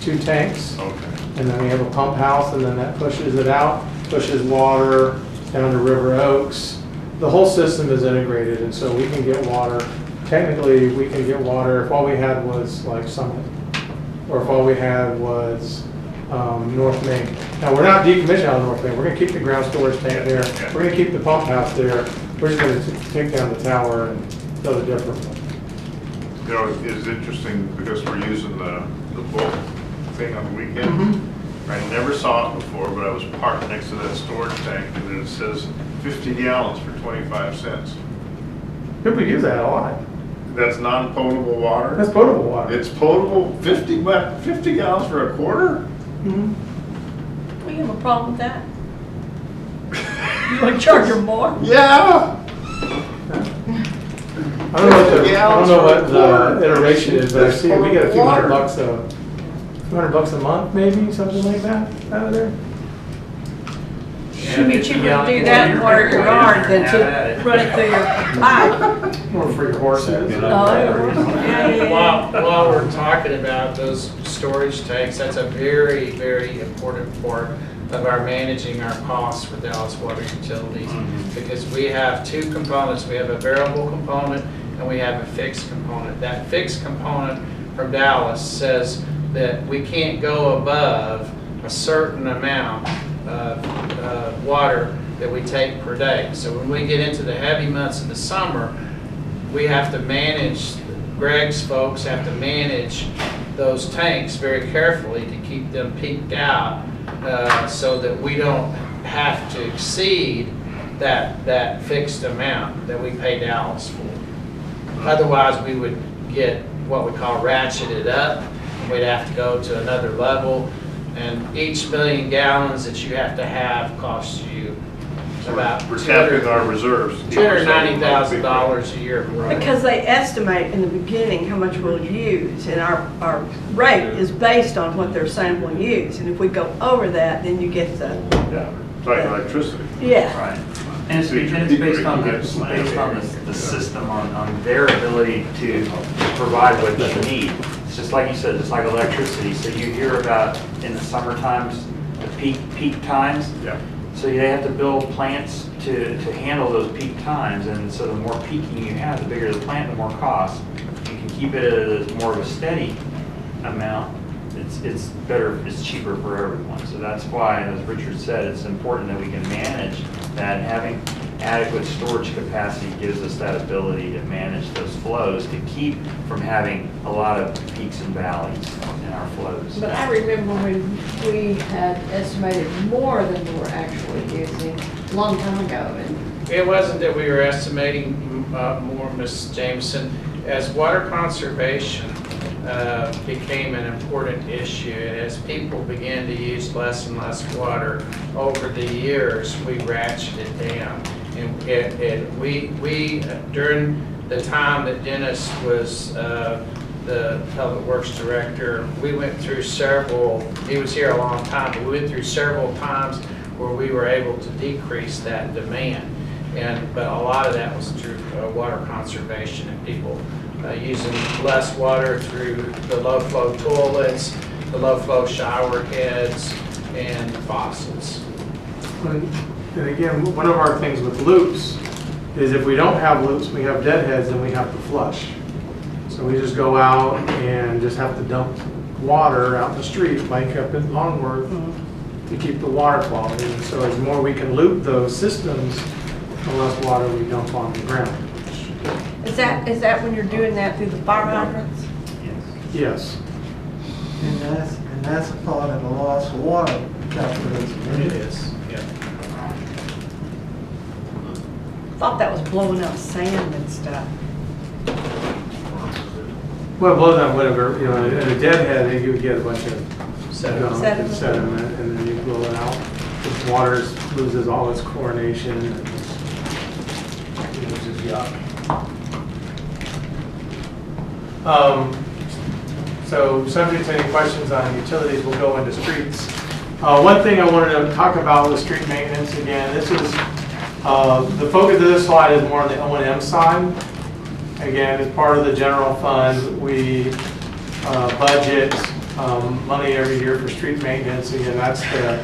2 tanks. Okay. And then we have a pump house and then that pushes it out, pushes water down to River Oaks. The whole system is integrated and so we can get water. Technically, we can get water if all we had was like Summit or if all we had was North Main. Now, we're not decommissioning out of North Main. We're going to keep the ground storage tank there. We're going to keep the pump house there. We're just going to take down the tower and build a different one. You know, it's interesting because we're using the book thing on the weekend. I never saw it before, but I was parked next to that storage tank, and it says 50 gallons for 25 cents. People use that a lot. That's non-potable water? That's potable water. It's potable, 50 gallons for a quarter? We have a problem with that. You want to charge them more? Yeah! I don't know what the iteration is, but I see we get a few $100 a month, maybe, something like that out of there. Should be cheaper to do that and water your yard than to run it through your pipe. Or for your horses. While we're talking about those storage tanks, that's a very, very important part of our managing our costs for Dallas Water Utilities. Because we have two components. We have a variable component and we have a fixed component. That fixed component from Dallas says that we can't go above a certain amount of water that we take per day. So when we get into the heavy months of the summer, we have to manage, Greg's folks have to manage those tanks very carefully to keep them peaked out so that we don't have to exceed that fixed amount that we pay Dallas for. Otherwise, we would get what we call ratcheted up, and we'd have to go to another level. And each million gallons that you have to have costs you about We're capping our reserves. $290,000 a year. Because they estimate in the beginning how much we'll use, and our rate is based on what they're saying we'll use. And if we go over that, then you get the... Yeah, it's like electricity. Yeah. Right. And it's based on the system, on their ability to provide what they need. It's just like you said, just like electricity. So you hear about in the summer times, the peak times. Yeah. So they have to build plants to handle those peak times. And so the more peaking you have, the bigger the plant, the more cost. If you can keep it at a more of a steady amount, it's better, it's cheaper for everyone. So that's why, as Richard said, it's important that we can manage that. Having adequate storage capacity gives us that ability to manage those flows, to keep from having a lot of peaks and valleys in our flows. But I remember when we had estimated more than we were actually using a long time ago. And it wasn't that we were estimating more, Ms. Jameson. As water conservation became an important issue, and as people began to use less and less water over the years, we ratcheted down. And we during the time that Dennis was the Public Works Director, we went through several, he was here a long time, but we went through several times where we were able to decrease that demand. But a lot of that was through water conservation and people using less water through the low flow toilets, the low flow shower heads, and faucets. And again, one of our things with loops is if we don't have loops, we have deadheads, and we have to flush. So we just go out and just have to dump water out in the street, like up in Longworth, to keep the water quality. And so as more we can loop those systems, the less water we dump on the ground. Is that when you're doing that through the fire hydrants? Yes. And that's a part of the lost water calculation. It is, yeah. Thought that was blowing out sand and stuff. Well, blow down whatever, you know, in a deadhead, you would get a bunch of sediment, and then you blow it out. The water loses all its chlorination, and it loses yuck. So subject to any questions on utilities, we'll go into streets. One thing I wanted to talk about was street maintenance. Again, this is, the focus of this slide is more on the O&M side. Again, as part of the general fund, we budget money every year for street maintenance. Again, that's the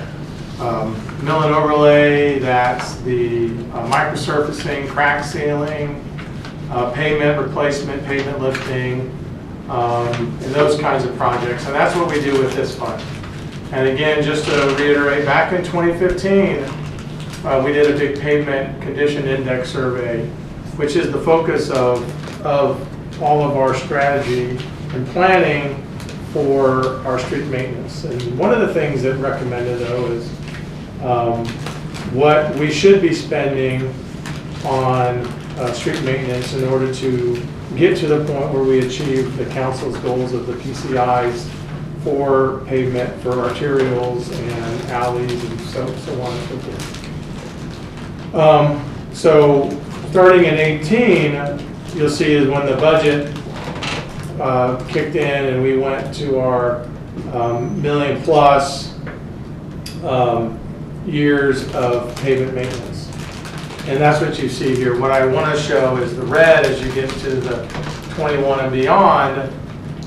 mill and overlay, that's the microsurfacing, crack sealing, pavement replacement, pavement lifting, and those kinds of projects. And that's what we do with this fund. And again, just to reiterate, back in 2015, we did a big pavement condition index survey, which is the focus of all of our strategy and planning for our street maintenance. And one of the things that recommended though is what we should be spending on street maintenance in order to get to the point where we achieve the council's goals of the PCIs for pavement, for arterials and alleys and so on and so forth. So starting in 18, you'll see is when the budget kicked in and we went to our million plus years of pavement maintenance. And that's what you see here. What I want to show is the red as you get to the 21 and beyond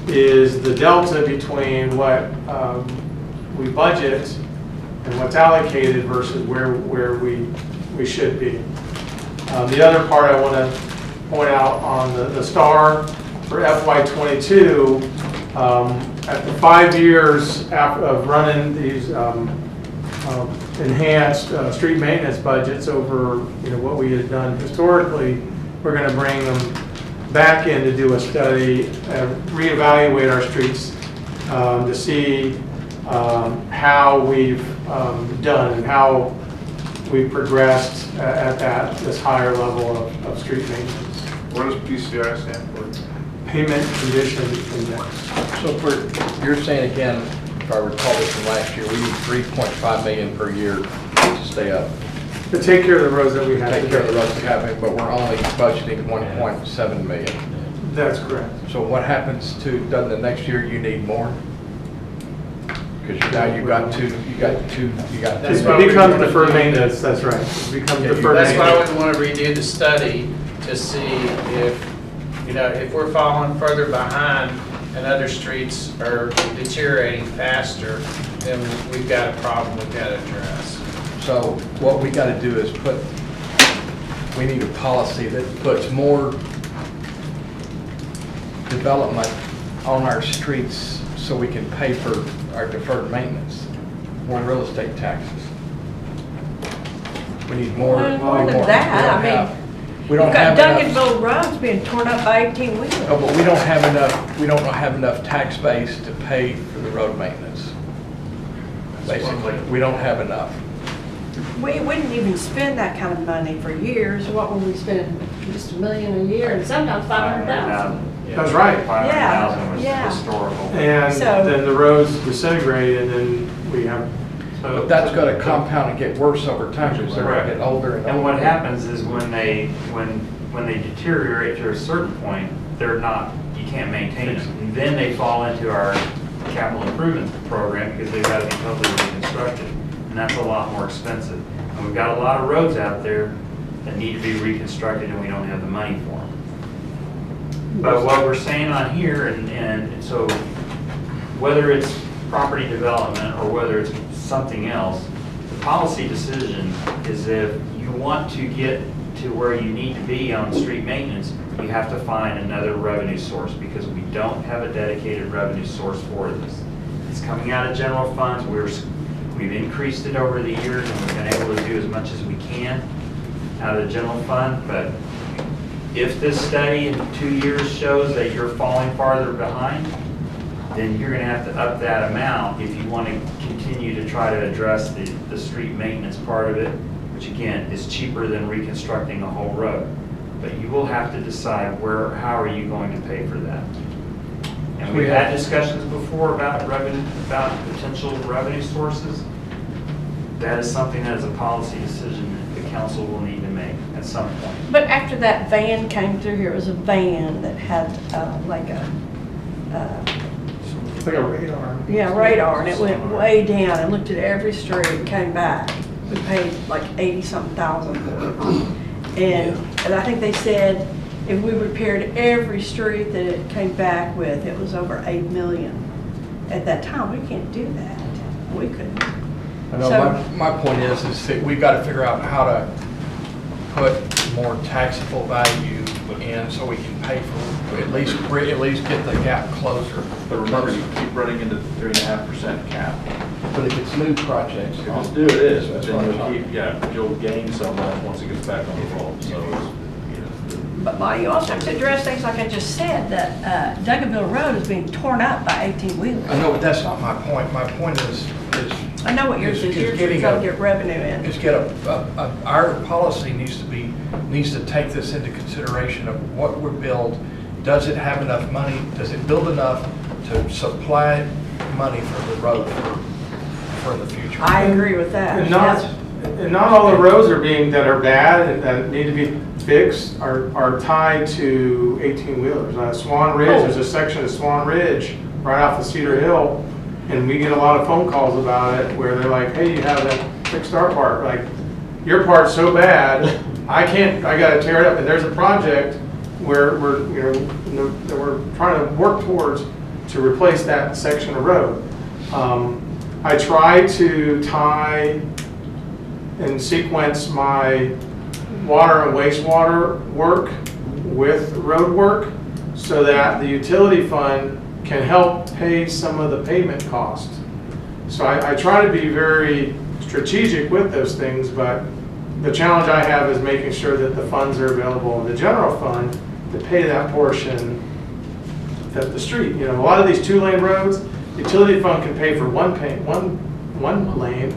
is the delta between what we budget and what's allocated versus where we should be. The other part I want to point out on the star for FY22, at the 5 years of running these enhanced street maintenance budgets over what we had done historically, we're going to bring them back in to do a study, reevaluate our streets to see how we've done and how we've progressed at this higher level of street maintenance. What does PCI stand for? Payment Condition Index. So you're saying again, if I recall this from last year, we need 3.5 million per year to stay up. To take care of the roads that we have. Take care of the roads we have, but we're only budgeting 1.7 million. That's correct. So what happens doesn't the next year you need more? Because now you got two. It becomes deferred maintenance, that's right. It becomes deferred That's maintenance. why we want to redo the study to see if we're falling further behind and other streets are deteriorating faster, then we've got a problem we've got to address. So what we got to do is we need a policy that puts more development on our streets so we can pay for our deferred maintenance, more real estate taxes. We need more. More than that, I mean, we don't you've got have enough. Duncanville roads being torn up by 18 wheelers. No, but we don't have enough. We don't have enough tax base to pay for the road maintenance. Basically, we don't have enough. We wouldn't even spend that kind of money for years. What were we spending? Just $1 million a year and sometimes 500,000. That's right. 500,000 was Yeah. historical. And So- then the roads disintegrate and then we have. But that's going to compound and get worse over time because they're going to get older and older. And what happens is when they deteriorate to a certain point, you can't maintain them. And then they fall into our capital improvement program because they've got to be totally reconstructed. And that's a lot more expensive. And we've got a lot of roads out there that need to be reconstructed and we don't have the money for them. But what we're saying on here, and so whether it's property development or whether it's something else, the policy decision is if you want to get to where you need to be on street maintenance, you have to find another revenue source because we don't have a dedicated revenue source for this. It's coming out of general funds. We've increased it over the years and we've been able to do as much as we can out of the general fund, but if this study in 2 years shows that you're falling farther behind, then you're going to have to up that amount if you want to continue to try to address the street maintenance part of it, which again is cheaper than reconstructing a whole road. But you will have to decide how are you going to pay for that. And we've had discussions before about potential revenue sources. That is something that is a policy decision that the council will need to make at some point. But after that van came through here, it was a van that had like a radar. Yeah, radar, and it went way down and looked at every street and came back. We paid like 80-something thousand for it. And I think they said if we repaired every street that it came back with, it was over 8 million. At that time, we can't do that. We couldn't. I know my point is that we've got to figure out how to put more taxable value in so we can pay for at least get the gap closer. But remember, you keep running into 3.5% cap. But if it's new projects, If it's new, it is, but then you'll gain so much once it gets back on the roll. So, But Bonnie, you also have to address things like I just said, that Duncanville Road is being torn up by 18-wheelers. I know, but that's not my point. My point is I know what yours is, you're trying to get revenue in. Just get our policy needs to take this into consideration of what we build. Does it have enough money? Does it build enough to supply money for the road for the future? I agree with that. And not all the roads that are bad and that need to be fixed are tied to 18-wheelers. Swan Ridge, there's a section of Swan Ridge right off of Cedar Hill, and we get a lot of phone calls about it where they're like, hey, you haven't fixed our part. Like, your part's so bad, I gotta tear it up. And there's a project where we're trying to work towards to replace that section of road. I try to tie and sequence my water and wastewater work with road work so that the utility fund can help pay some of the pavement costs. So I try to be very strategic with those things, but the challenge I have is making sure that the funds are available in the general fund to pay that portion of the street. You know, a lot of these 2-lane roads, the utility fund can pay for one lane,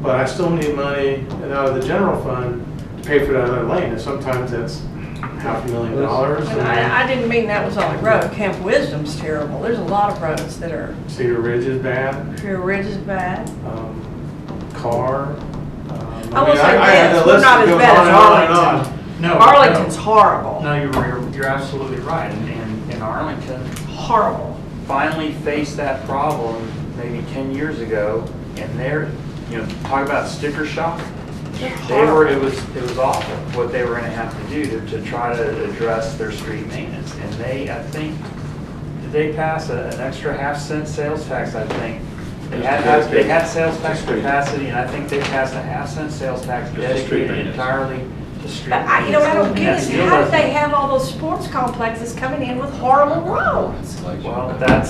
but I still need money out of the general fund to pay for that other lane, and sometimes that's $500,000. And I didn't mean that was the only road. Camp Wisdom's terrible. There's a lot of roads that are. Cedar Ridge is bad. Cedar Ridge is bad. Carr. I will say this, we're not as bad as Arlington. No, Arlington's horrible. No, you're absolutely right. And Arlington Horrible. Finally faced that problem maybe 10 years ago, and they're, talk about sticker shock. It was awful what they were going to have to do to try to address their street maintenance. And I think, did they pass an extra half-cent sales tax, I think? They had sales tax capacity, and I think they passed a half-cent sales tax dedicated entirely to street maintenance. I don't get is how did they have all those sports complexes coming in with horrible roads? Well, that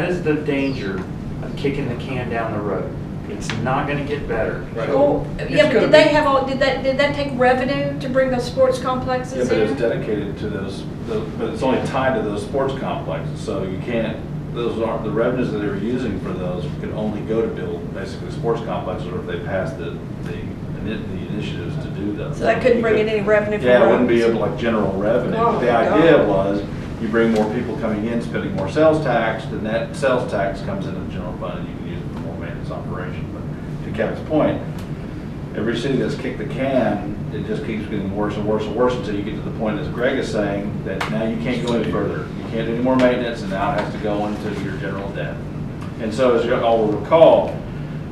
is the danger of kicking the can down the road. It's not going to get better. Right. Well, yeah, but did that take revenue to bring those sports complexes in? Yeah, but it's dedicated to those, but it's only tied to those sports complexes, so you can't, those aren't, the revenues that they were using for those can only go to build basically sports complexes, or if they pass the initiatives to do those. So that couldn't bring in any revenue from roads? Yeah, it wouldn't be able like general revenue. Oh, But the idea was, you bring more people coming in, spending more sales tax, then that sales tax comes into the general fund and you can use it for more maintenance operation. But to Kevin's point, every city that's kicked the can, it just keeps getting worse and worse and worse until you get to the point, as Greg is saying, that now you can't go any further. You can't do any more maintenance, and now it has to go into your general debt. And so, as you all will recall,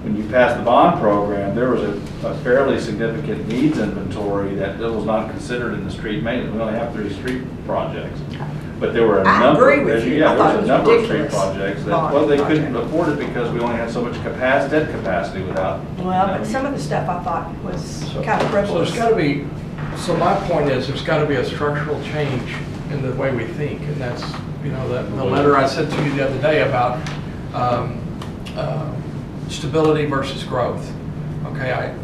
when you passed the bond program, there was a fairly significant needs inventory that was not considered in the street maintenance. We only have 3 street projects. But there were a number. I agree with you. Yeah, there was a number of street ridiculous projects that, well, they couldn't afford it because we only had so much debt capacity without. Well, but some of the stuff I thought was kind of So frivolous. there's got to be, so my point is, there's got to be a structural change in the way we think, and that's, the letter I sent to you the other day about stability versus growth. Okay,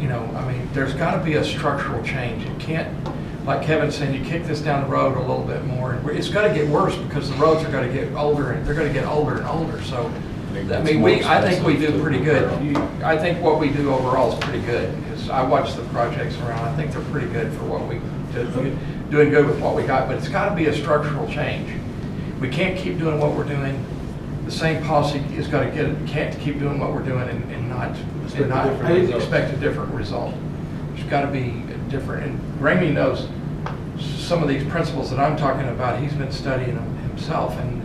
there's got to be a structural change. You can't, like Kevin's saying, you kick this down the road a little bit more, and it's got to get worse because the roads are going to get older, and they're going to get older and older. So, I think we do pretty good. I think what we do overall is pretty good, because I watch the projects around. I think they're pretty good for what we do, doing good with what we got, but it's got to be a structural change. We can't keep doing what we're doing. The same policy is going to can't keep doing what we're doing and not expect a different result. There's got to be different. And Ramey knows some of these principles that I'm talking about. He's been studying them himself, and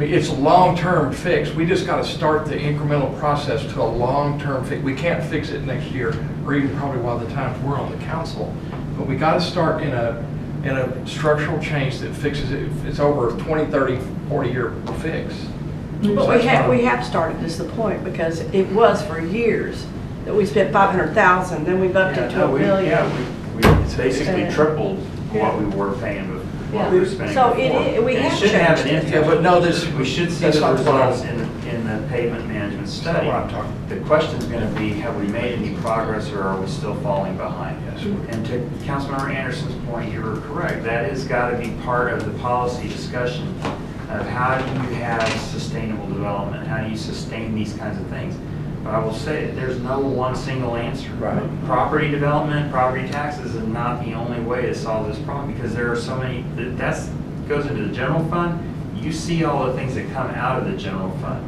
it's a long-term fix. We just got to start the incremental process to a long-term fix. We can't fix it next year, or even probably while the time we're on the council. But we got to start in a structural change that fixes it. It's over a 20, 30, 40-year fix. But we have started, is the point, because it was for years that we spent $500,000, then we bumped it to $1 million. Yeah, we basically tripled what we were paying before. What we were spending So before. we have should have an changed impact. Yeah, but no, we should see the results in pavement management study. what I'm talking The question's gonna be, have we made any progress or are we still falling behind? Yes. And to Councilmember Anderson's point, you were correct. That has got to be part of the policy discussion of how do you have sustainable development? How do you sustain these kinds of things? But I will say, there's no one single answer. Right. Property development, property taxes is not the only way to solve this problem because there are so many, that's goes into the general fund. You see all the things that come out of the general fund.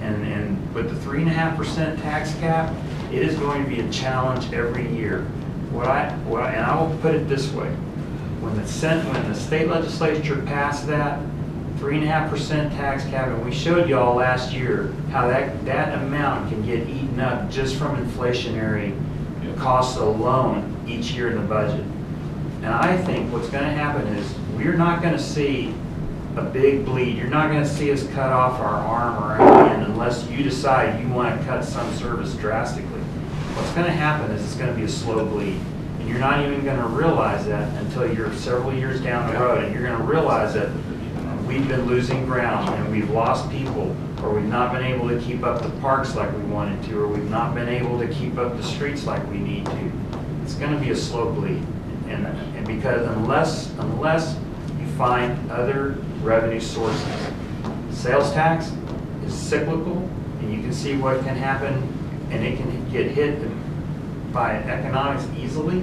And with the 3.5% tax cap, it is going to be a challenge every year. And I will put it this way. When the state legislature passed that 3.5% tax cap, and we showed y'all last year how that amount can get eaten up just from inflationary costs alone each year in the budget. And I think what's going to happen is we're not going to see a big bleed. You're not going to see us cut off our arm or our hand unless you decide you want to cut some service drastically. What's going to happen is it's going to be a slow bleed. And you're not even going to realize that until you're several years down the road. And you're going to realize that we've been losing ground and we've lost people, or we've not been able to keep up the parks like we wanted to, or we've not been able to keep up the streets like we need to. It's going to be a slow bleed. And because unless you find other revenue sources, sales tax is cyclical, and you can see what can happen, and it can get hit by economics easily.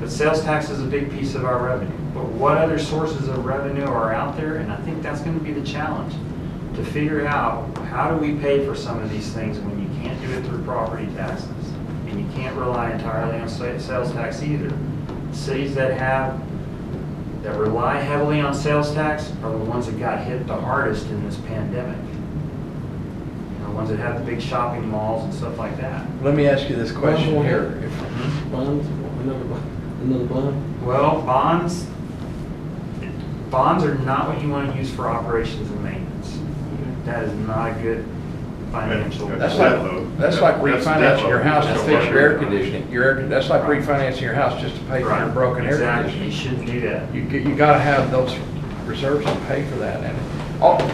But sales tax is a big piece of our revenue. But what other sources of revenue are out there? And I think that's going to be the challenge, to figure out how do we pay for some of these things when you can't do it through property taxes, and you can't rely entirely on sales tax either. Cities that rely heavily on sales tax are the ones that got hit the hardest in this pandemic. The ones that have the big shopping malls and stuff like that. Let me ask you this question here. Bonds, another bond? Well, bonds are not what you want to use for operations and maintenance. That is not a good financial. That's like refinancing your house to fix your air conditioning. That's like refinancing your house just to pay for your broken air conditioning. You shouldn't do that. You got to have those reserves to pay for that. And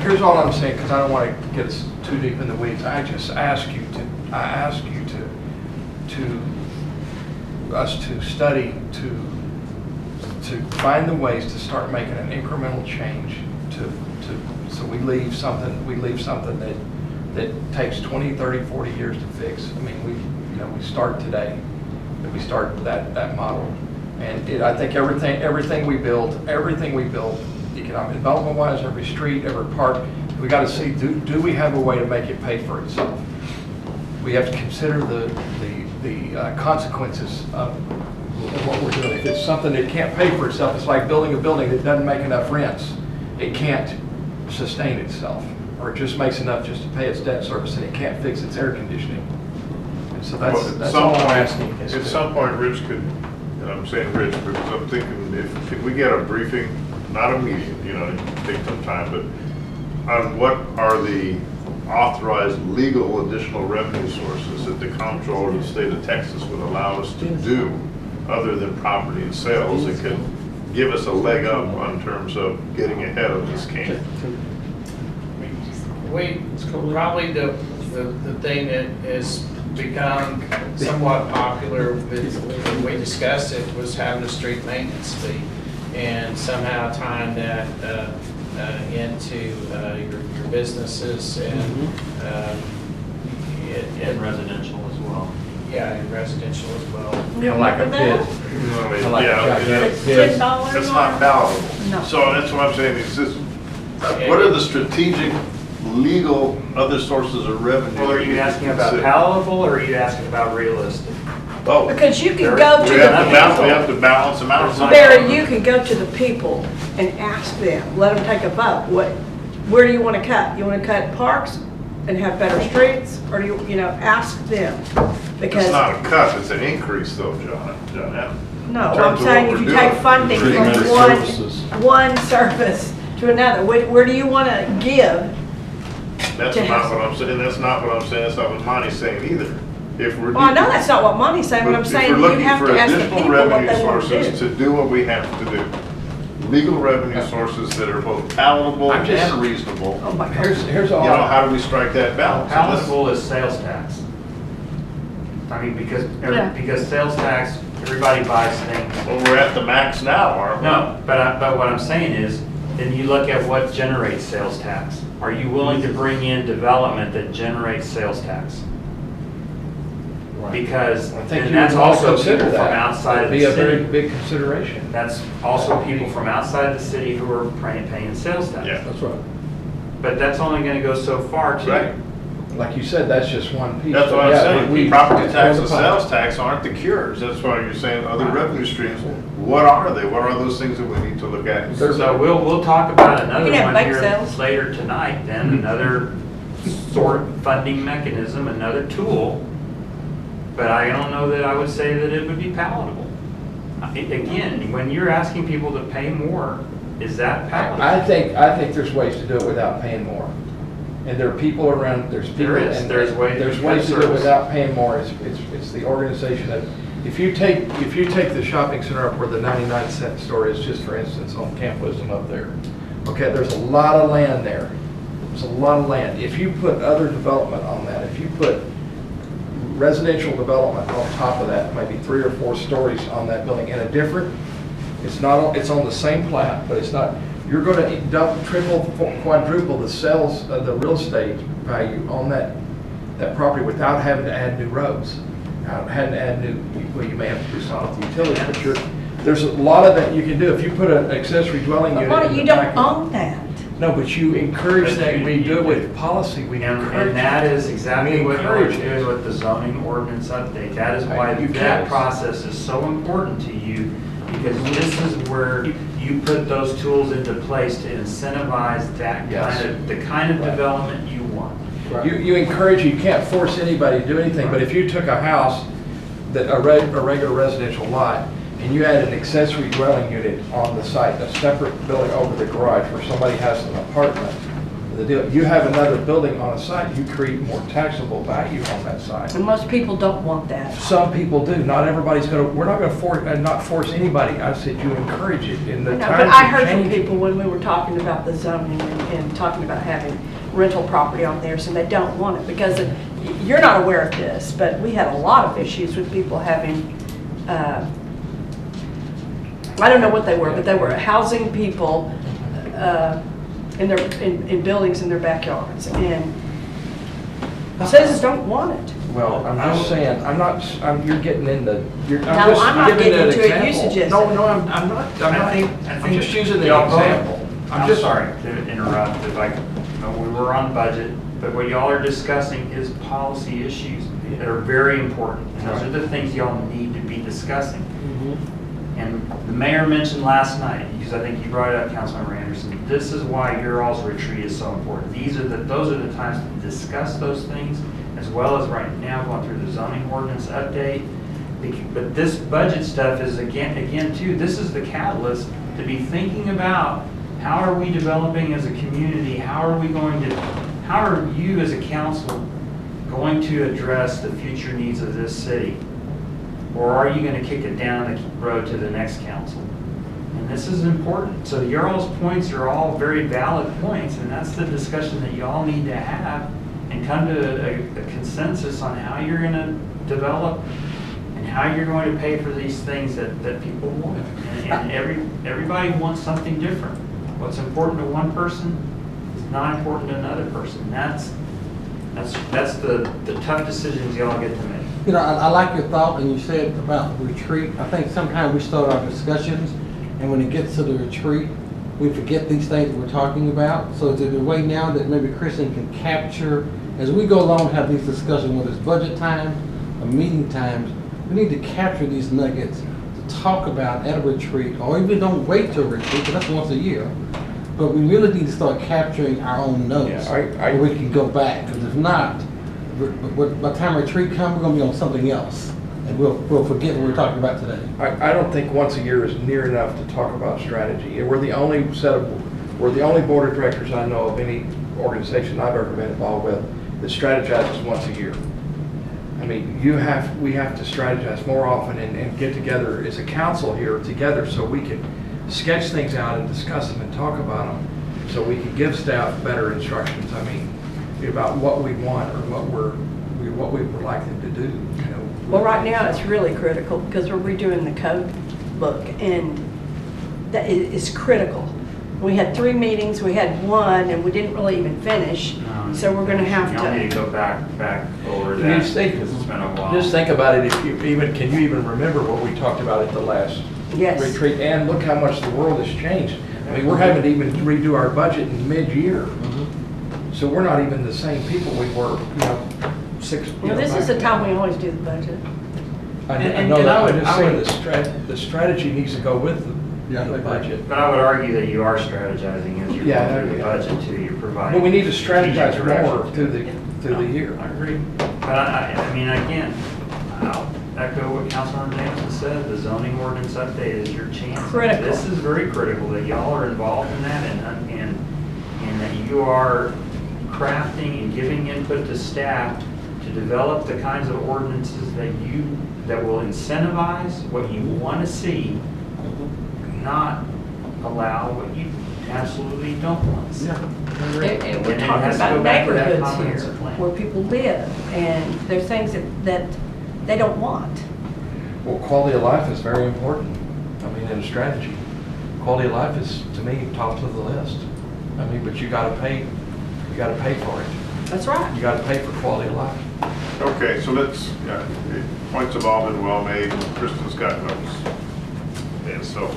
here's all I'm saying, because I don't want to get us too deep in the weeds. I ask you to study, to find the ways to start making an incremental change so we leave something that takes 20, 30, 40 years to fix. I mean, we start today, that we start that model. And I think everything we build, economic development wise, every street, every park, we got to see, do we have a way to make it pay for itself? We have to consider the consequences of what we're doing. If it's something that can't pay for itself, it's like building a building that doesn't make enough rents. It can't sustain itself, or it just makes enough just to pay its debt service, and it can't fix its air conditioning. And so that's all I'm asking. At some point, Rich could, and I'm saying Rich because I'm thinking if we get a briefing, not immediate, it take some time, but on what are the authorized legal additional revenue sources that the comptroller of the state of Texas would allow us to do other than property and sales that could give us a leg up on terms of getting ahead of this camp. Probably the thing that has become somewhat popular when we discussed it was having a street maintenance fee, and somehow tying that into your businesses And residential as well. Yeah, and residential as well. Like a pit. That's not palatable. No. So that's what I'm saying, it's just, what are the strategic, legal, other sources of revenue? Well, are you asking about palatable, or are you asking about realistic? Both. Because you can go to We the have to balance them out. Barry, you can go to the people and ask them, let them take a vote. Where do you want to cut? You want to cut parks and have better streets, or do you ask them? Because It's not a cut, it's an increase though, John. no, I'm saying if you take funding from one service to another, where do you want to give? That's not what I'm saying, that's not what Monty's saying either. Well, I know that's not what Monty's saying, but I'm saying you have to ask the people what they want to do. To do what we have to do. legal revenue sources that are both palatable I'm just- and reasonable. Oh, my God. Here's all. You know, how do we strike that balance? And this- Palatable is sales tax. I mean, Yeah. because sales tax, everybody buys things. Well, we're at the max now, aren't we? No, but what I'm saying is, then you look at what generates sales tax. Are you willing to bring in development that generates sales tax? Because, I think and you that's would all also consider people from that. outside of That'd the be a very city. big consideration. That's also people from outside the city who are paying sales tax. Yeah. That's right. But that's only gonna go so far too. Right. Like you said, that's just one piece. That's what I'm Yeah, saying. Property it's tax all and the time. sales tax aren't the cures. That's why you're saying other revenue streams. What are they? What are those things that we need to look at? So we'll talk about another You can have one bake here sales. later tonight, then, another sort of funding mechanism, another tool. But I don't know that I would say that it would be palatable. Again, when you're asking people to pay more, is that palatable? I think there's ways to do it without paying more. And there are people around, there's people. There is. and There's ways There's to ways to do it service. without paying more. It's the organization that, if you take the shopping center up where the 99-cent store is, just for instance, on Camp Wisdom up there. Okay, there's a lot of land there. There's a lot of land. If you put other development on that, if you put residential development on top of that, maybe 3 or 4 stories on that building, and a different, it's on the same plat, but it's not, you're gonna double, triple, quadruple the sales of the real estate value on that property without having to add new roads. Having to add new, well, you may have to do something with utilities, but there's a lot of that you can do. If you put an accessory dwelling But unit what in if the you don't back of- own that? No, but you encourage But that, you- we do it you- with policy, we encourage. And that is exactly We what you're encourage it. doing with the zoning ordinance update. That is why You that can't- process is so important to you, because this is where you put those tools into place to incentivize that Yes. the kind of Right. development you want. You encourage, you can't force anybody to do anything, but if you took a house, a regular residential lot, and you had an accessory dwelling unit on the site, a separate building over the garage where somebody has an apartment, you have another building on a site, you create more taxable value on that site. And most people don't want that. Some people do, not everybody's we're not gonna not force anybody, I said you encourage it, and the No, times but I are heard from changing. people when we were talking about the zoning and talking about having rental property on there, so they don't want it because you're not aware of this, but we had a lot of issues with people having, I don't know what they were, but they were housing people in buildings in their backyards, and citizens don't want it. Well, I'm just saying, you're getting into, No, I'm not giving getting an into it. You example. suggested No, it. no, I'm not, I'm just using the Y'all- example. I'm just sorry to interrupt, we were on budget, but what y'all are discussing is policy issues that are very important. And those are the things y'all need to be discussing. And the mayor mentioned last night, because I think you brought it up, Councilmember Anderson, this is why your all's retreat is so important. Those are the times to discuss those things, as well as right now going through the zoning ordinance update. But this budget stuff is, again too, this is the catalyst to be thinking about how are we developing as a community? How are you as a council going to address the future needs of this city? Or are you going to kick it down the road to the next council? And this is important. So your all's points are all very valid points, and that's the discussion that you all need to have and come to a consensus on how you're going to develop and how you're going to pay for these things that people want. And everybody wants something different. What's important to one person is not important to another person. That's the tough decisions y'all get to make. You know, I like your thought, and you said about the retreat. I think sometimes we start our discussions, and when it gets to the retreat, we forget these things we're talking about. So is there a way now that maybe Kristen can capture, as we go along and have these discussions, whether it's budget times or meeting times, we need to capture these nuggets to talk about at a retreat, or even don't wait till a retreat, because that's once a year. But we really need to start capturing our own notes, where we can go back, because if not, by the time retreat comes, we're going to be on something else, and we'll forget what we're talking about today. I don't think once a year is near enough to talk about strategy. And we're the only board of directors I know of any organization I've ever been involved with that strategizes once a year. I mean, we have to strategize more often and get together as a council here together so we can sketch things out and discuss them and talk about them, so we can give staff better instructions. I mean, about what we want or what we would like them to do, you know. Well, right now, it's really critical because we're redoing the code book, and that is critical. We had 3 meetings, we had 1, and we didn't really even finish, so we're gonna have Y'all need to to. go back over You that. just think, It's been a while. just think about it, if you even, can you even remember what we talked about at the last Yes. retreat? And look how much the world has changed. I mean, we're having to even redo our budget in mid-year. So we're not even the same people we were, you know, 6. Well, this is the time we always do the budget. I And- know and that, I would- I'm just I saying would- the strategy needs to go with Yeah, I the agree. budget. But I would argue that you are strategizing as you're Yeah, going through the yeah. budget too, you're providing. But we need to strategize strategic more direction. through the year. I agree. But I mean, again, I'll echo what Councilman Jameson said, the zoning ordinance update is your chance. Critical. This is very critical that y'all are involved in that and that you are crafting and giving input to staff to develop the kinds of ordinances that will incentivize what you want to see, not allow what you absolutely don't want to see. And we're And it talking has to about go back to that neighborhoods comprehensive here, plan. where people live, and there's things that they don't want. Well, quality of life is very important. I mean, in a strategy, quality of life is, to me, top of the list. I mean, but you gotta pay for it. That's right. You gotta pay for quality of life. Okay, so let's, yeah, points have all been well made. Kristen's got notes. And so,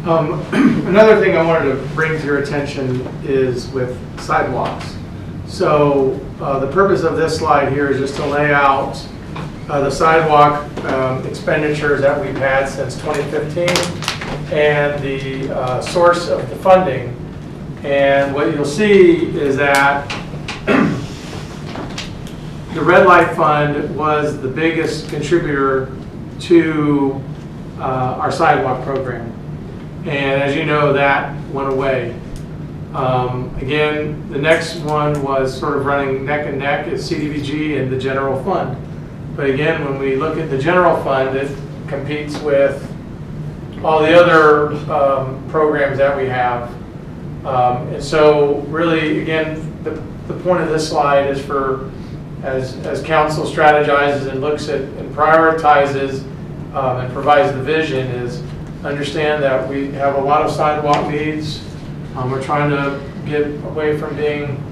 Another thing I wanted to bring to your attention is with sidewalks. So the purpose of this slide here is just to lay out the sidewalk expenditures that we've had since 2015 and the source of the funding. And what you'll see is that the red light fund was the biggest contributor to our sidewalk program. And as you know, that went away. Again, the next one was sort of running neck and neck is CDBG and the general fund. But again, when we look at the general fund, it competes with all the other programs that we have. And so really, again, the point of this slide is for, as council strategizes and looks at and prioritizes and provides the vision, is understand that we have a lot of sidewalk needs. We're trying to get away from being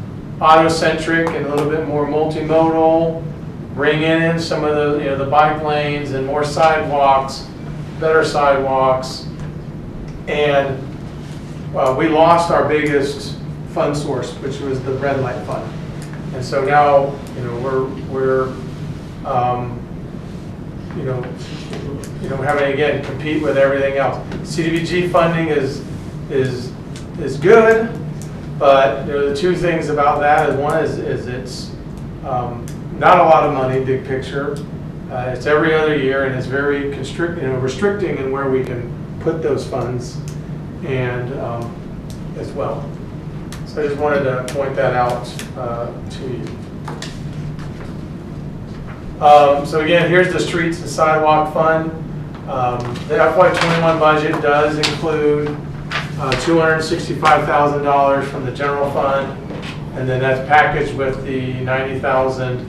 auto-centric and a little bit more multimodal, bring in some of the, the bike lanes and more sidewalks, better sidewalks. And we lost our biggest fund source, which was the red light fund. And so now, we're having to again compete with everything else. CDBG funding is good, but the two things about that is one is it's not a lot of money, big picture. It's every other year, and it's very restricting in where we can put those funds, and as well. So I just wanted to point that out to you. So again, here's the streets and sidewalk fund. The FY21 budget does include $265,000 from the general fund, and then that's packaged with the $90,000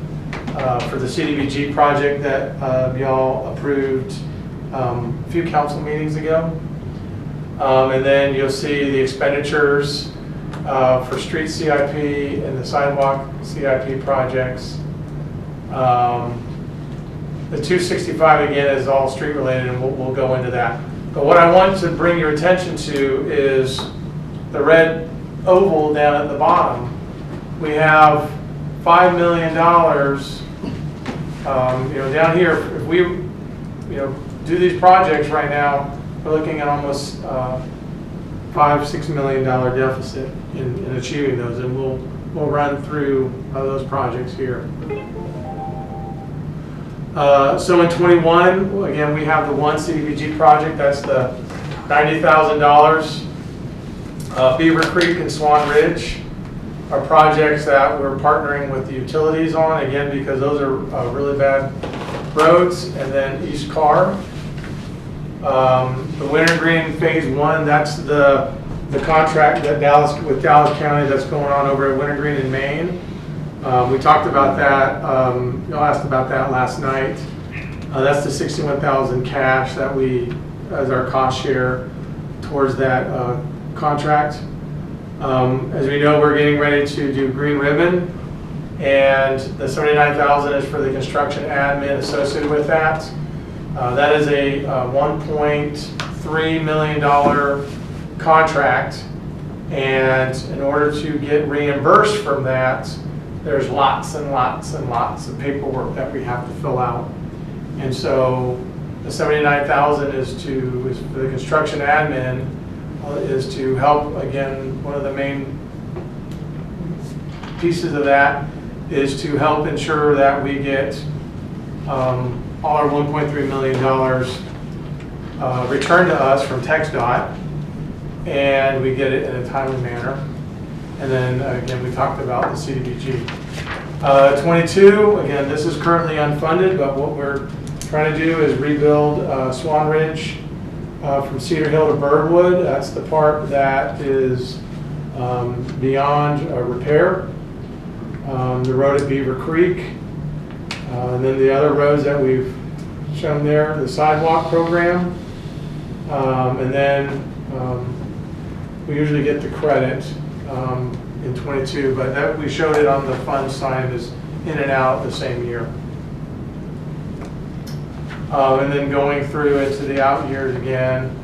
for the CDBG project that y'all approved a few council meetings ago. And then you'll see the expenditures for street CIP and the sidewalk CIP projects. The 265 again is all street related, and we'll go into that. But what I want to bring your attention to is the red oval down at the bottom. We have $5 million. Down here, if we do these projects right now, we're looking at almost $5-6 million deficit in achieving those, and we'll run through those projects here. So in 21, again, we have the one CDBG project, that's the $90,000. Beaver Creek and Swan Ridge are projects that we're partnering with the utilities on, again, because those are really bad roads. And then East Carr, The Wintergreen Phase 1, that's the contract that with Dallas County that's going on over at Wintergreen in Maine. We talked about that, y'all asked about that last night. That's the $61,000 cash that we, as our cost share towards that contract. As we know, we're getting ready to do Green Ribbon, and the $79,000 is for the construction admin associated with that. That is a $1.3 million contract, and in order to get reimbursed from that, there's lots and lots and lots of paperwork that we have to fill out. And so the $79,000 is for the construction admin, is to help, again, one of the main pieces of that is to help ensure that we get all our $1.3 million returned to us from TxDOT, and we get it in a timely manner. And then again, we talked about the CDBG. 22, again, this is currently unfunded, but what we're trying to do is rebuild Swan Ridge from Cedar Hill to Birdwood. That's the part that is beyond repair. The road at Beaver Creek, and then the other roads that we've shown there, the sidewalk program, and then we usually get the credit in 22, but that we showed it on the fund side is in and out the same year. And then going through into the out years again,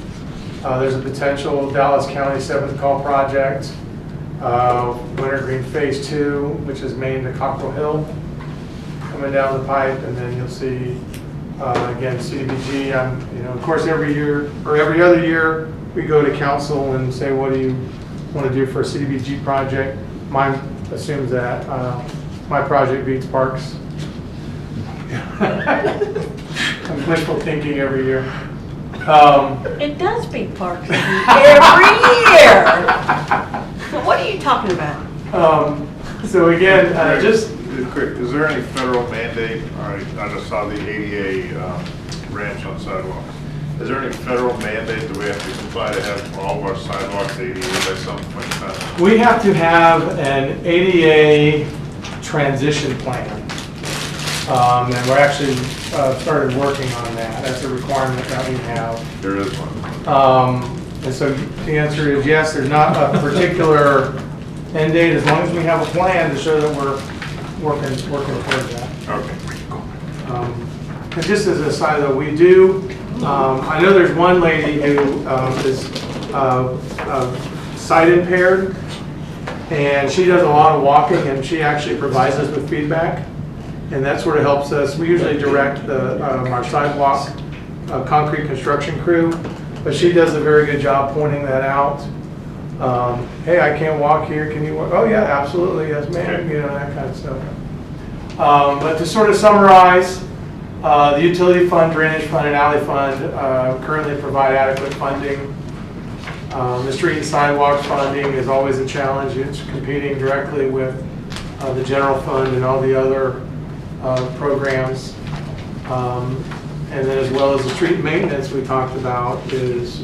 there's a potential Dallas County 7th Call project, Wintergreen Phase 2, which is Maine to Cockrell Hill, coming down the pipe, and then you'll see again CDBG. Of course, every year or every other year we go to council and say, what do you want to do for a CDBG project? Mine assumes that my project beats Parks. I'm wishful thinking every year. It does beat Parks every year. What are you talking about? So again, just quick, is there any federal mandate? All right, I just saw the ADA ranch on sidewalks. Is there any federal mandate that we have to comply to have all of our sidewalks ADA by some point in time? we have to have an ADA transition plan. And we're actually started working on that. That's a requirement that we have. There is one. And so the answer is yes, there's not a particular end date, as long as we have a plan to show that we're working towards that. Okay. And just as a side though, we do, I know there's one lady who is sight impaired, and she does a lot of walking, and she actually provides us with feedback. And that sort of helps us. We usually direct our sidewalk concrete construction crew, but she does a very good job pointing that out. Hey, I can't walk here. Can you walk? Oh yeah, absolutely. Yes, ma'am. That kind of stuff. But to sort of summarize, the utility fund, drainage fund, and alley fund currently provide adequate funding. The street and sidewalk funding is always a challenge. It's competing directly with the general fund and all the other programs, and then as well as the street maintenance we talked about is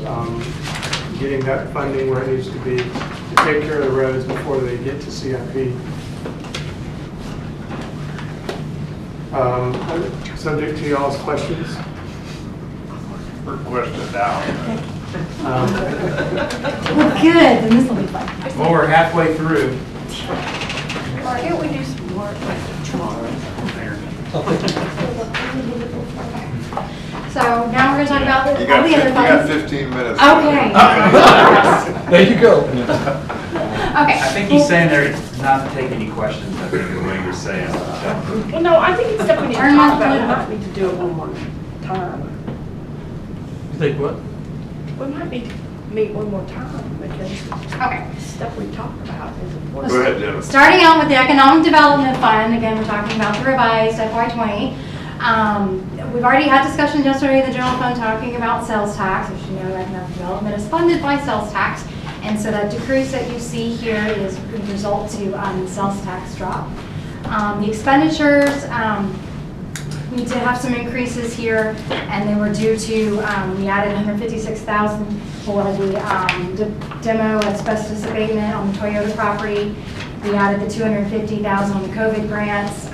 getting that funding where it needs to be to take care of the roads before they get to CIP. Subject to y'all's questions. We're questioning now. Well, good, then this will be fun. Well, we're halfway through. Why can't we do some work tomorrow? So now we're gonna talk about You all got, the other you got funds. 15 minutes. Okay. There you go. Okay. I think he's saying there not to take any questions, I think is what you're saying. Well, no, I think it's stuff we need to Earn talk my about. We food. might need to do it one more time. You think what? We might need to meet one more time because Okay. stuff we talked about is important. Go ahead, Jennifer. Starting out with the Economic Development Fund, again, we're talking about the revised FY20. We've already had discussion yesterday in the general fund talking about sales tax. As you know, economic development is funded by sales tax. And so that decrease that you see here is a result to sales tax drop. The expenditures, We did have some increases here, and they were due to, we added $156,000 for the demo asbestos abatement on the Toyota property. We added the $250,000 on the COVID grants.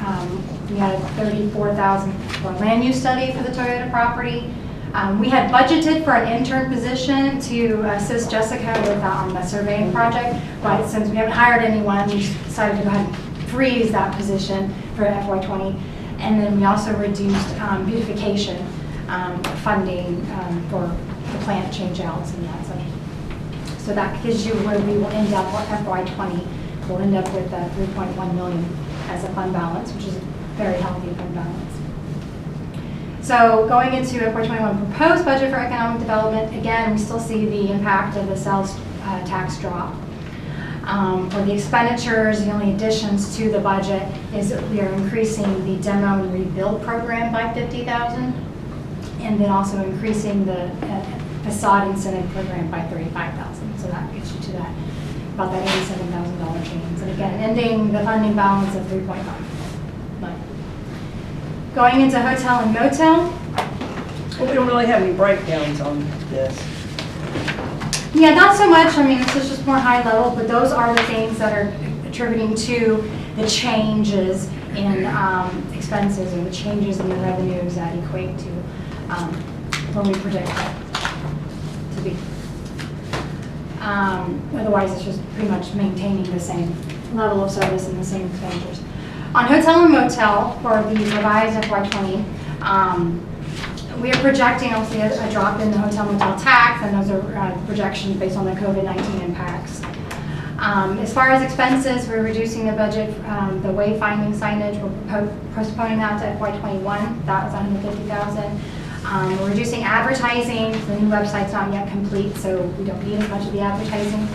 We added $34,000 for a land use study for the Toyota property. We had budgeted for an intern position to assist Jessica with the surveying project, but since we haven't hired anyone, we decided to go ahead and freeze that position for FY20. And then we also reduced beautification funding for the plant change-outs and that. So that gives you where we will end up for FY20. We'll end up with 3.1 million as a fund balance, which is a very healthy fund balance. So going into FY21 proposed budget for economic development, again, we still see the impact of the sales tax drop. For the expenditures, the only additions to the budget is that we are increasing the demo and rebuild program by $50,000, and then also increasing the facade incentive program by $35,000. So that gets you to that, about that $87,000 change. And again, ending the funding balance of 3.5 million. Going into hotel and motel. Well, we don't really have any breakdowns on this. Yeah, not so much. I mean, this is just more high level, but those are the things that are attributing to the changes in expenses or the changes in the revenues that equate to when we predict it to be. Otherwise, it's just pretty much maintaining the same level of service and the same expenditures. On hotel and motel, for the revised FY20, we are projecting obviously a drop in the hotel motel tax, and those are projections based on the COVID-19 impacts. As far as expenses, we're reducing the budget, the wayfinding signage, we're postponing that to FY21. That was $150,000. We're reducing advertising. The new website's not yet complete, so we don't need as much of the advertising.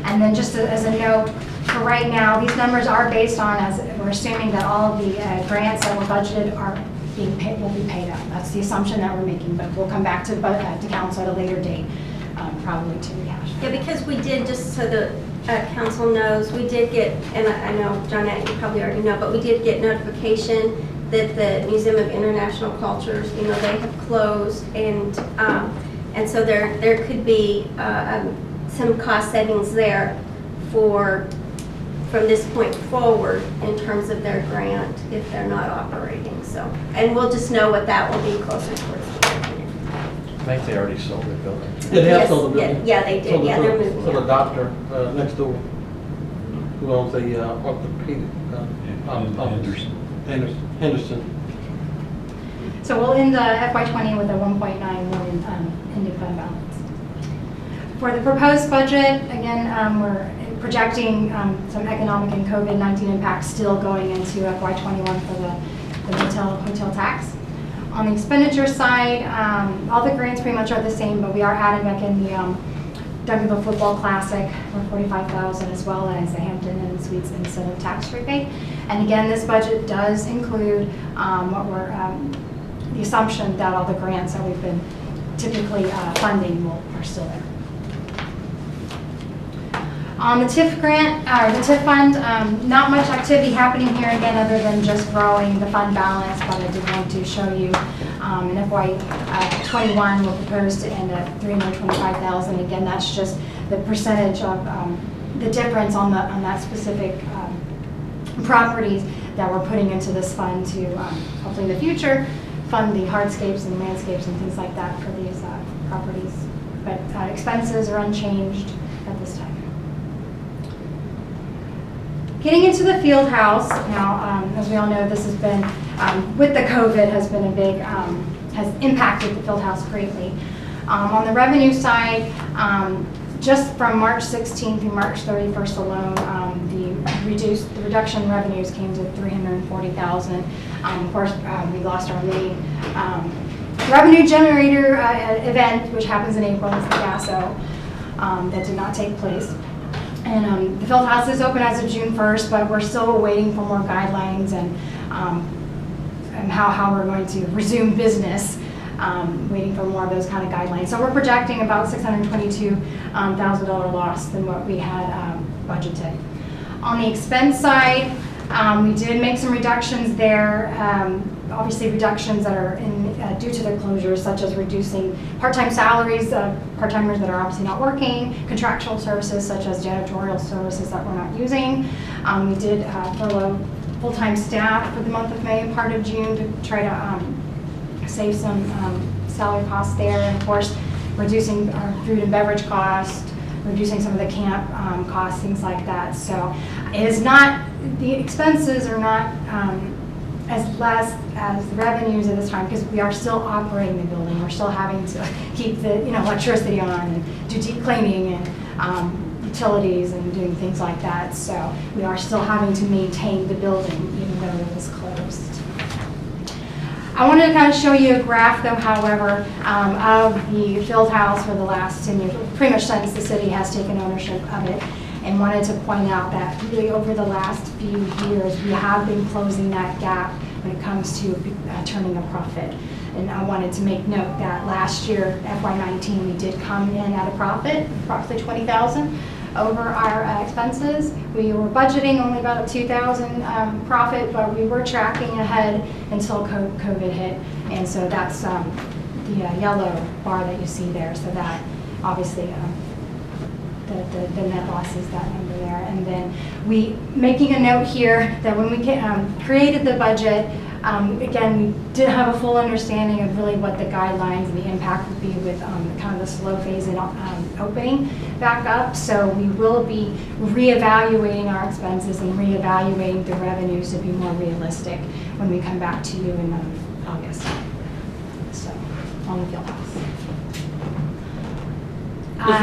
And then just as a note, for right now, these numbers are based on, as we're assuming that all of the grants that were budgeted are being paid, will be paid out. That's the assumption that we're making, but we'll come back to council at a later date, probably to rehash. Yeah, because we did, just so the council knows, we did get, and I know, Johnette, you probably already know, but we did get notification that the Museum of International Cultures, they have closed, and so there could be some cost savings there from this point forward in terms of their grant if they're not operating. So, and we'll just know what that will be closer towards the end. I think they already sold their building. Yeah, they have sold the building. Yeah, they did. Yeah, they're moving. So the out. doctor next door, who owns the orthopedic Henderson. So we'll end FY20 with a 1.9 million ending fund balance. For the proposed budget, again, we're projecting some economic and COVID-19 impacts still going into FY21 for the hotel tax. On the expenditure side, all the grants pretty much are the same, but we are adding back in the Duncanville Football Classic for $45,000, as well as the Hampton Inn Suites incentive tax rebate. And again, this budget does include the assumption that all the grants that we've been typically funding are still there. On the TIF grant, or the TIF fund, not much activity happening here again other than just growing the fund balance, but I did want to show you in FY21 we're proposed to end at $325,000. Again, that's just the percentage of the difference on that specific properties that we're putting into this fund to hopefully in the future fund the hardscapes and the landscapes and things like that for these properties. But expenses are unchanged at this time. Getting into the field house, now, as we all know, this has been, with the COVID, has been a big, has impacted the field house greatly. On the revenue side, just from March 16th through March 31st alone, the reduction in revenues came to $340,000. Of course, we lost our main revenue generator event, which happens in April, it's the GASO, that did not take place. And the field house is open as of June 1st, but we're still waiting for more guidelines and how we're going to resume business, waiting for more of those kind of guidelines. So we're projecting about $622,000 loss than what we had budgeted. On the expense side, we did make some reductions there. obviously reductions that are due to their closures, such as reducing part-time salaries, part-timers that are obviously not working, contractual services such as janitorial services that we're not using. We did furlough full-time staff for the month of May and part of June to try to save some salary costs there, and of course reducing our food and beverage costs, reducing some of the camp costs, things like that. So it is not, the expenses are not as less as the revenues at this time, because we are still operating the building. We're still having to keep the electricity on and do deep cleaning and utilities and doing things like that. So we are still having to maintain the building even though it was closed. I wanted to kind of show you a graph, though, however, of the field house for the last 10 years, pretty much since the city has taken ownership of it, and wanted to point out that really over the last few years, we have been closing that gap when it comes to turning a profit. And I wanted to make note that last year, FY19, we did come in at a profit, approximately $20,000 over our expenses. We were budgeting only about a $2,000 profit, but we were tracking ahead until COVID hit. And so that's the yellow bar that you see there. So that obviously the net loss is that number there. And then making a note here that when we created the budget, again, we did have a full understanding of really what the guidelines and the impact would be with kind of the slow phase in opening back up. So we will be reevaluating our expenses and reevaluating the revenues to be more realistic when we come back to you in August. So on the field house. This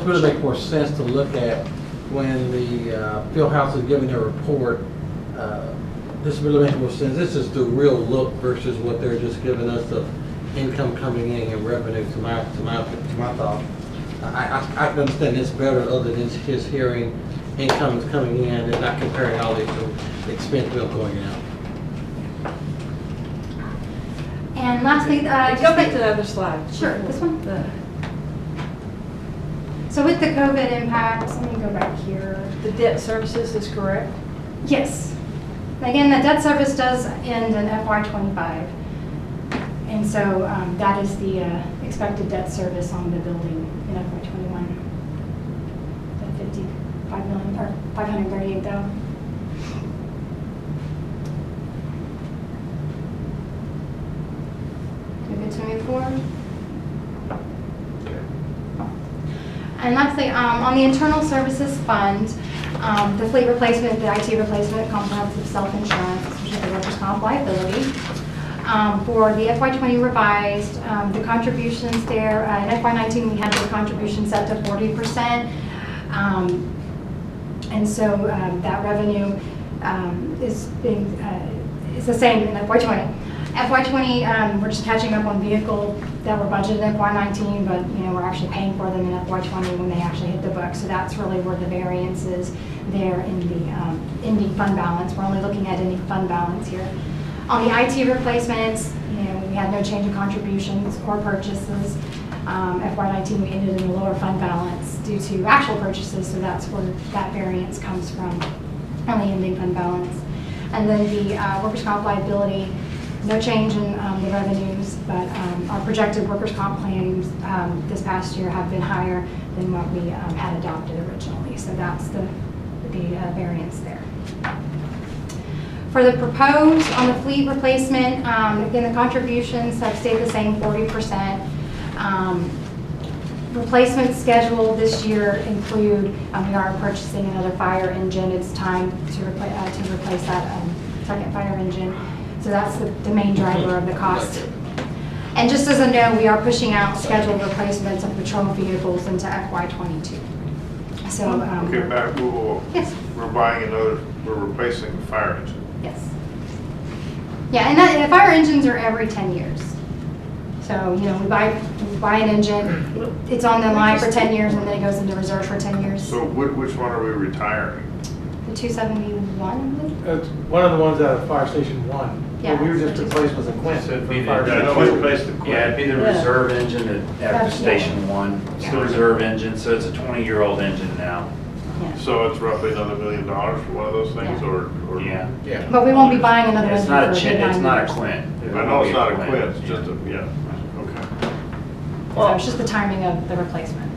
really makes more sense to look at when the field house is giving their report. This really makes more sense. This is the real look versus what they're just giving us of income coming in and revenue to my thought. I can understand this better other than just hearing income is coming in and not comparing all these to expense bill going out. And lastly, Go back to the other slide. Sure, this one. So with the COVID impacts, let me go back here. The debt services is correct? Yes. Again, the debt service does end in FY25. And so that is the expected debt service on the building in FY21. The $55 million, or $538,000. Good to move forward. And lastly, on the internal services fund, the fleet replacement, the IT replacement, comprehensive self-insurance, especially the workers' comp liability. For the FY20 revised, the contributions there, in FY19 we had the contribution set to 40%. And so that revenue is the same in FY20. FY20, we're just catching up on vehicle that were budgeted in FY19, but we're actually paying for them in FY20 when they actually hit the book. So that's really where the variance is there in the ending fund balance. We're only looking at ending fund balance here. On the IT replacements, we had no change in contributions or purchases. FY19 we ended in a lower fund balance due to actual purchases, so that's where that variance comes from on the ending fund balance. And then the workers' comp liability, no change in the revenues, but our projected workers' comp claims this past year have been higher than what we had adopted originally. So that's the variance there. For the proposed on the fleet replacement, again, the contributions have stayed the same, 40%. Replacement schedule this year include, we are purchasing another fire engine. It's time to replace that second fire engine. So that's the main driver of the cost. And just as a note, we are pushing out scheduled replacements of patrol vehicles into FY22. So Okay, back, yes. We're buying we're replacing the fire engine. Yes. Yeah, and fire engines are every 10 years. So, we buy an engine, it's on the line for 10 years, and then it goes into reserve for 10 years. So which one are we retiring? The 271? It's one of the ones out of Fire Station 1. Yeah. What we were just replaced was a Quint. So it'd for be Fire the, Station 2. it'd be the reserve engine at Station 1. It's the reserve engine, so it's a 20-year-old engine now. Yeah. So it's roughly another $1 million for one of those things, Yeah. or? Yeah. Yeah. But we won't be buying another It's engine not for a a chin, good it's 9 not a years. Quint. I know it's not a quit, it's just a, yeah, okay. So it's just the timing of the replacement.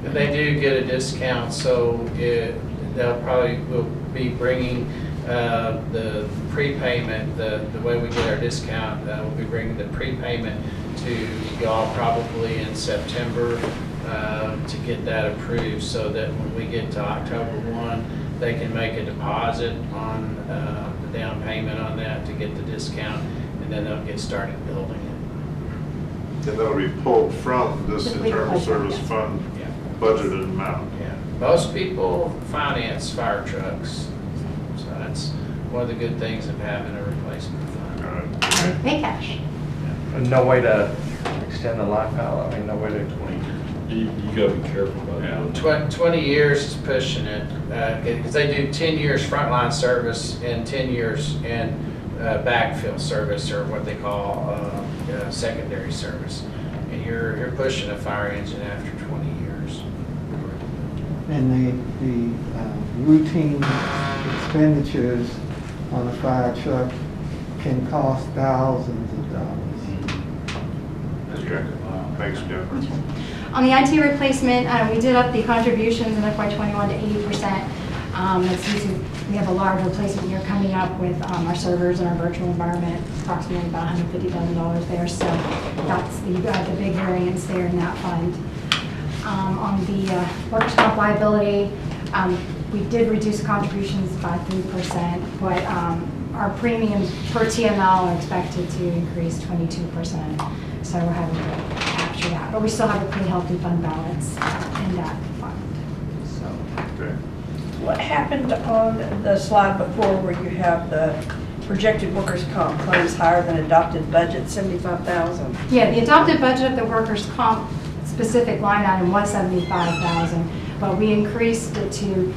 And they do get a discount, so they'll probably, will be bringing the prepayment, the way we get our discount, we'll be bringing the prepayment to y'all probably in September to get that approved, so that when we get to October 1, they can make a deposit on the down payment on that to get the discount, and then they'll get started building it. And that'll be pulled from this Just internal replace it, service yes. fund Yeah. budgeted amount. Yeah, most people finance fire trucks, so that's one of the good things of having a replacement fund. All right. Pay cash. And no way to extend the life out, I mean, no way to. You gotta be careful about that. 20 years is pushing it, because they do 10 years frontline service and 10 years in backfill service, or what they call secondary service. And you're pushing a fire engine after 20 years. And the routine expenditures on a fire truck can cost thousands of dollars. Okay, thanks, Jennifer. On the IT replacement, we did up the contributions in FY21 to 80%. That's due to, we have a large replacement year coming up with our servers and our virtual environment, approximately about $150,000 there. So that's the big variance there in that fund. On the workers' comp liability, we did reduce contributions by 3%, but our premiums per TML are expected to increase 22%. So we're having to capture that, but we still have a pretty healthy fund balance in that fund. So. Okay. What happened on the slide before where you have the projected workers' comp claims higher than adopted budget, 75,000? Yeah, the adopted budget of the workers' comp specific line item was 75,000, but we increased it to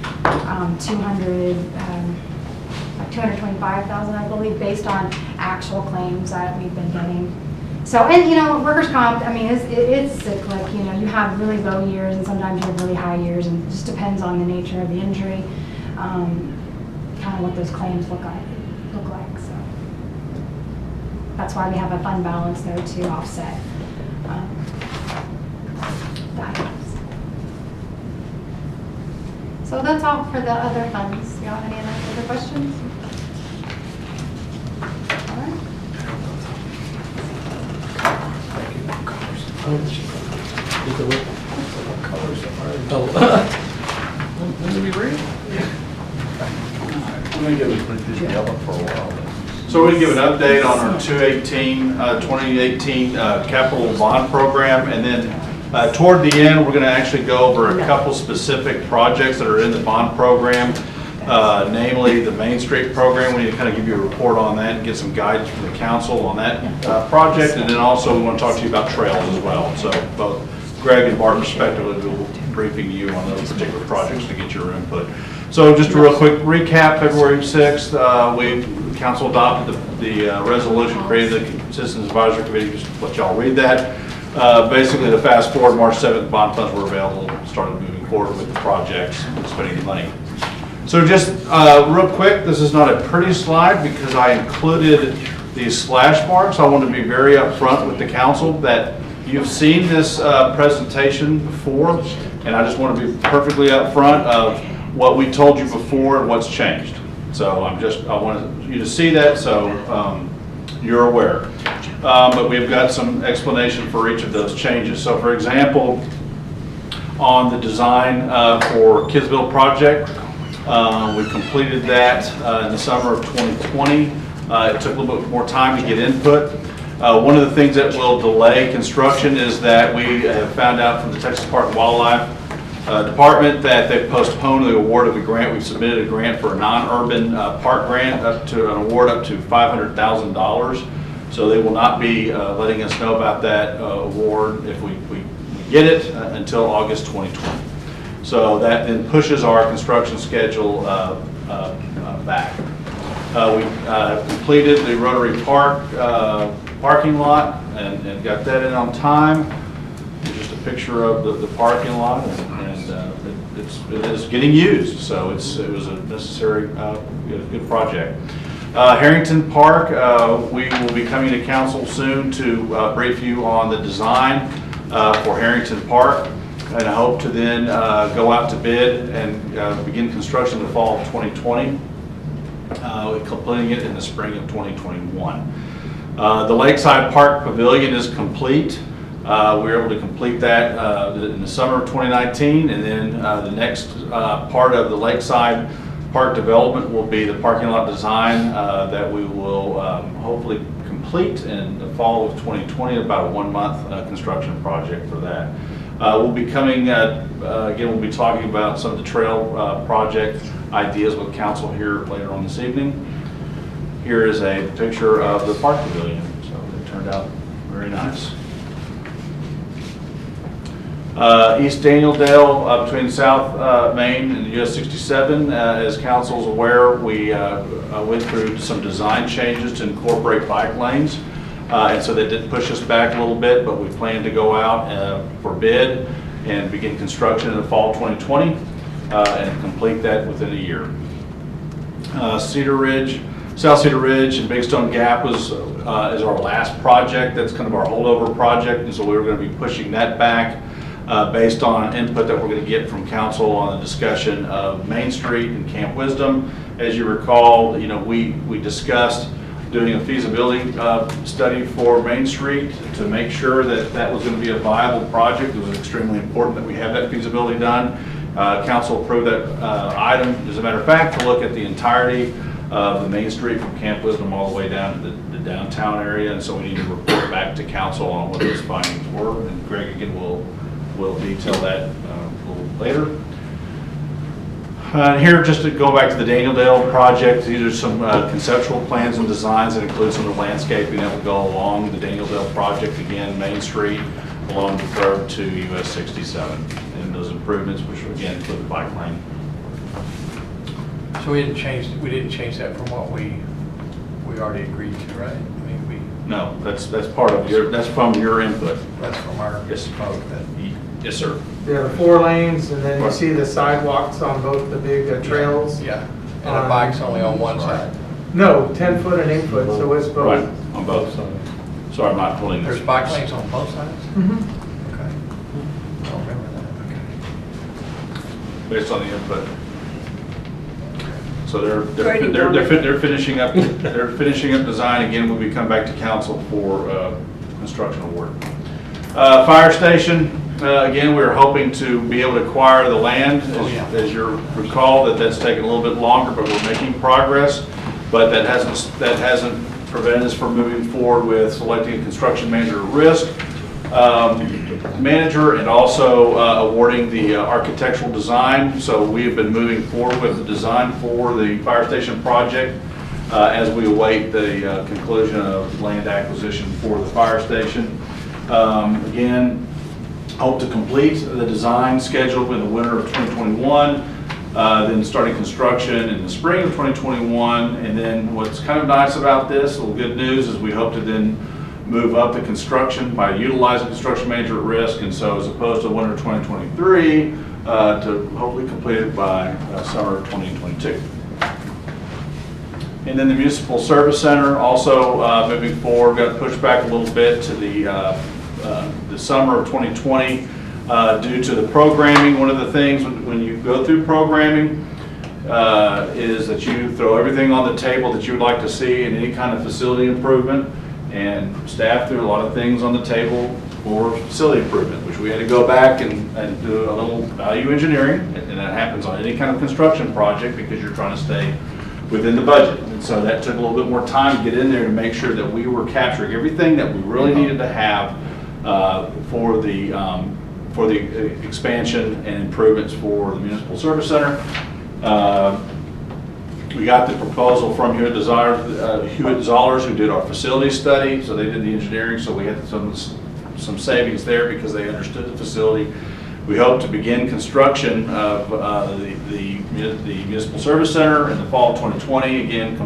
225,000, I believe, based on actual claims that we've been getting. So, and you know, workers' comp, I mean, it's cyclic. You know, you have really low years and sometimes you have really high years, and it just depends on the nature of the injury, kind of what those claims look like. So that's why we have a fund balance there to offset that. So that's all for the other funds. You have any other questions? All right. So we give an update on our 2018 capital bond program, and then toward the end, we're going to actually go over a couple specific projects that are in the bond program, namely the Main Street program. We need to kind of give you a report on that and get some guidance from the council on that project, and then also we want to talk to you about trails as well. So both Greg and Bart respectively will be briefing you on those particular projects to get your input. So just a real quick recap, February 6th, council adopted the resolution, created the Citizens Advisory Committee, just to let y'all read that. Basically, to fast forward, March 7th, bond funds were available, started moving forward with the projects and spending the money. So just real quick, this is not a pretty slide because I included these splash marks. I want to be very upfront with the council that you've seen this presentation before, and I just want to be perfectly upfront of what we told you before and what's changed. So I wanted you to see that so you're aware. But we've got some explanation for each of those changes. So for example, on the design for Kidsville project, we completed that in the summer of 2020. It took a little bit more time to get input. One of the things that will delay construction is that we have found out from the Texas Park and Wildlife Department that they've postponed the award of the grant. We've submitted a grant for a non-urban park grant up to an award up to $500,000. So they will not be letting us know about that award if we get it until August 2020. So that then pushes our construction schedule back. We completed the Rotary Park parking lot and got that in on time. Just a picture of the parking lot, and it is getting used, so it was a necessary, good project. Harrington Park, we will be coming to council soon to brief you on the design for Harrington Park, and I hope to then go out to bid and begin construction in the fall of 2020, completing it in the spring of 2021. The Lakeside Park Pavilion is complete. We were able to complete that in the summer of 2019, and then the next part of the Lakeside Park development will be the parking lot design that we will hopefully complete in the fall of 2020, about a 1-month construction project for that. We'll be coming, again, we'll be talking about some of the trail project ideas with council here later on this evening. Here is a picture of the park pavilion, so it turned out very nice. East Daniel-Dale between South Main and US 67. As council is aware, we went through some design changes to incorporate bike lanes. And so that did push us back a little bit, but we plan to go out for bid and begin construction in the fall 2020 and complete that within a year. Cedar Ridge, South Cedar Ridge and Big Stone Gap is our last project. That's kind of our holdover project, and so we were going to be pushing that back based on input that we're going to get from council on the discussion of Main Street and Camp Wisdom. As you recall, we discussed doing a feasibility study for Main Street to make sure that that was going to be a viable project. It was extremely important that we have that feasibility done. Council approved that item, as a matter of fact, to look at the entirety of the Main Street from Camp Wisdom all the way down to the downtown area, and so we need to report back to council on what those findings were, and Greg again will detail that a little later. Here, just to go back to the Daniel-Dale project, these are some conceptual plans and designs that include some of the landscaping that will go along the Daniel-Dale project, again, Main Street, along the curve to US 67, and those improvements, which again include the bike lane. So we didn't change that from what we already agreed to, right? I mean, No, that's part of that's from your input. That's from our vote then. Yes, sir. There are 4 lanes, and then you see the sidewalks on both the big trails. Yeah, and the bike's only on one side. No, 10 foot and 8 foot, so it's both. Right, on both sides. Sorry, I'm not pulling this. There's bike lanes on both sides? Mm-hmm. Okay. I don't remember that, okay. Based on the input. So they're finishing up design. Again, we'll be coming back to council for construction award. Fire station. Again, we're hoping to be able to acquire the land. As you recall, that's taken a little bit longer, but we're making progress. But that hasn't prevented us from moving forward with selecting a construction manager at risk manager, and also awarding the architectural design. So we have been moving forward with the design for the fire station project as we await the conclusion of land acquisition for the fire station. Again, hope to complete the design schedule in the winter of 2021, then starting construction in the spring of 2021. And then what's kind of nice about this, a little good news, is we hope to then move up the construction by utilizing construction manager at risk. And so as opposed to winter 2023, to hopefully complete it by summer of 2022. And then the Municipal Service Center also moving forward, got pushed back a little bit to the summer of 2020 due to the programming. One of the things when you go through programming is that you throw everything on the table that you would like to see in any kind of facility improvement, and staff threw a lot of things on the table for facility improvement, which we had to go back and do a little value engineering, and that happens on any kind of construction project because you're trying to stay within the budget. And so that took a little bit more time to get in there to make sure that we were capturing everything that we really needed to have for the expansion and improvements for the Municipal Service Center. We got the proposal from Hewitt Zollers, who did our facility study, so they did the engineering, so we had some savings there because they understood the facility. We hope to begin construction of the Municipal Service Center in the fall of 2020, again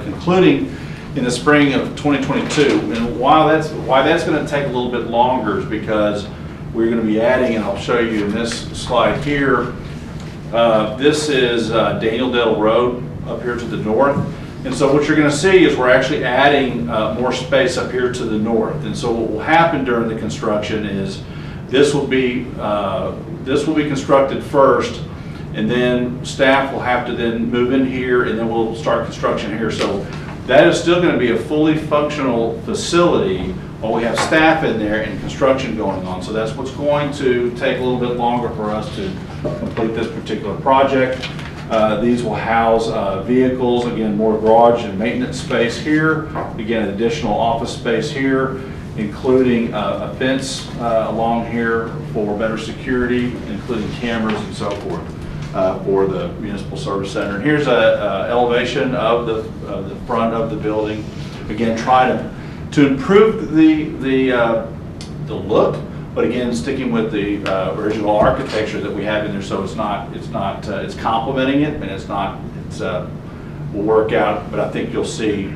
concluding in the spring of 2022. And why that's going to take a little bit longer is because we're going to be adding, and I'll show you in this slide here, This is Daniel Dale Road up here to the north. And so what you're going to see is we're actually adding more space up here to the north. And so what will happen during the construction is this will be constructed first, and then staff will have to then move in here, and then we'll start construction here. So that is still going to be a fully functional facility while we have staff in there and construction going on. So that's what's going to take a little bit longer for us to complete this particular project. These will house vehicles, again, more garage and maintenance space here, again, additional office space here, including a fence along here for better security, including cameras and so forth for the Municipal Service Center. And here's a elevation of the front of the building. Again, try to improve the look, but again, sticking with the original architecture that we have in there, so it's complementing it, and will work out. But I think you'll see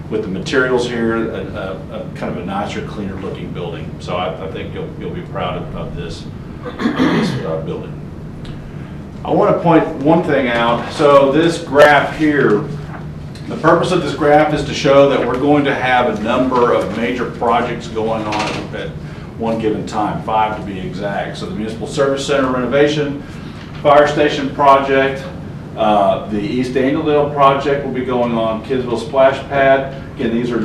with the materials here a kind of a nicer, cleaner looking building. So I think you'll be proud of this building. I want to point one thing out. So this graph here, the purpose of this graph is to show that we're going to have a number of major projects going on at one given time, 5 to be exact. So the Municipal Service Center renovation, fire station project, the East Daniel project will be going on, Kidsville Splash Pad. Again, these are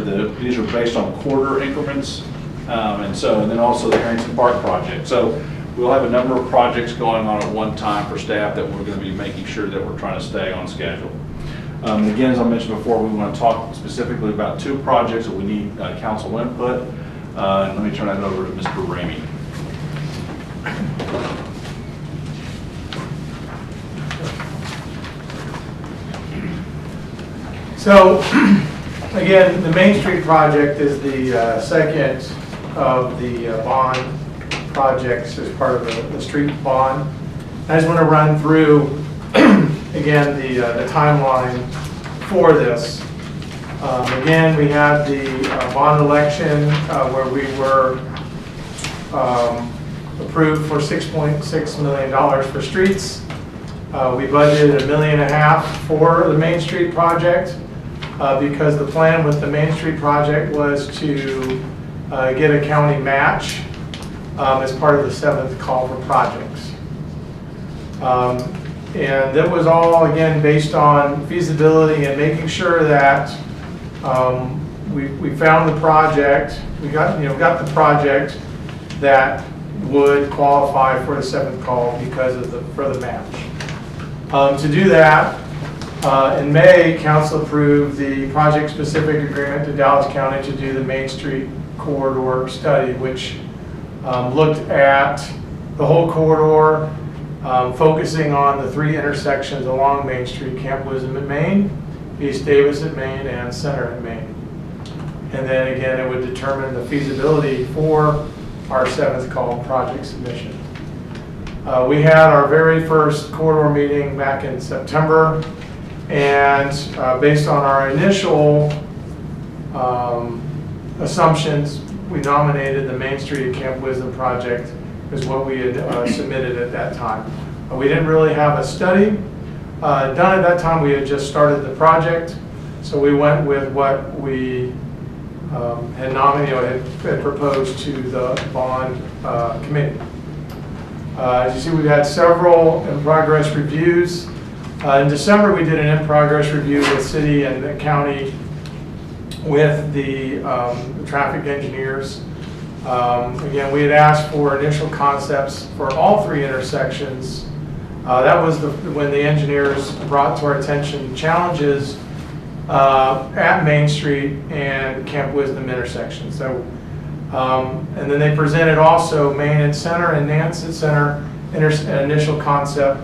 based on quarter increments, and then also the Harrington Park project. So we'll have a number of projects going on at one time for staff that we're going to be making sure that we're trying to stay on schedule. Again, as I mentioned before, we want to talk specifically about 2 projects that we need council input. And let me turn that over to Mr. Ramey. So, again, the Main Street project is the second of the bond projects as part of the street bond. I just want to run through, again, the timeline for this. Again, we had the bond election where we were approved for $6.6 million for streets. We budgeted $1.5 million for the Main Street project because the plan with the Main Street project was to get a county match as part of the 7th call for projects. And that was all, again, based on feasibility and making sure that we found the project, we got the project that would qualify for the 7th call because of for the match. To do that, in May, council approved the project-specific agreement to Dallas County to do the Main Street corridor study, which looked at the whole corridor, focusing on the 3 intersections along Main Street: Camp Wisdom at Main, East Davis at Main, and Center at Main. And then again, it would determine the feasibility for our 7th call project submission. We had our very first corridor meeting back in September, and based on our initial assumptions, we nominated the Main Street Camp Wisdom project as what we had submitted at that time. We didn't really have a study done at that time. We had just started the project, so we went with what we had nominated, had proposed to the bond committee. As you see, we've had several in-progress reviews. In December, we did an in-progress review with city and the county with the traffic engineers. Again, we had asked for initial concepts for all 3 intersections. That was when the engineers brought to our attention challenges at Main Street and Camp Wisdom intersection. So, and then they presented also Main and Center and Nance at Center initial concept,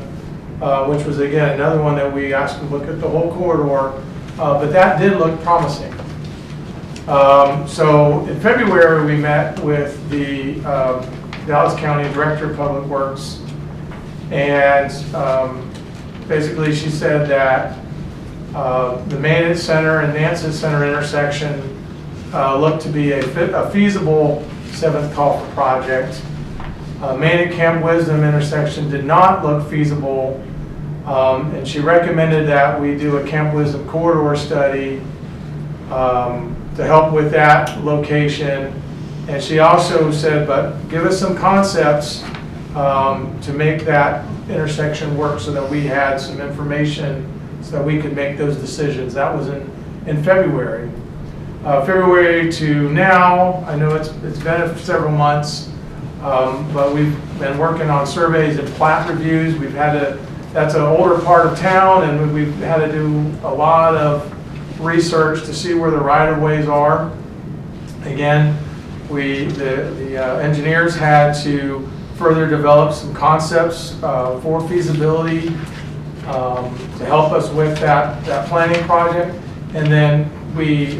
which was again another one that we asked to look at the whole corridor, but that did look promising. So in February, we met with the Dallas County Director of Public Works, and basically she said that the Main Center and Nance Center intersection looked to be a feasible 7th call for project. Main and Camp Wisdom intersection did not look feasible And she recommended that we do a Camp Wisdom corridor study to help with that location. And she also said, but give us some concepts to make that intersection work, so that we had some information so that we could make those decisions. That was in February. February to now, I know it's been several months, but we've been working on surveys and plat reviews. We've had to, that's an older part of town, and we've had to do a lot of research to see where the right-of-ways are. Again, the engineers had to further develop some concepts for feasibility to help us with that planning project. And then the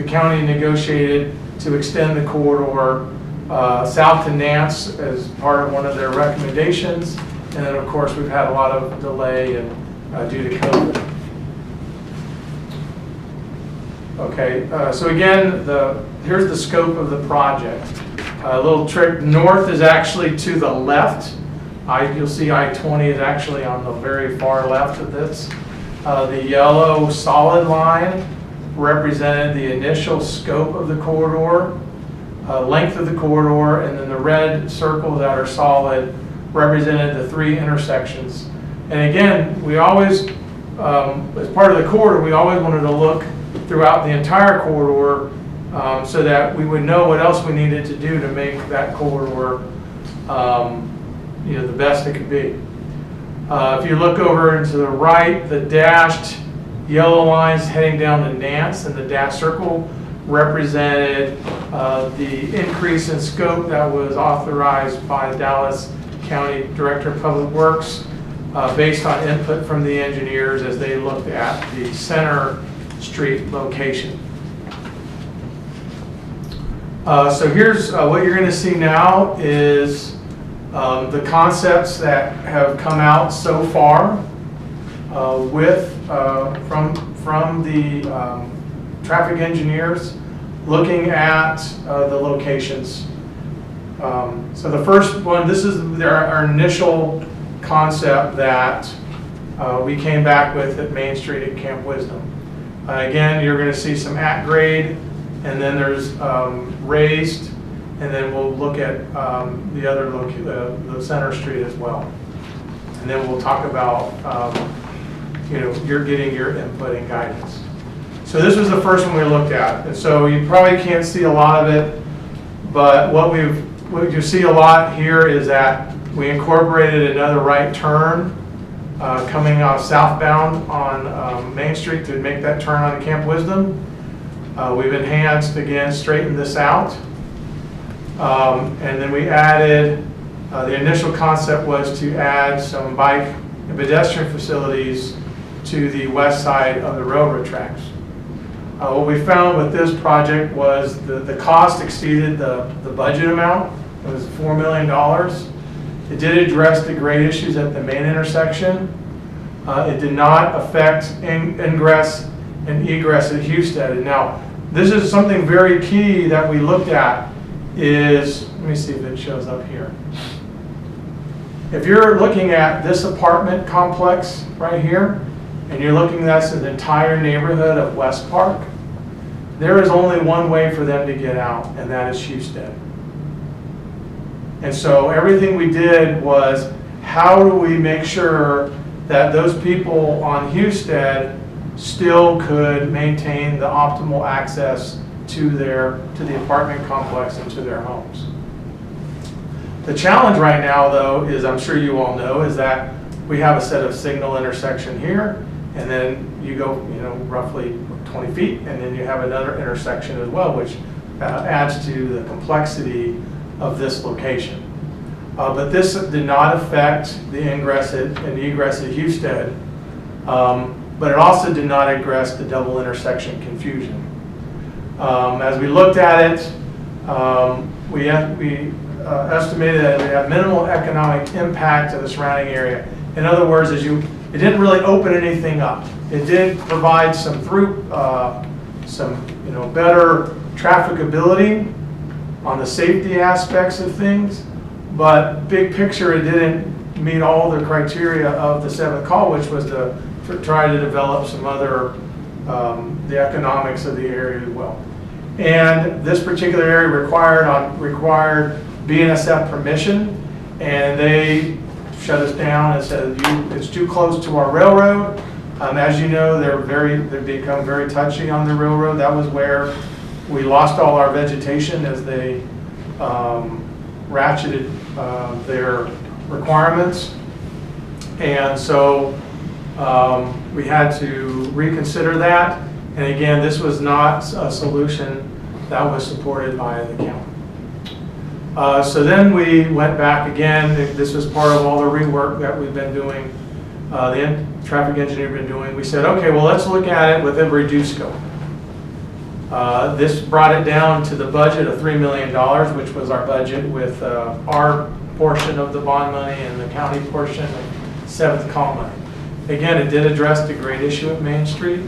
county negotiated to extend the corridor south to Nance as part of one of their recommendations. And then, of course, we've had a lot of delay due to COVID. Okay, so again, here's the scope of the project. A little trick, north is actually to the left. You'll see I-20 is actually on the very far left of this. The yellow solid line represented the initial scope of the corridor, length of the corridor, and then the red circles that are solid represented the 3 intersections. And again, we always, as part of the corridor, we always wanted to look throughout the entire corridor so that we would know what else we needed to do to make that corridor the best it could be. If you look over to the right, the dashed yellow lines heading down to Nance, and the dashed circle represented the increase in scope that was authorized by Dallas County Director of Public Works based on input from the engineers as they looked at the Center Street location. So here's what you're going to see now is the concepts that have come out so far from the traffic engineers looking at the locations. So the first one, this is our initial concept that we came back with at Main Street at Camp Wisdom. Again, you're going to see some at grade, and then there's raised, and then we'll look at the other the Center Street as well. And then we'll talk about you're getting your input and guidance. So this was the first one we looked at, and so you probably can't see a lot of it, but what you see a lot here is that we incorporated another right turn coming out southbound on Main Street to make that turn on Camp Wisdom. We've enhanced, again, straightened this out. And then we added, the initial concept was to add some bike and pedestrian facilities to the west side of the railroad tracks. What we found with this project was the cost exceeded the budget amount. It was $4 million. It did address the grade issues at the main intersection. It did not affect ingress and egress at Husted. And now, this is something very key that we looked at is, let me see if it shows up here. If you're looking at this apartment complex right here, and you're looking at the entire neighborhood of West Park, there is only one way for them to get out, and that is Husted. And so everything we did was, how do we make sure that those people on Husted still could maintain the optimal access to the apartment complex and to their homes. The challenge right now, though, is, I'm sure you all know, is that we have a set of signal intersection here, and then you go, roughly 20 feet, and then you have another intersection as well, which adds to the complexity of this location. But this did not affect the ingress and egress at Husted, but it also did not address the double intersection confusion. As we looked at it, we estimated that it would have minimal economic impact to the surrounding area. In other words, it didn't really open anything up. It did provide some better trafficability on the safety aspects of things, but big picture, it didn't meet all the criteria of the 7th call, which was to try to develop some other, the economics of the area as well. And this particular area required BNSF permission, and they shut us down and said, it's too close to our railroad. As you know, they've become very touchy on the railroad. That was where we lost all our vegetation as they ratcheted their requirements. And so we had to reconsider that. And again, this was not a solution that was supported by the county. So then we went back again. This was part of all the rework that we've been doing, the traffic engineer been doing. We said, okay, well, let's look at it with a reduced scope. This brought it down to the budget of $3 million, which was our budget with our portion of the bond money and the county portion of 7th call money. Again, it did address the grade issue at Main Street.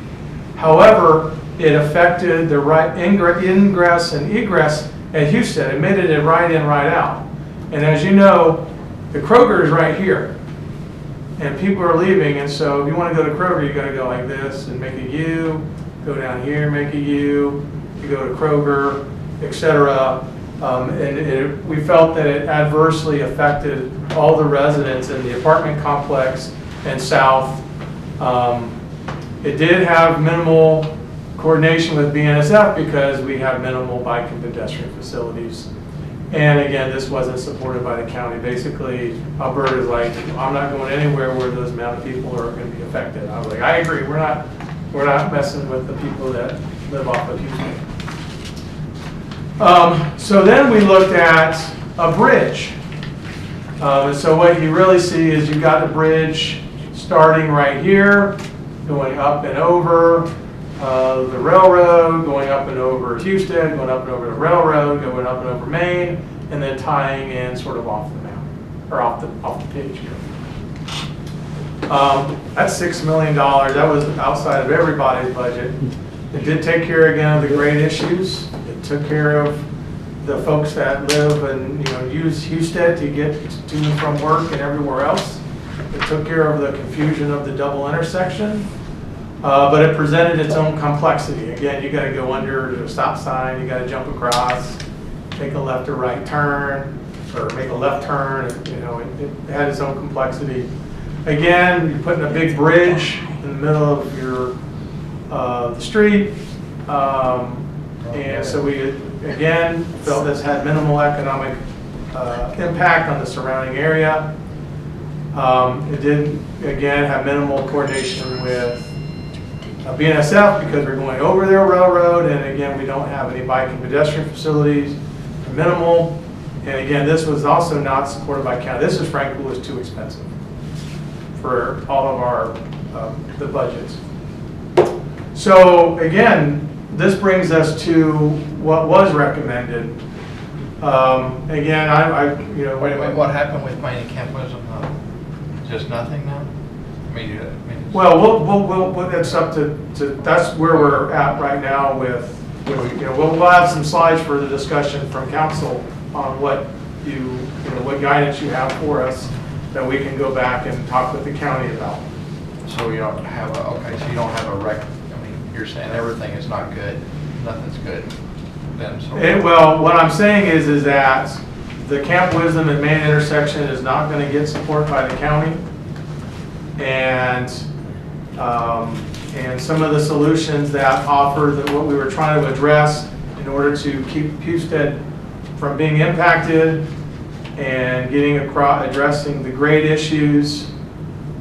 However, it affected the right ingress and egress at Houston. It made it a right in, right out. And as you know, the Kroger is right here. And people are leaving, and so if you want to go to Kroger, you got to go like this and make a U, go down here, make a U, you go to Kroger, etc. We felt that it adversely affected all the residents in the apartment complex and south. It did have minimal coordination with BNSF because we have minimal bike and pedestrian facilities. And again, this wasn't supported by the county. Basically, Alberta is like, I'm not going anywhere where those amount of people are going to be affected. I was like, I agree. We're not messing with the people that live off of Houston. So then we looked at a bridge. And so what you really see is you got the bridge starting right here, going up and over the railroad, going up and over Houston, going up and over the railroad, going up and over Maine, and then tying in sort of off the map, or off the page here. That's $6 million. That was outside of everybody's budget. It did take care again of the grade issues. It took care of the folks that live and use Houston to get to and from work and everywhere else. It took care of the confusion of the double intersection. But it presented its own complexity. Again, you got to go under the stop sign, you got to jump across, make a left or right turn, or make a left turn. It had its own complexity. Again, you're putting a big bridge in the middle of your the street, and so we again felt this had minimal economic impact on the surrounding area. It did again have minimal coordination with BNSF because we're going over their railroad, and again, we don't have any bike and pedestrian facilities, minimal. And again, this was also not supported by county. This is frankly was too expensive for all of our the budgets. So again, this brings us to what was recommended. Again, Wait a minute, what happened with Maine and Camp Wisdom? Just nothing now? Well, it's up to that's where we're at right now with we'll have some slides for the discussion from council on what what guidance you have for us that we can go back and talk with the county about. So you don't have so you don't have a record. You're saying everything is not good, nothing's good. Then so. Well, what I'm saying is that the Camp Wisdom and Main intersection is not going to get support by the county, and some of the solutions that offer what we were trying to address in order to keep Husted from being impacted and getting across addressing the grade issues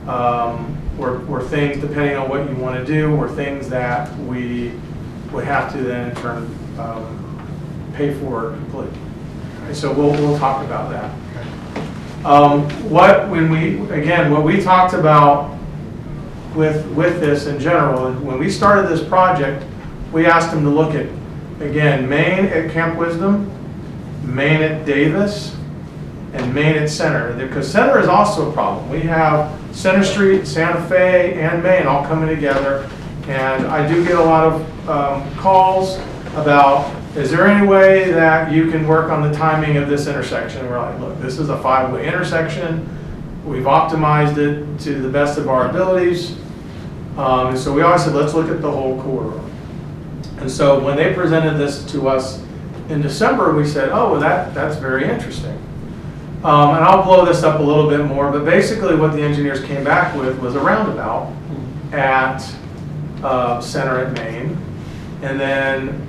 were things, depending on what you want to do, were things that we would have to then in turn pay for completely. And so we'll talk about that. What we talked about with this in general, when we started this project, we asked them to look at, again, Maine at Camp Wisdom, Maine at Davis, and Maine at Center, because Center is also a problem. We have Center Street, Santa Fe, and Maine all coming together, and I do get a lot of calls about, is there any way that you can work on the timing of this intersection? And we're like, look, this is a 5-way intersection. We've optimized it to the best of our abilities. And so we always said, let's look at the whole corridor. And so when they presented this to us in December, we said, oh, well, that's very interesting. And I'll blow this up a little bit more, but basically what the engineers came back with was a roundabout at Center at Main, and then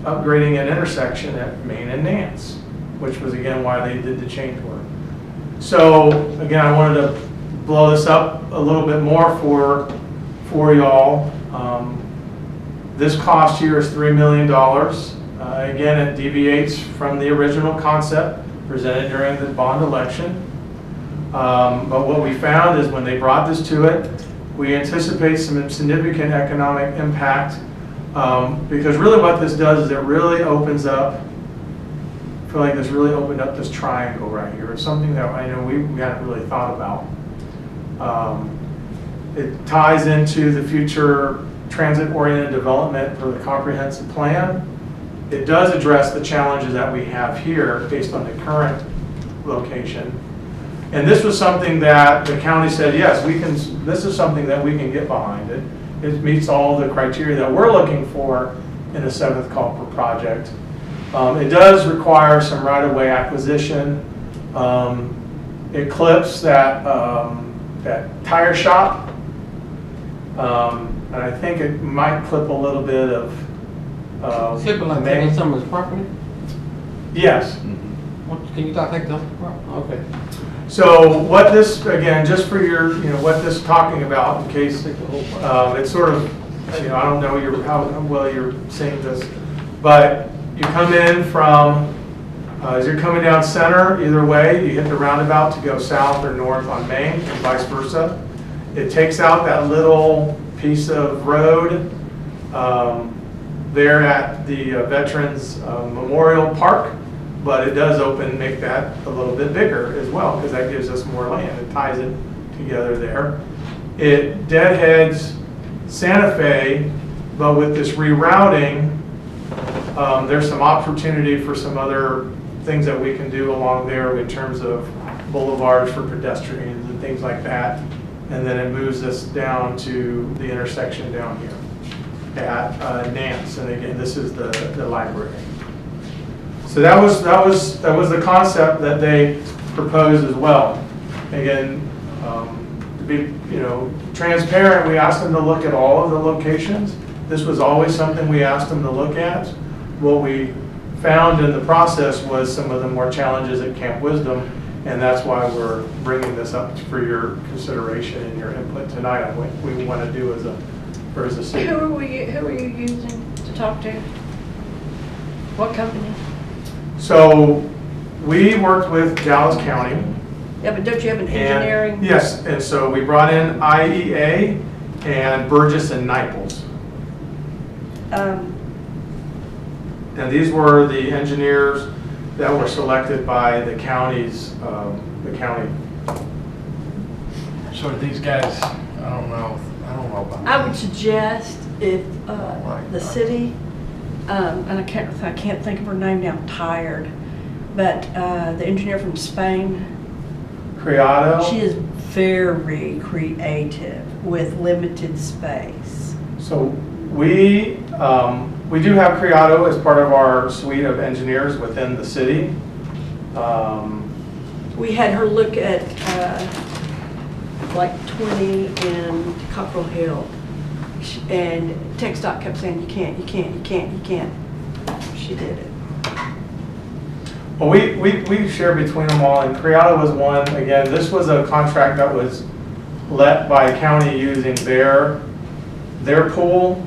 upgrading an intersection at Main and Nance, which was again why they did the change work. So again, I wanted to blow this up a little bit more for y'all. This cost here is $3 million. Again, it deviates from the original concept presented during the bond election. But what we found is when they brought this to it, we anticipate some significant economic impact because really what this does is it really opens up, I feel like this really opened up this triangle right here. It's something that I know we hadn't really thought about. It ties into the future transit-oriented development for the comprehensive plan. It does address the challenges that we have here based on the current location. And this was something that the county said, yes, we can. This is something that we can get behind it. It meets all the criteria that we're looking for in a 7th call per project. It does require some right-of-way acquisition. It clips that tire shop. And I think it might clip a little bit of Clipping like taking someone's property? Yes. Can you take the property? Okay. So what this, again, just for your, what this is talking about, in case it's sort of, I don't know how well you're seeing this, but you come in from, as you're coming down Center, either way, you hit the roundabout to go south or north on Main and vice versa. It takes out that little piece of road there at the Veterans Memorial Park, but it does make that a little bit bigger as well because that gives us more land. It ties it together there. It deadheads Santa Fe, but with this rerouting, there's some opportunity for some other things that we can do along there in terms of boulevards for pedestrians and things like that. And then it moves us down to the intersection down here at Nance. And again, this is the library. So that was the concept that they proposed as well. Again, to be transparent, we asked them to look at all of the locations. This was always something we asked them to look at. What we found in the process was some of the more challenges at Camp Wisdom, and that's why we're bringing this up for your consideration and your input tonight on what we want to do as a city. Who are you using to talk to? What company? So we worked with Dallas County. Yeah, but don't you have an engineering? Yes, and so we brought in IEA and Burgess and Niples. And these were the engineers that were selected by the counties, the county. So these guys, I don't know about. I would suggest if the city, and I can't think of her name now, I'm tired, but the engineer from Spain. Criado. She is very creative with limited space. So we do have Criado as part of our suite of engineers within the city. We had her look at like 20 in Cockrell Hill, and TxDOT kept saying, you can't. She did it. Well, we share between them all, and Criado was one. Again, this was a contract that was let by county using their pool.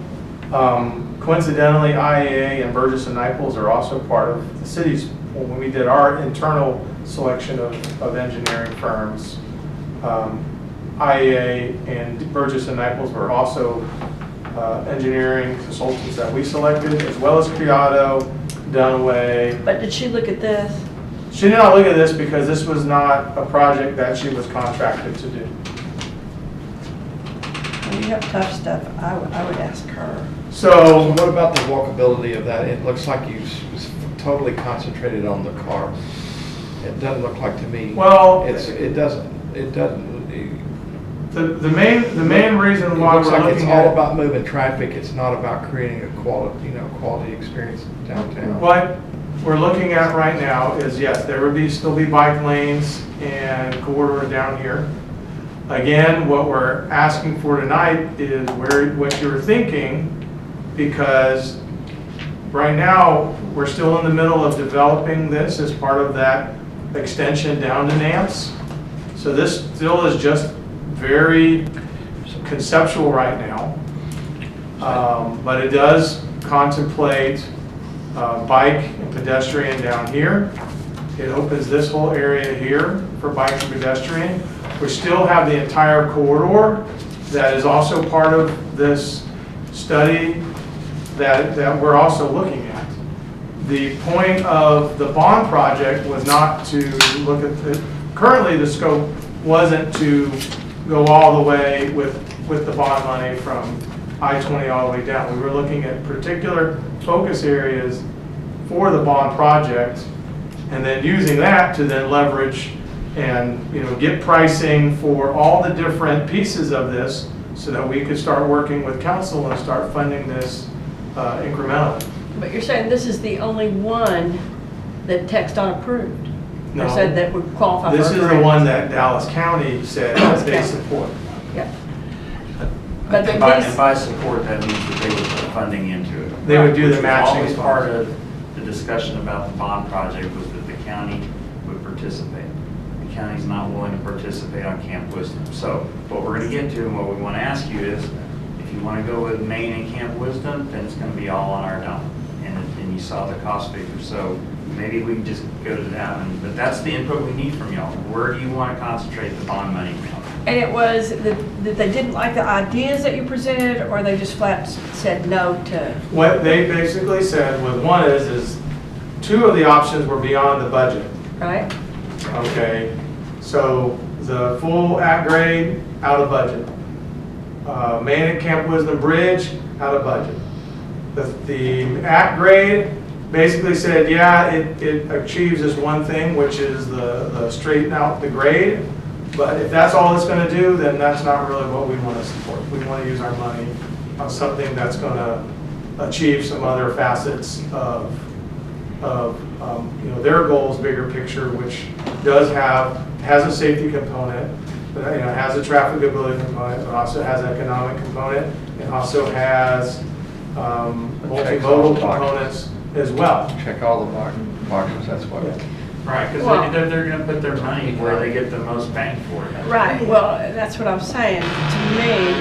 Coincidentally, IEA and Burgess and Niples are also part of the city's pool. When we did our internal selection of engineering firms, IEA and Burgess and Niples were also engineering consultants that we selected, as well as Criado, Dunaway. But did she look at this? She did not look at this because this was not a project that she was contracted to do. When you have tough stuff, I would ask her. So what about the walkability of that? It looks like you was totally concentrated on the car. It doesn't look like to me. Well, it doesn't. it doesn't. The main reason why It looks we're like it's looking all at, about moving traffic. It's not about creating a quality experience downtown. what we're looking at right now is, yes, there would still be bike lanes and corridor down here. Again, what we're asking for tonight is what you're thinking, because right now, we're still in the middle of developing this as part of that extension down to Nance. So this still is just very conceptual right now. But it does contemplate bike and pedestrian down here. It opens this whole area here for bike and pedestrian. We still have the entire corridor that is also part of this study that we're also looking at. The point of the bond project was not to look at currently the scope wasn't to go all the way with the bond money from I-20 all the way down. We were looking at particular focus areas for the bond project, and then using that to then leverage and get pricing for all the different pieces of this, so that we could start working with council and start funding this incrementally. But you're saying this is the only one that TxDOT approved? No. Or said that would qualify for a This is the grant? one that Dallas County said that they support. Yeah. But And by support, that means that they would put funding into it. They would do the Which was matching always funds. part of the discussion about the bond project was that the county would participate. The county's not willing to participate on Camp Wisdom. So what we're gonna get to and what we wanna ask you is, if you wanna go with Maine and Camp Wisdom, then it's gonna be all on our dime. And you saw the cost figure. So maybe we can just go to that one, but that's the input we need from y'all. Where do you wanna concentrate the bond money from? And it was that they didn't like the ideas that you presented, or they just flat said no to? What they basically said was, one is two of the options were beyond the budget. Right? Okay, so the full at grade, out of budget. Main and Camp Wisdom Bridge, out of budget. The at grade basically said, yeah, it achieves this one thing, which is the straighten out the grade. But if that's all it's going to do, then that's not really what we want to support. We want to use our money on something that's going to achieve some other facets of their goals, bigger picture, which has a safety component, but has a trafficability component, but also has economic component, and also has multimodal components as well. Check all the boxes, that's what. Yeah. Right, because Well- they're gonna put their money where they get the most bang for it. Right, well, that's what I'm saying. To me,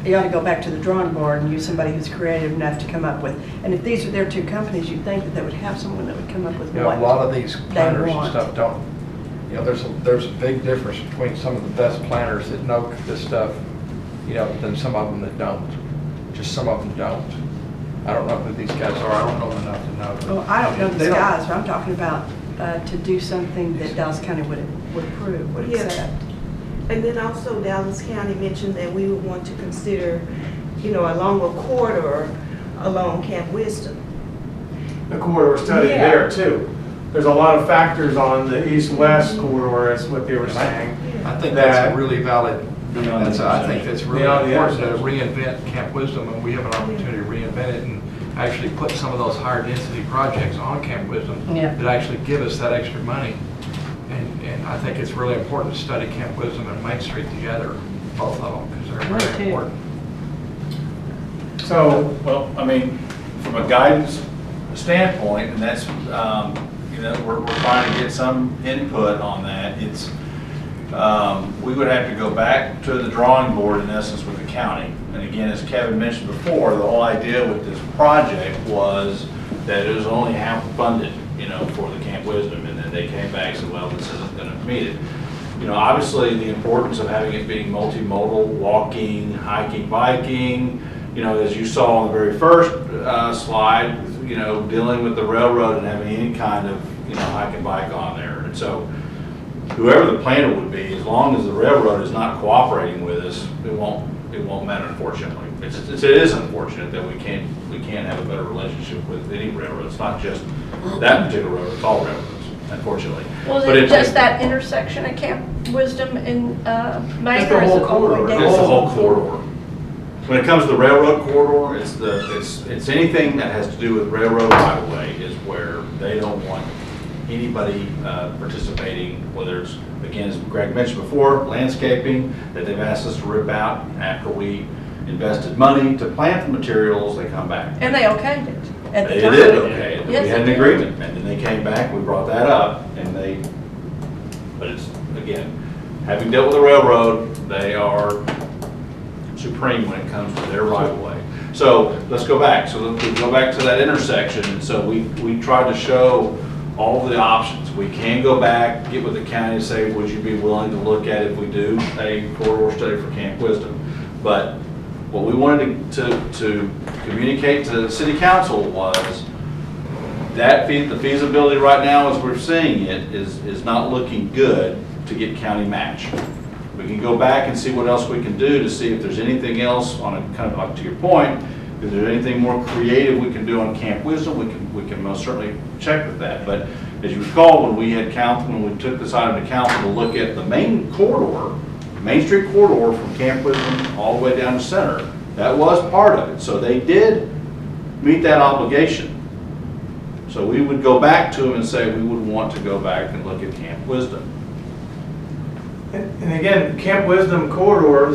you ought to go back to the drawing board and use somebody who's creative enough to come up with, and if these are their two companies, you'd think that they would have someone that would come up with You what know, a lot of these they planners and want. stuff don't, there's a big difference between some of the best planners that know this stuff, than some of them that don't. Just some of them don't. I don't know who these guys are, I don't know enough to know. Well, I don't know They these don't- guys, but I'm talking about to do something that Dallas County would approve, would Yeah. accept. And then also Dallas County mentioned that we would want to consider, a longer corridor along Camp Wisdom. The corridor study Yeah. there too. There's a lot of factors on the east-west corridor, is what they were saying. I think that- that's a really valid, I think that's really Beyond the important to intersection. reinvent Camp Wisdom, and we have an opportunity to reinvent it and actually put some of those higher density projects on Camp Wisdom Yeah. that actually give us that extra money. And I think it's really important to study Camp Wisdom and Main Street together, both of them, because they're Me very too. important. So, Well, I mean, from a guidance standpoint, and that's, we're trying to get some input on that. It's, we would have to go back to the drawing board in essence with the county. And again, as Kevin mentioned before, the whole idea with this project was that it was only half funded, for the Camp Wisdom. And then they came back and said, well, this isn't going to meet it. Obviously the importance of having it being multimodal, walking, hiking, biking, as you saw on the very first slide, dealing with the railroad and having any kind of, hike and bike on there. And so whoever the planner would be, as long as the railroad is not cooperating with us, it won't matter, unfortunately. It is unfortunate that we can't have a better relationship with any railroad. It's not just that particular railroad, it's all railroads. unfortunately. Was But it just that intersection at Camp Wisdom in Maine? Just the or is whole it all the way corridor. down? It's the whole corridor. When it comes to the railroad corridor, it's anything that has to do with railroad right of way is where they don't want anybody participating, whether it's, again, as Greg mentioned before, landscaping that they've asked us to rip out after we invested money to plant the materials, they come back. And they okayed it at the They time. did, okay, we Yes, had an they did. agreement, and then they came back, we brought that up, and but it's, again, having dealt with the railroad, they are supreme when it comes to their right of way. So let's go back, so we go back to that intersection, and so we tried to show all the options. We can go back, get with the county and say, would you be willing to look at if we do a corridor study for Camp Wisdom? But what we wanted to communicate to the city council was that the feasibility right now, as we're seeing it, is not looking good to get county match. We can go back and see what else we can do to see if there's anything else on a kind of like to your point, if there's anything more creative we can do on Camp Wisdom, we can most certainly check with that. But as you recall, when we had council, when we took this item to council to look at the main corridor, Main Street corridor from Camp Wisdom all the way down to Center, that was part of it. So they did meet that obligation. So we would go back to them and say we would want to go back and look at Camp Wisdom. And again, Camp Wisdom corridor,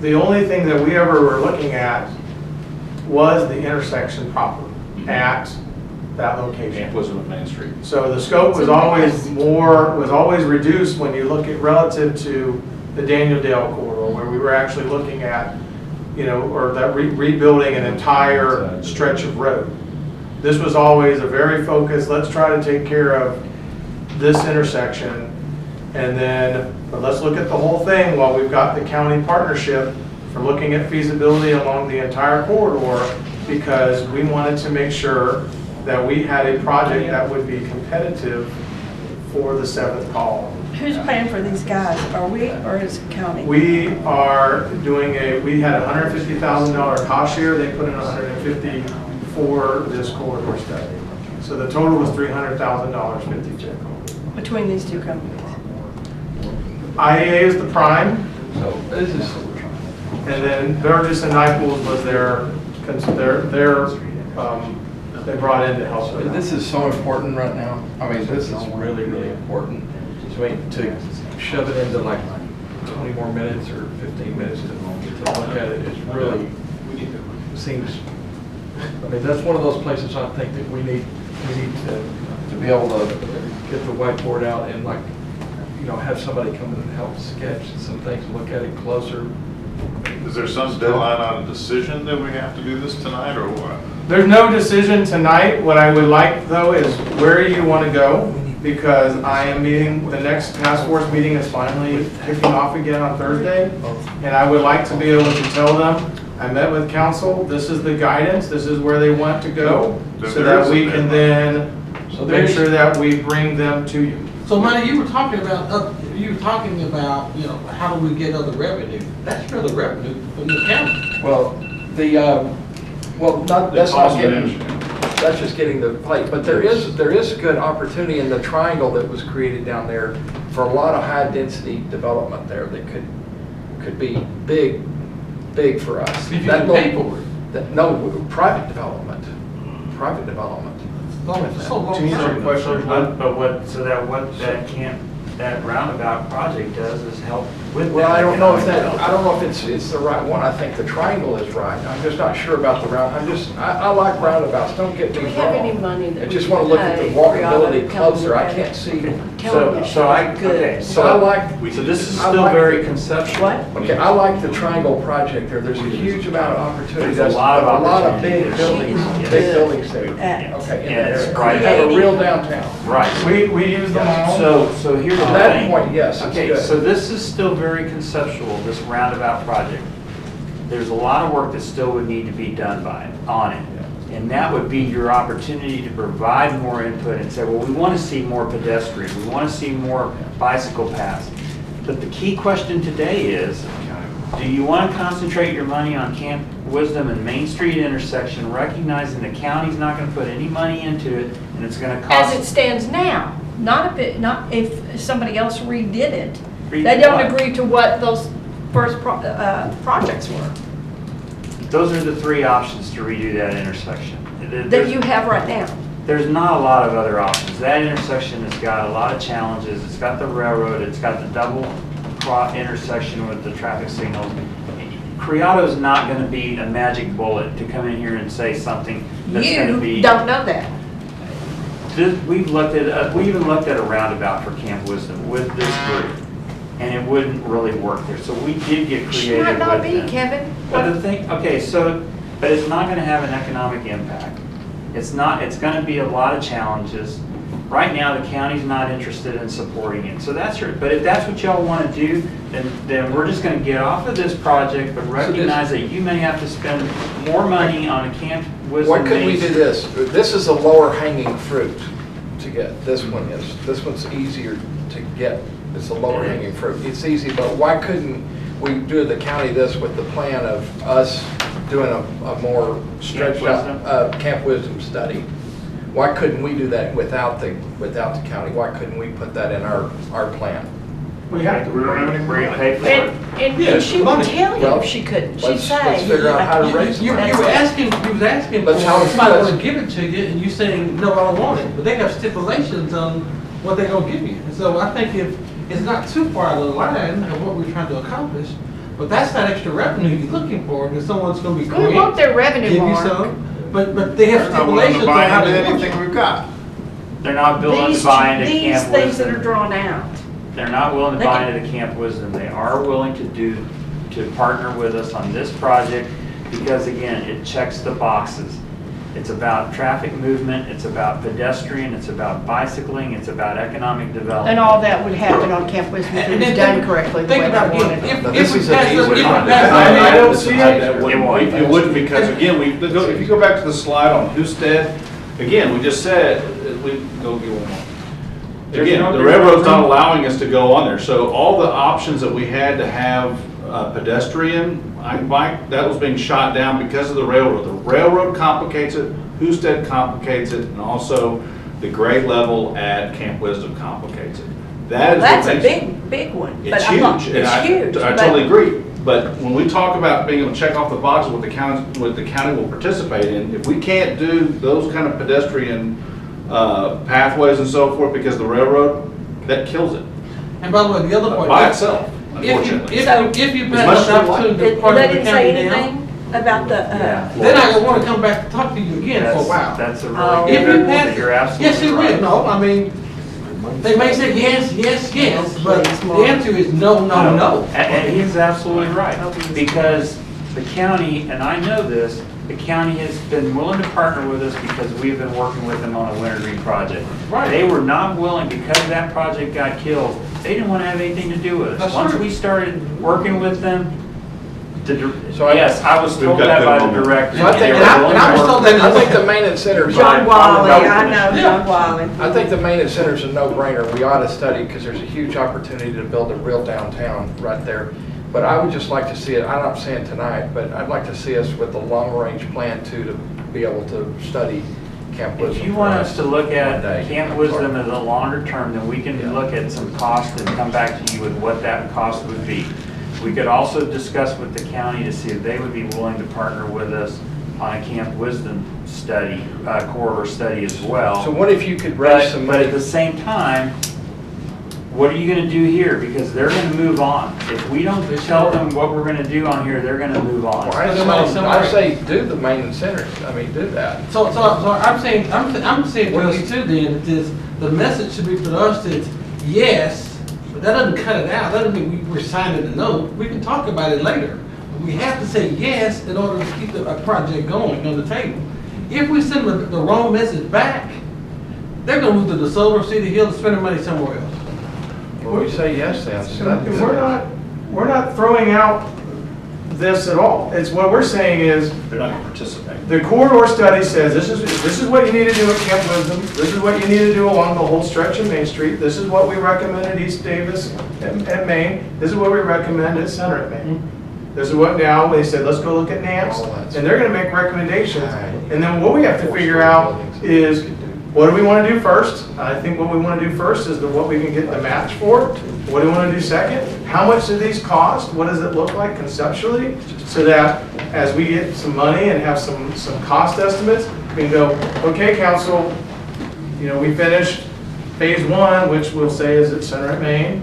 the only thing that we ever were looking at was the intersection proper at that location. Camp Wisdom and Main Street. So the scope was always reduced when you look at relative to the Daniel Dale corridor, where we were actually looking at, or that rebuilding an entire stretch of road. This was always a very focused, let's try to take care of this intersection, but let's look at the whole thing while we've got the county partnership for looking at feasibility along the entire corridor, because we wanted to make sure that we had a project that would be competitive for the 7th column. Who's paying for these guys? Are we or is county? We are doing we had a $150,000 cost share, they put in $150 for this corridor study. So the total was $300,000 50/50. Between these two companies? IEA is the prime, So this is, and then Burgess and Nypols was they brought in to help with that. this is so important right now. I mean, this is really, really important. So I mean, to shove it into like 20 more minutes or 15 minutes to look at it is really, seems, I mean, that's one of those places I think that we need to be able to get the whiteboard out and have somebody come in and help sketch some things, look at it closer. Is there some deadline on a decision that we have to do this tonight, or what? There's no decision tonight. What I would like, though, is where you want to go, because I am meeting, the next task force meeting is finally kicking off again on Thursday, and I would like to be able to tell them, I met with council, this is the guidance, this is where they want to go, so that we can then make sure that we bring them to you. So, Manny, you were talking about, how do we get other revenue? That's really revenue from the county. Well, that's just getting the plate, but there is a good opportunity in the triangle that was created down there for a lot of high density development there that could be big for us. If you can pay for it. No, private development. So that roundabout project does is help with that. Well, I don't know if it's the right one. I think the triangle is right. I'm just not sure about the round. I like roundabouts. Don't get me Do wrong. we have any money that I just we want to look at the pay walkability for all the closer. I county can't see. So this is still very conceptual. What? Okay, I like the triangle project there. There's a huge amount of opportunity. There's a lot of big opportunity. buildings, big buildings there. Yeah. Okay, And it's you right. have a real downtown. Right. We use them all. So here's the At that thing. point, yes, it's Okay, good. so this is still very conceptual, this roundabout project. There's a lot of work that still would need to be done on it. And that would be your opportunity to provide more input and say, well, we want to see more pedestrian, we want to see more bicycle paths. But the key question today is, Do you want to concentrate your money on Camp Wisdom and Main Street intersection, recognizing the county's not going to put any money into it, and it's going to cost? As it stands now, not if somebody else redid it. Redid They don't what? agree to what those first projects were Those are the three options to redo that intersection. that you have right now. There's not a lot of other options. That intersection has got a lot of challenges. It's got the railroad, it's got the double intersection with the traffic signals. Criado's not going to be a magic bullet to come in here and say something that's going to be. You don't know that. We even looked at a roundabout for Camp Wisdom with this group, and it wouldn't really work there. So we did get creative Might not with be, them. Kevin. But the thing, okay, so, but it's not going to have an economic impact. It's going to be a lot of challenges. Right now, the county's not interested in supporting it. So that's but if that's what y'all want to do, then we're just going to get off of this project, but recognize that you may have to spend more money on a Camp Wisdom. Why couldn't we do this? This is a lower hanging fruit to get. This one is. This one's easier to get. It's a lower hanging fruit. It's easy, but why couldn't we do the county this with the plan of us doing a more stretched out Camp Wisdom study? Why couldn't we do that without the county? Why couldn't we put that in our plan? We have to. We don't have any money. Pay for it. And she would tell you Well, if she couldn't. She'd Let's say. figure out how to raise it. You were asking for Let's somebody let's- want to give it to you, and you saying, no, I don't want it. But they have stipulations on what they're gonna give you. And so I think if it's not too far out of the line of what we're trying to accomplish, but that's not extra revenue you're looking for, and someone's gonna be We great. want their revenue, Give you Mark. some, but they have They're not willing stipulations to on buy how into they want anything it. we've got. They're not willing These to buy into these Camp things that are Wisdom. drawn out. They're not willing to They buy can- into Camp Wisdom. They are willing to partner with us on this project because, again, it checks the boxes. It's about traffic movement, it's about pedestrian, it's about bicycling, it's about economic development. And all that would happen on Camp Wisdom if it was done correctly. the Think way about they it wanted again, it. if This we is an pass this, easy if we one. pass I don't this. see That it. wouldn't, it wouldn't, because again, if you go back to the slide on Husted, again, we just said, we go get one more. Again, the railroad's not allowing us to go on there, so all the options that we had to have pedestrian, bike, that was being shot down because of the railroad. The railroad complicates it, Husted complicates it, and also the grade level at Camp Wisdom complicates it. That is what That's a makes- big one. It's but I'm not- huge. and It's huge. I but- totally agree. But when we talk about being able to check off the boxes what the county will participate in, if we can't do those kind of pedestrian pathways and so forth because of the railroad, that kills it And by the way, the other point. by itself, If you, unfortunately. if you As pass much this as we like opportunity They to partner with the didn't say county now, anything about the, Yeah. they're not gonna wanna come back to talk to you again for a while. That's a Oh. really If good you point. pass, You're absolutely yes, it right. will, no, I mean, they may say yes, yes, yes, but Please, the Mark. answer is no, no, no. And he's absolutely right, because the county, and I know this, the county has been willing to partner with us because we've been working with them on a wintergreen project. Right. They were not willing, because that project got killed, they didn't want to have anything to do with us. That's Once true. we started working with them, So I- yes, I was We've told got that good by the momentum. director. So I think, They were and I willing was to told work that- I think the main incentive. John Wiley, I know Yeah. John Wiley. I think the main incentive is a no-brainer. We ought to study because there's a huge opportunity to build a real downtown right there. But I would just like to see it, I'm not saying tonight, but I'd like to see us with the long-range plan too, to be able to study Camp Wisdom. If you want us to look at one day. Camp Wisdom as a longer term, then we can look at some cost and come back to you with what that cost would be. We could also discuss with the county to see if they would be willing to partner with us on a Camp Wisdom study, corridor study as well. So what if you could raise some But money? at the same time, what are you gonna do here? Because they're gonna move on. If we don't tell them what we're gonna do on here, they're gonna move on. I say do the main incentives, I mean, do that. So I'm saying to us too then, is the message should be for us that, yes, but that doesn't cut it out, that doesn't mean we're signing a no, we can talk about it later. We have to say yes in order to keep a project going on the table. If we send the wrong message back, they're gonna move to the solar City Hill and spend their money somewhere else. Well, we say yes then. so that's- We're not throwing out this at all. It's what we're saying is, They're not going to participate. the corridor study says this is what you need to do at Camp Wisdom. This is what you need to do along the whole stretch of Main Street. This is what we recommend at East Davis and Main. This is what we recommend at Center at Main. This is what now, they said, let's go look at NAMS, and they're gonna make recommendations. And then what we have to figure out is, what do we wanna do first? I think what we wanna do first is what we can get the match for. What do we wanna do second? How much do these cost? What does it look like conceptually? So that as we get some money and have some cost estimates, we can go, okay, council, we finished phase 1, which we'll say is at Center at Main.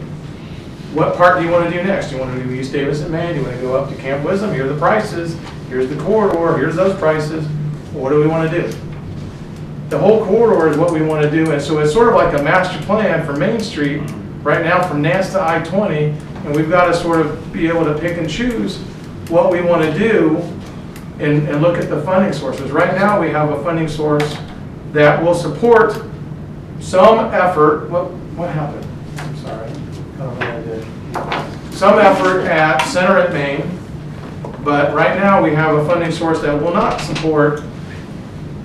What part do you want to do next? Do you want to do East Davis and Main? Do you want to go up to Camp Wisdom? Here are the prices. Here's the corridor. Here's those prices. What do we want to do? The whole corridor is what we want to do. And so it's sort of like a master plan for Main Street right now from Nance to I-20. And we've got to sort of be able to pick and choose what we want to do and look at the funding sources. Right now we have a funding source that will support some effort. What happened? I'm sorry. I don't know what I did. Some effort at Center at Main, but right now we have a funding source that will not support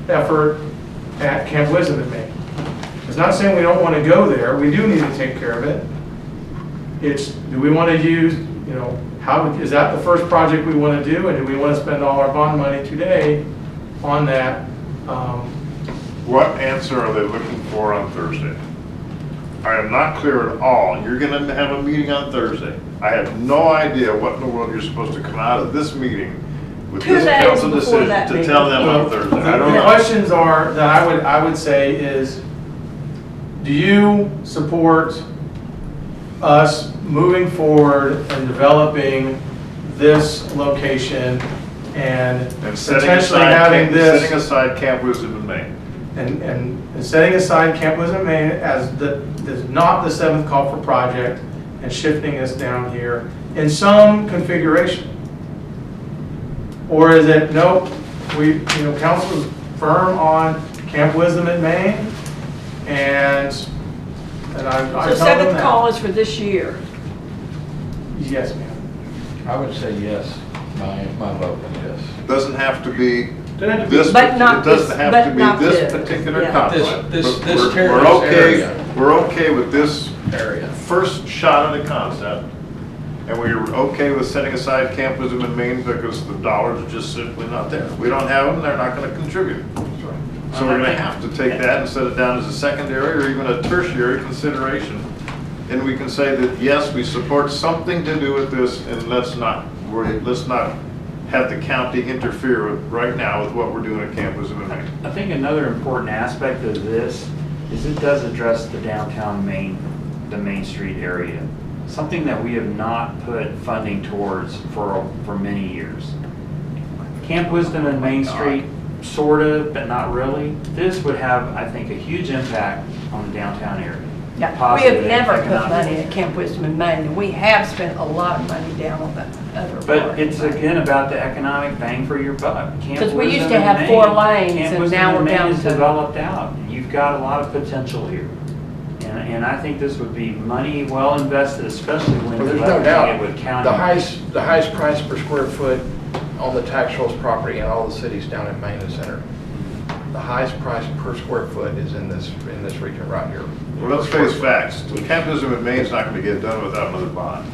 effort at Camp Wisdom at Main. It's not saying we don't want to go there. We do need to take care of it. It's, do we want to use, is that the first project we want to do, and do we want to spend all our bond money today on that? What answer are they looking for on Thursday? I am not clear at all. You're going to have a meeting on Thursday. I have no idea what in the world you're supposed to come out of this meeting with this council decision to tell them on Thursday. I don't know. The questions are, that I would say is, do you support us moving forward and developing this location and potentially having this... Setting aside Camp Wisdom in Maine. And setting aside Camp Wisdom, Maine as not the 7th call for project and shifting us down here in some configuration? Or is it, nope, council is firm on Camp Wisdom in Maine, and I So tell them 7th that. call is for this year. Yes, ma'am. I would say yes. My vote is yes. Doesn't have to be Doesn't this, But not it doesn't this- have but to be not this this. particular Yeah. concept. This But terrace we're okay. area. We're okay with this Area. first shot at the concept, and we're okay with setting aside Camp Wisdom in Maine because the dollars are just simply not there. We don't have them; they're not going to contribute. So we're going to have to take that and set it down as a secondary or even a tertiary consideration. And we can say that yes, we support something to do with this, and let's not have the county interfere with, right now with what we're doing at Camp Wisdom in Maine. I think another important aspect of this is it does address the downtown the Main Street area. Something that we have not put funding towards for many years. Camp Wisdom and Main Street, sort of, but not really. This would have, I think, a huge impact on the downtown area. Yeah, we Positive have never put economic. money at Camp Wisdom in Maine, and we have spent a lot of money down on that other part. But it's again about the economic bang for your buck. Because we used to have 4 lanes, and now we're down Camp Wisdom in Maine is to... developed out. You've got a lot of potential here. And I think this would be money well invested, especially when Well, you're there's no leveraging doubt, it with county. the highest price per square foot on the tax rolls property in all the cities down in Maine and Center. The highest price per square foot is in this region right here. Well, let's face facts. Camp Wisdom in Maine is not going to get done without another bond.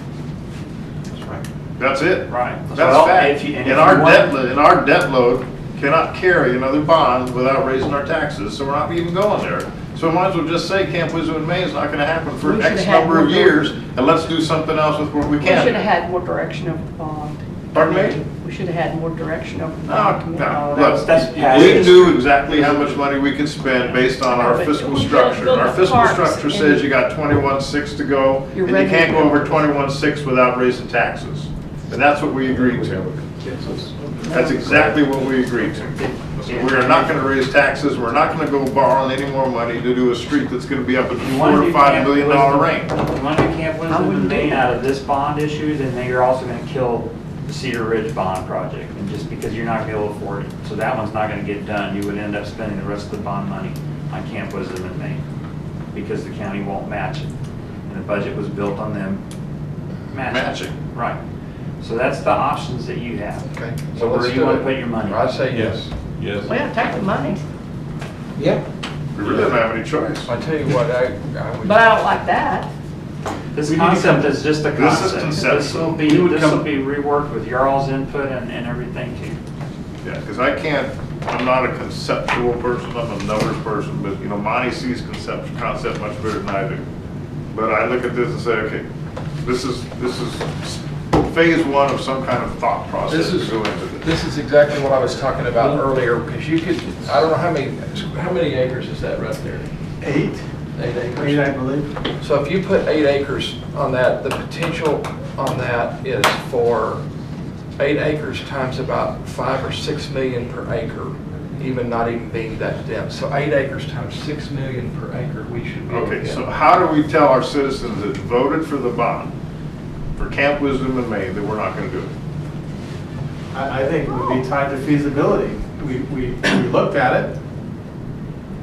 That's right. That's it. Right. That's Well, fact. if you- and And if you want- our debt load cannot carry another bond without raising our taxes, so we're not even going there. So I might as well just say Camp Wisdom in Maine is not going to happen for We should've X had number of more- years, and let's do something else with what we We can. should have had more direction over the bond. Pardon me? We should have had more direction over the No, bond. no, that's look, past we history. knew exactly how much money we could spend based on our But fiscal we structure. built Our the fiscal parks structure and- says you got 21.6 to go, Your and you can't go revenue. over 21.6 without raising taxes. And that's what we agreed to. That's exactly what we agreed to. So we are not gonna raise taxes, we're not gonna go borrowing any more money to do a street that's gonna be up in You $4 want to to do $5 Camp million Wisdom- range. You want to do Camp Wisdom in Maine out of this bond issue, then you're also going to kill the Cedar Ridge bond project, and just because you're not going to be able to afford it. So that one's not going to get done. You would end up spending the rest of the bond money on Camp Wisdom in Maine, because the county won't match it. And the budget was built on them matching. Right. So that's the options that you have. Okay. So where do you want to put your money? I say yes. Yes. Well, take the money, Yeah. We really don't have any choice. I tell you what, I would. but I don't like that. This We need to concept come- is just a This is concept. conceptual. This will We would be come- reworked with your all's input and everything too. Yeah, because I'm not a conceptual person, I'm a numbers person, but, you know, Monty sees concept much better than I do. But I look at this and say, okay, this is phase one of some kind of thought process to go into this. This is exactly what I was talking about earlier, because you could, I don't know how many acres is that right there? 8? 8 acres. 8, I believe. So if you put 8 acres on that, the potential on that is for 8 acres times about 5 or 6 million per acre, not even being that dense. So 8 acres times 6 million per acre, we should be able to Okay, get. so how do we tell our citizens that voted for the bond for Camp Wisdom in Maine that we're not going to do it? I think it would be tied to feasibility. We looked at it.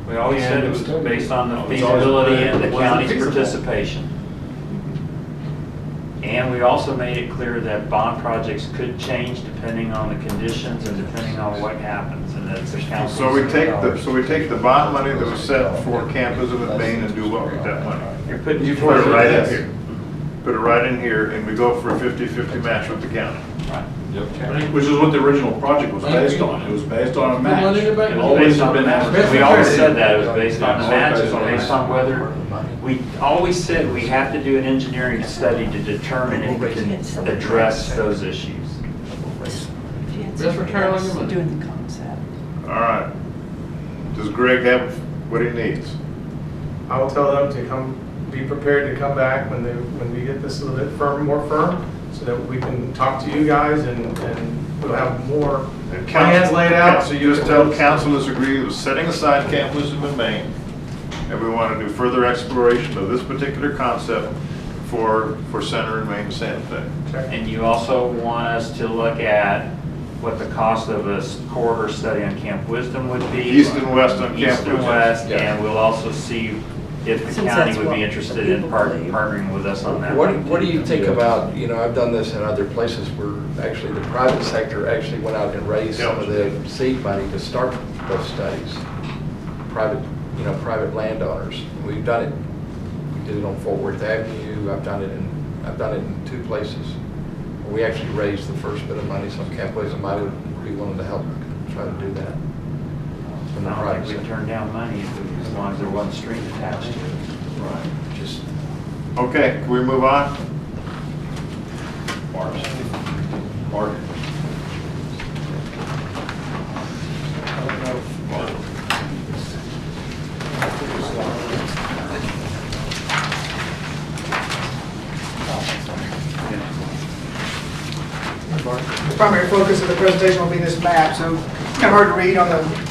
We always said it was based on the It's always feasibility been- and the it wasn't county's feasible. participation. And we also made it clear that bond projects could change depending on the conditions and depending on what happens, and that's the council. So we take the bond money that was set for Camp Wisdom in Maine and do what with that money? You're putting. You put it right in here. Put it right in here, and we go for a 50-50 match with the county. Right. Which is what the original project was based on. It was based on a match. It was Always based have on been the match. advertised. We always said that, it was based on the Yeah, match, always it was based based on on whether, we always said we have to do an engineering study to determine if we can address those issues. Just return on your money. Doing the concept. All right. Does Greg have what he needs? I will tell them to be prepared to come back when we get this a little bit more firm, so that we can talk to you guys and we'll have more plans laid out. So you just tell council has agreed with setting aside Camp Wisdom in Maine, and we want to do further exploration of this particular concept for Center and Maine and Santa Fe. And you also want us to look at what the cost of a corridor study on Camp Wisdom would be. East and west on Camp East and Wisdom. west, Yeah. and we'll also see if the Since county that's would what be the interested in people believe. partnering with us on that. What do you think about, I've done this in other places where actually the private sector actually went out and raised some of the seed money to start those studies. Private landowners. We've done it. We did it on Fort Worth Avenue. I've done it in 2 places. We actually raised the first bit of money, so Camp Wisdom, I would be willing to help try to do that. From the I don't private think we'd sector. turn down money as long as there wasn't string attached to it. Right. Just Okay, can we move on? Mark. The primary focus of the presentation will be this map, so it's kind of hard to read on the, it's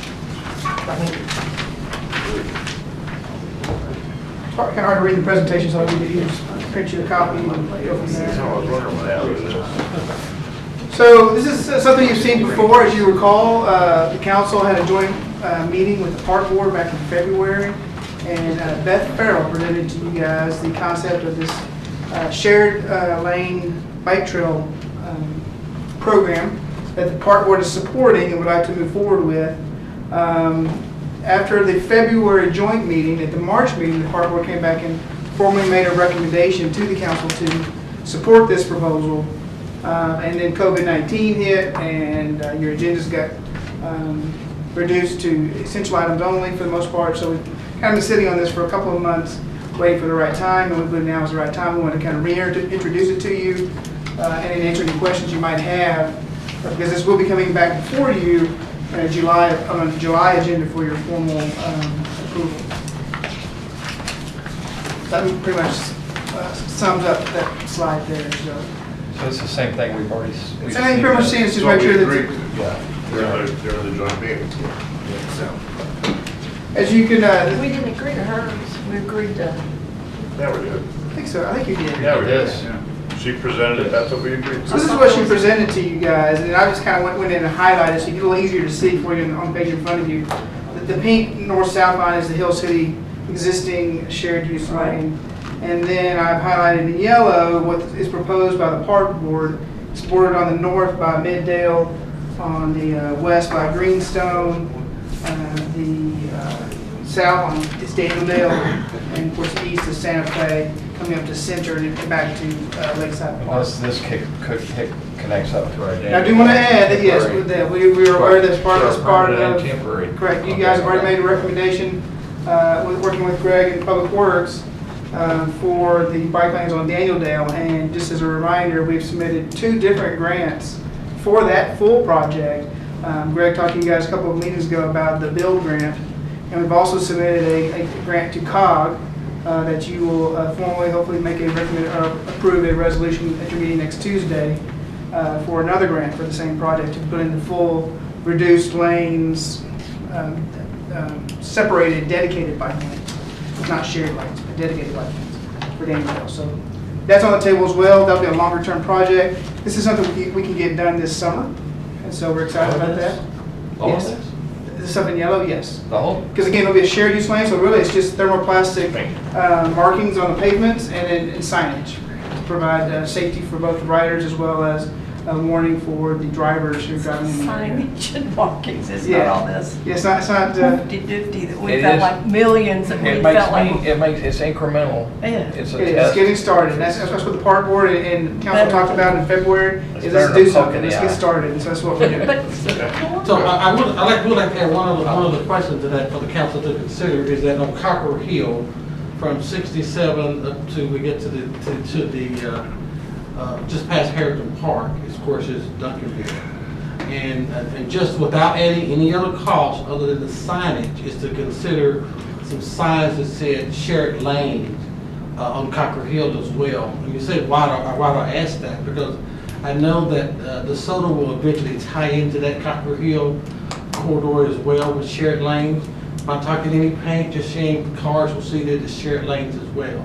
kind of hard to read the presentation, so we could use, print you a copy and go from there. So this is something you've seen before, as you recall. The council had a joint meeting with the park board back in February, and Beth Farrell presented to you guys the concept of this shared lane bike trail program that the park board is supporting and would like to move forward with. After the February joint meeting, at the March meeting, the park board came back and formally made a recommendation to the council to support this proposal. And then COVID-19 hit, and your agendas got reduced to essential items only for the most part. So we've kind of been sitting on this for a couple of months, waiting for the right time, and we believe now is the right time. We want to kind of reintroduce it to you and then answer any questions you might have, because this will be coming back before you on a July agenda for your formal approval. That pretty much sums up that slide there. So it's the same thing we've already. it's pretty much seen. It's just make sure that During the joint meeting. so. As you can, We didn't agree to hers, we agreed to. Yeah, we did. I think so. I think you did. Yeah, we did. She presented it, that's what we agreed to. So this is what she presented to you guys, and I just kind of went in and highlighted so you get a little easier to see for you on the page in front of you. The pink north-south line is the Hill City existing shared use lane. And then I've highlighted in yellow what is proposed by the park board. It's bordered on the north by Middale, on the west by Greenstone, the south is Daniel Dale, and of course the east is Santa Fe. coming up to Center and back to Lakeside Park. This connects up to our. I do want to add that, yes, with that, we are aware that as part of, Temporary. correct, you guys have already made a recommendation, with working with Greg in Public Works, for the bike lanes on Daniel Dale, and just as a reminder, we've submitted 2 different grants for that full project. Greg talked to you guys a couple of meetings ago about the build grant, and we've also submitted a grant to COG, that you will formally, hopefully, make a approve a resolution at your meeting next Tuesday for another grant for the same project to put in the full reduced lanes, separated, dedicated bike lanes, not shared lanes, but dedicated bike lanes for Danville. So that's on the table as well. That'll be a longer term project. This is something we can get done this summer, and so we're excited about that. All of Yes. this? This is something yellow, yes. The whole? Because again, it'll be a shared use lane, so really it's just thermoplastic markings on the pavements and signage to provide safety for both the riders as well as a warning for the drivers who are driving in the area. Signage and markings, it's Yeah. not all this. Yeah, it's not, Fifty-fifty that we It felt is. like millions that we felt like. It's incremental. Yeah. It's a it's test. getting started. That's what the park board and council Better. talked about in February, It's is better let's than do a poke something, in the let's get eye. started, and so that's what we're doing. But, So I would like to add one of the questions to that for the council to consider is that on Copper Hill, from 67 up to we get to the just past Harrington Park, of course, is Duncanville. And just without adding any other cost other than the signage, is to consider some signs that said shared lanes on Copper Hill as well. And you say, why do I ask that? Because I know that DeSoto will eventually tie into that Copper Hill corridor as well with shared lanes. Not talking any paint, just saying cars will see that it's shared lanes as well.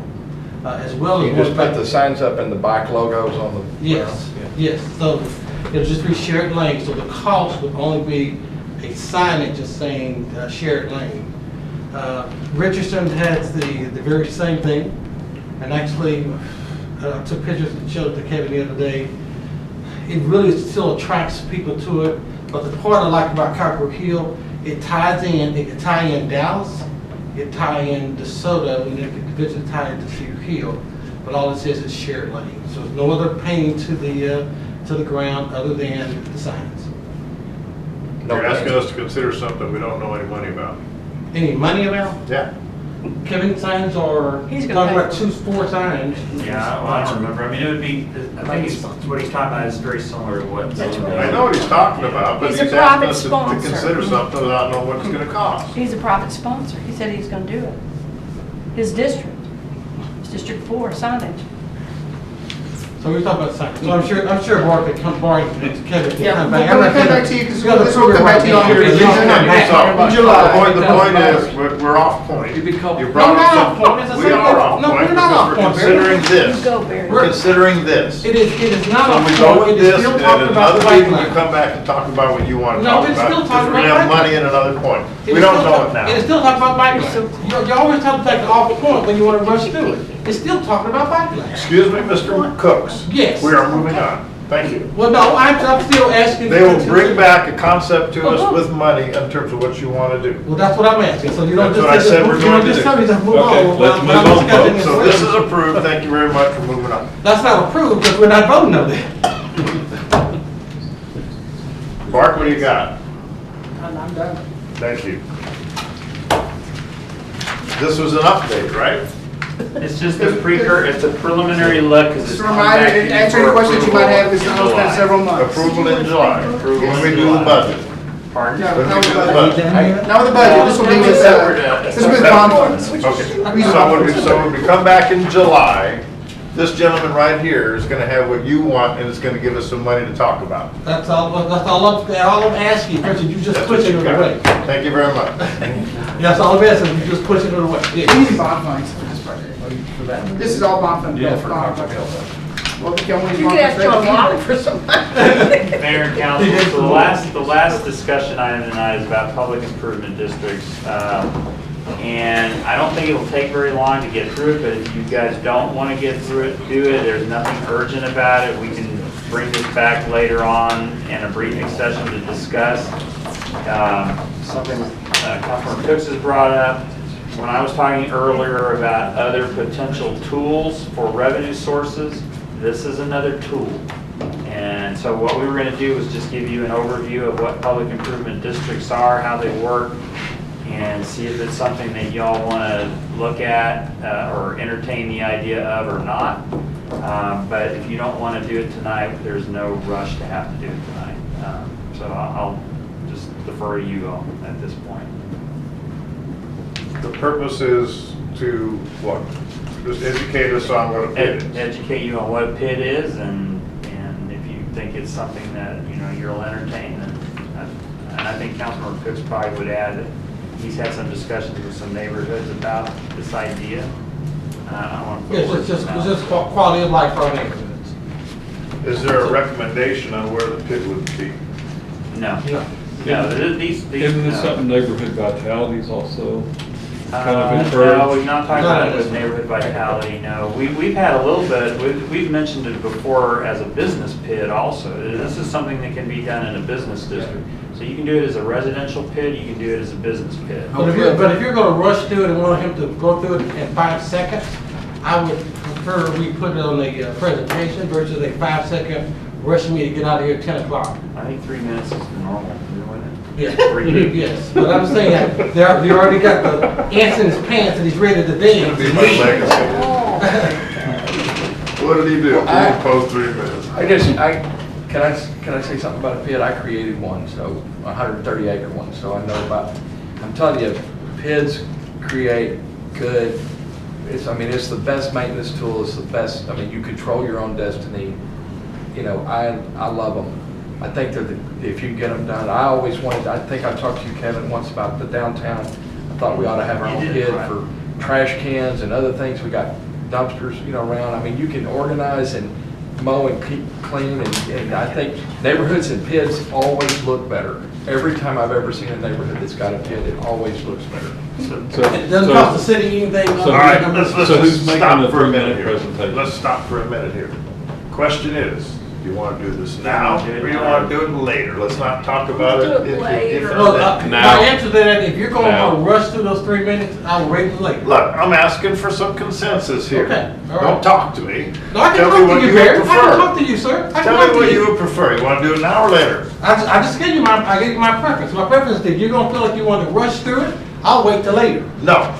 You just put the signs up and the bike logos on the. Yes, yes. So it'll just be shared lanes. So the cost would only be a signage just saying shared lane. Richardson has the very same thing. And actually, I took pictures and showed it to Kevin the other day. It really still attracts people to it. But the part I like about Copper Hill, it ties in, it can tie in Dallas, it tie in DeSoto, and it can eventually tie into Cedar Hill. But all it says is shared lane. So there's no other painting to the ground other than the signs. You're asking us to consider something we don't know any money about. Any money about? Yeah. Kevin signs or He's talking gonna about pay for 4 signs? Yeah, well, I don't remember. I mean, it would be, I think what he's talking about is very similar to what. That's right. I know what he's talking about, but He's he's a asking private us to sponsor. consider something without knowing what it's gonna cost. he's a private sponsor. He said he was gonna do it. His district. It's District 4 signage. So we're talking about signs. So I'm sure Bart can come, Kevin can Yeah, come we'll back. come back to you, because this will come back to you on your Okay, agenda. so, In July. the point is, we're off point. You brought No, up we're not off some, point. It's the we same are thing. off No, point we're not off because point, we're Barry. considering this. You go, Barry. We're considering this. It is not So off we go point. with It this, is still and talking at about another bike meeting, you lanes. come back and talk about what you want to No, talk it's about. still talking Because we're about gonna have bike money in another point. It We is don't still know talk- it now. It is still talking about bike lanes. You always talk about the off point when you want to rush through it. It's still talking about bike lanes. Excuse me, Mr. Cooks. Yes. We are moving on. Thank you. Well, no, I'm still asking. They will bring back a concept to us with money in terms of what you want to do. Well, that's what I'm asking, so you don't That's just. what I said we're you don't going to just do. tell me to move Okay, on. let's Well, move I'm on, discussing folks. it So with this you. is approved. Thank you very much for moving on. That's not approved because we're not voting on it. Mark, what do you got? I'm done. Thank you. This was an update, right? It's just a it's a preliminary look, because Just it's a coming reminder, back to and you answer for any questions you might have, because approval it's been in several July. months. Approval in July. Approval When in we do July. the budget. Pardon? No, When we not do with the the budget. budget. Not with the budget, this will be with, this is with bond funds. Okay, so when we come back in July, this gentleman right here is gonna have what you want, and it's gonna give us some money to talk about. That's all I'm asking, Richard, you just That's push what it you away. got. Thank you very much. That's all I'm asking, you just push it away. Yeah. Easy bond funds for this project. This is all bond funds. Yeah, for Bond Copper funds. Hill. Well, we can only You bond could ask funds. John Locke for some money. Mayor and council, so the last discussion item tonight is about public improvement districts. And I don't think it'll take very long to get through it, but if you guys don't want to get through it, do it. There's nothing urgent about it. We can bring this back later on in a briefing session to discuss. Something Councilman Cooks has brought up when I was talking earlier about other potential tools for revenue sources, this is another tool. And so what we were going to do was just give you an overview of what public improvement districts are, how they work, and see if it's something that y'all want to look at or entertain the idea of or not. But if you don't want to do it tonight, there's no rush to have to do it tonight. So I'll just defer to you all at this point. The purpose is to, what? Just educate us on what a pit is. Educate you on what a pit is, and if you think it's something that, you'll entertain, and I think Councilman Cooks probably would add that he's had some discussions with some neighborhoods about this idea. I want to Yes, it's just quality of life for our neighborhoods. Is there a recommendation on where the pit would be? No. These. Isn't this something neighborhood vitalities also kind of No, encourage? we've not talked about it with neighborhood vitality, no. We've had a little bit, we've mentioned it before as a business pit also. This is something that can be done in a business district. So you can do it as a residential pit, you can do it as a business pit. But if you're gonna rush through it and want him to go through it in 5 seconds, I would prefer we put it on the presentation versus a 5-second rush me to get out of here at 10 o'clock. I think 3 minutes is the normal, isn't it? Yes, yes, but I'm saying that they already got the ants in his pants and he's ready to dance. Be my legacy. What did he do? He posed 3 minutes. Can I say something about a pit? I created one, so a 130-acre one, so I know about. I'm telling you, pits create good. It's the best maintenance tool. It's the best. You control your own destiny. I love them. I think that if you can get them done, I always wanted. I think I talked to you, Kevin, once about the downtown. I thought we ought to have our own pit for trash cans and other things. We got dumpsters, around. You can organize and mow and keep clean, and I think neighborhoods and pits always look better. Every time I've ever seen a neighborhood that's got a pit, it always looks better. It doesn't cost the city anything. All right, let's who's making stop the for a minute 3-minute here. presentation? Let's stop for a minute here. Question is, do you want to do this now, or do you want to do it later? Let's not talk about it. Do it later. My answer to that, if you're going to rush through those 3 minutes, I'll wait till later. Look, I'm asking for some consensus here. Okay, all right. Don't talk to me. No, I can Tell me talk what to you, you would Barry. I can prefer. talk to you, sir. I can Tell talk me to what you would prefer. You want to do it now or later? I just gave you my preference. My preference is if you're gonna feel like you want to rush through it, I'll wait till later. No.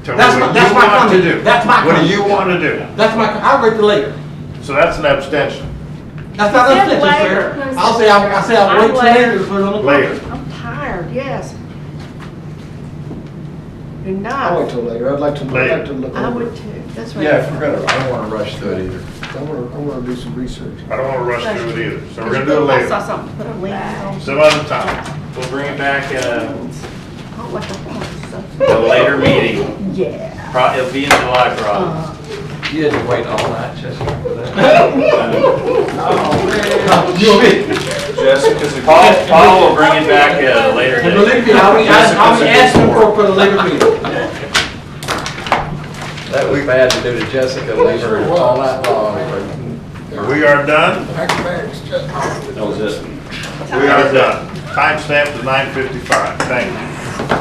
Tell me That's what my you want to comment. do. That's my What do comment. you want to do? I'll wait till later. So that's an abstention. That's not Then an abstention, later. sir. I'll say I'll wait till later to put it on the. Later. I'm tired, yes. You're I'll wait not. till later. I'd like to look I over would it. too, that's right. Yeah, if we're gonna, I don't want to rush through it either. I want to do some research. I don't want to rush through it either. So we're going to do it I saw later. something, put a link on. Some other time. We'll bring it back at Oh, like a phone stuff. a later meeting. Yeah. It'll be in July probably. You had to wait all night, Jessica, for that. Jessica's Paul will bring it back at a later And date. believe me, I'll be asking for the later meeting. That was bad to do to Jessica later all night long. We are done. That was it. We are done. Timestamp is 9:55. Thank you.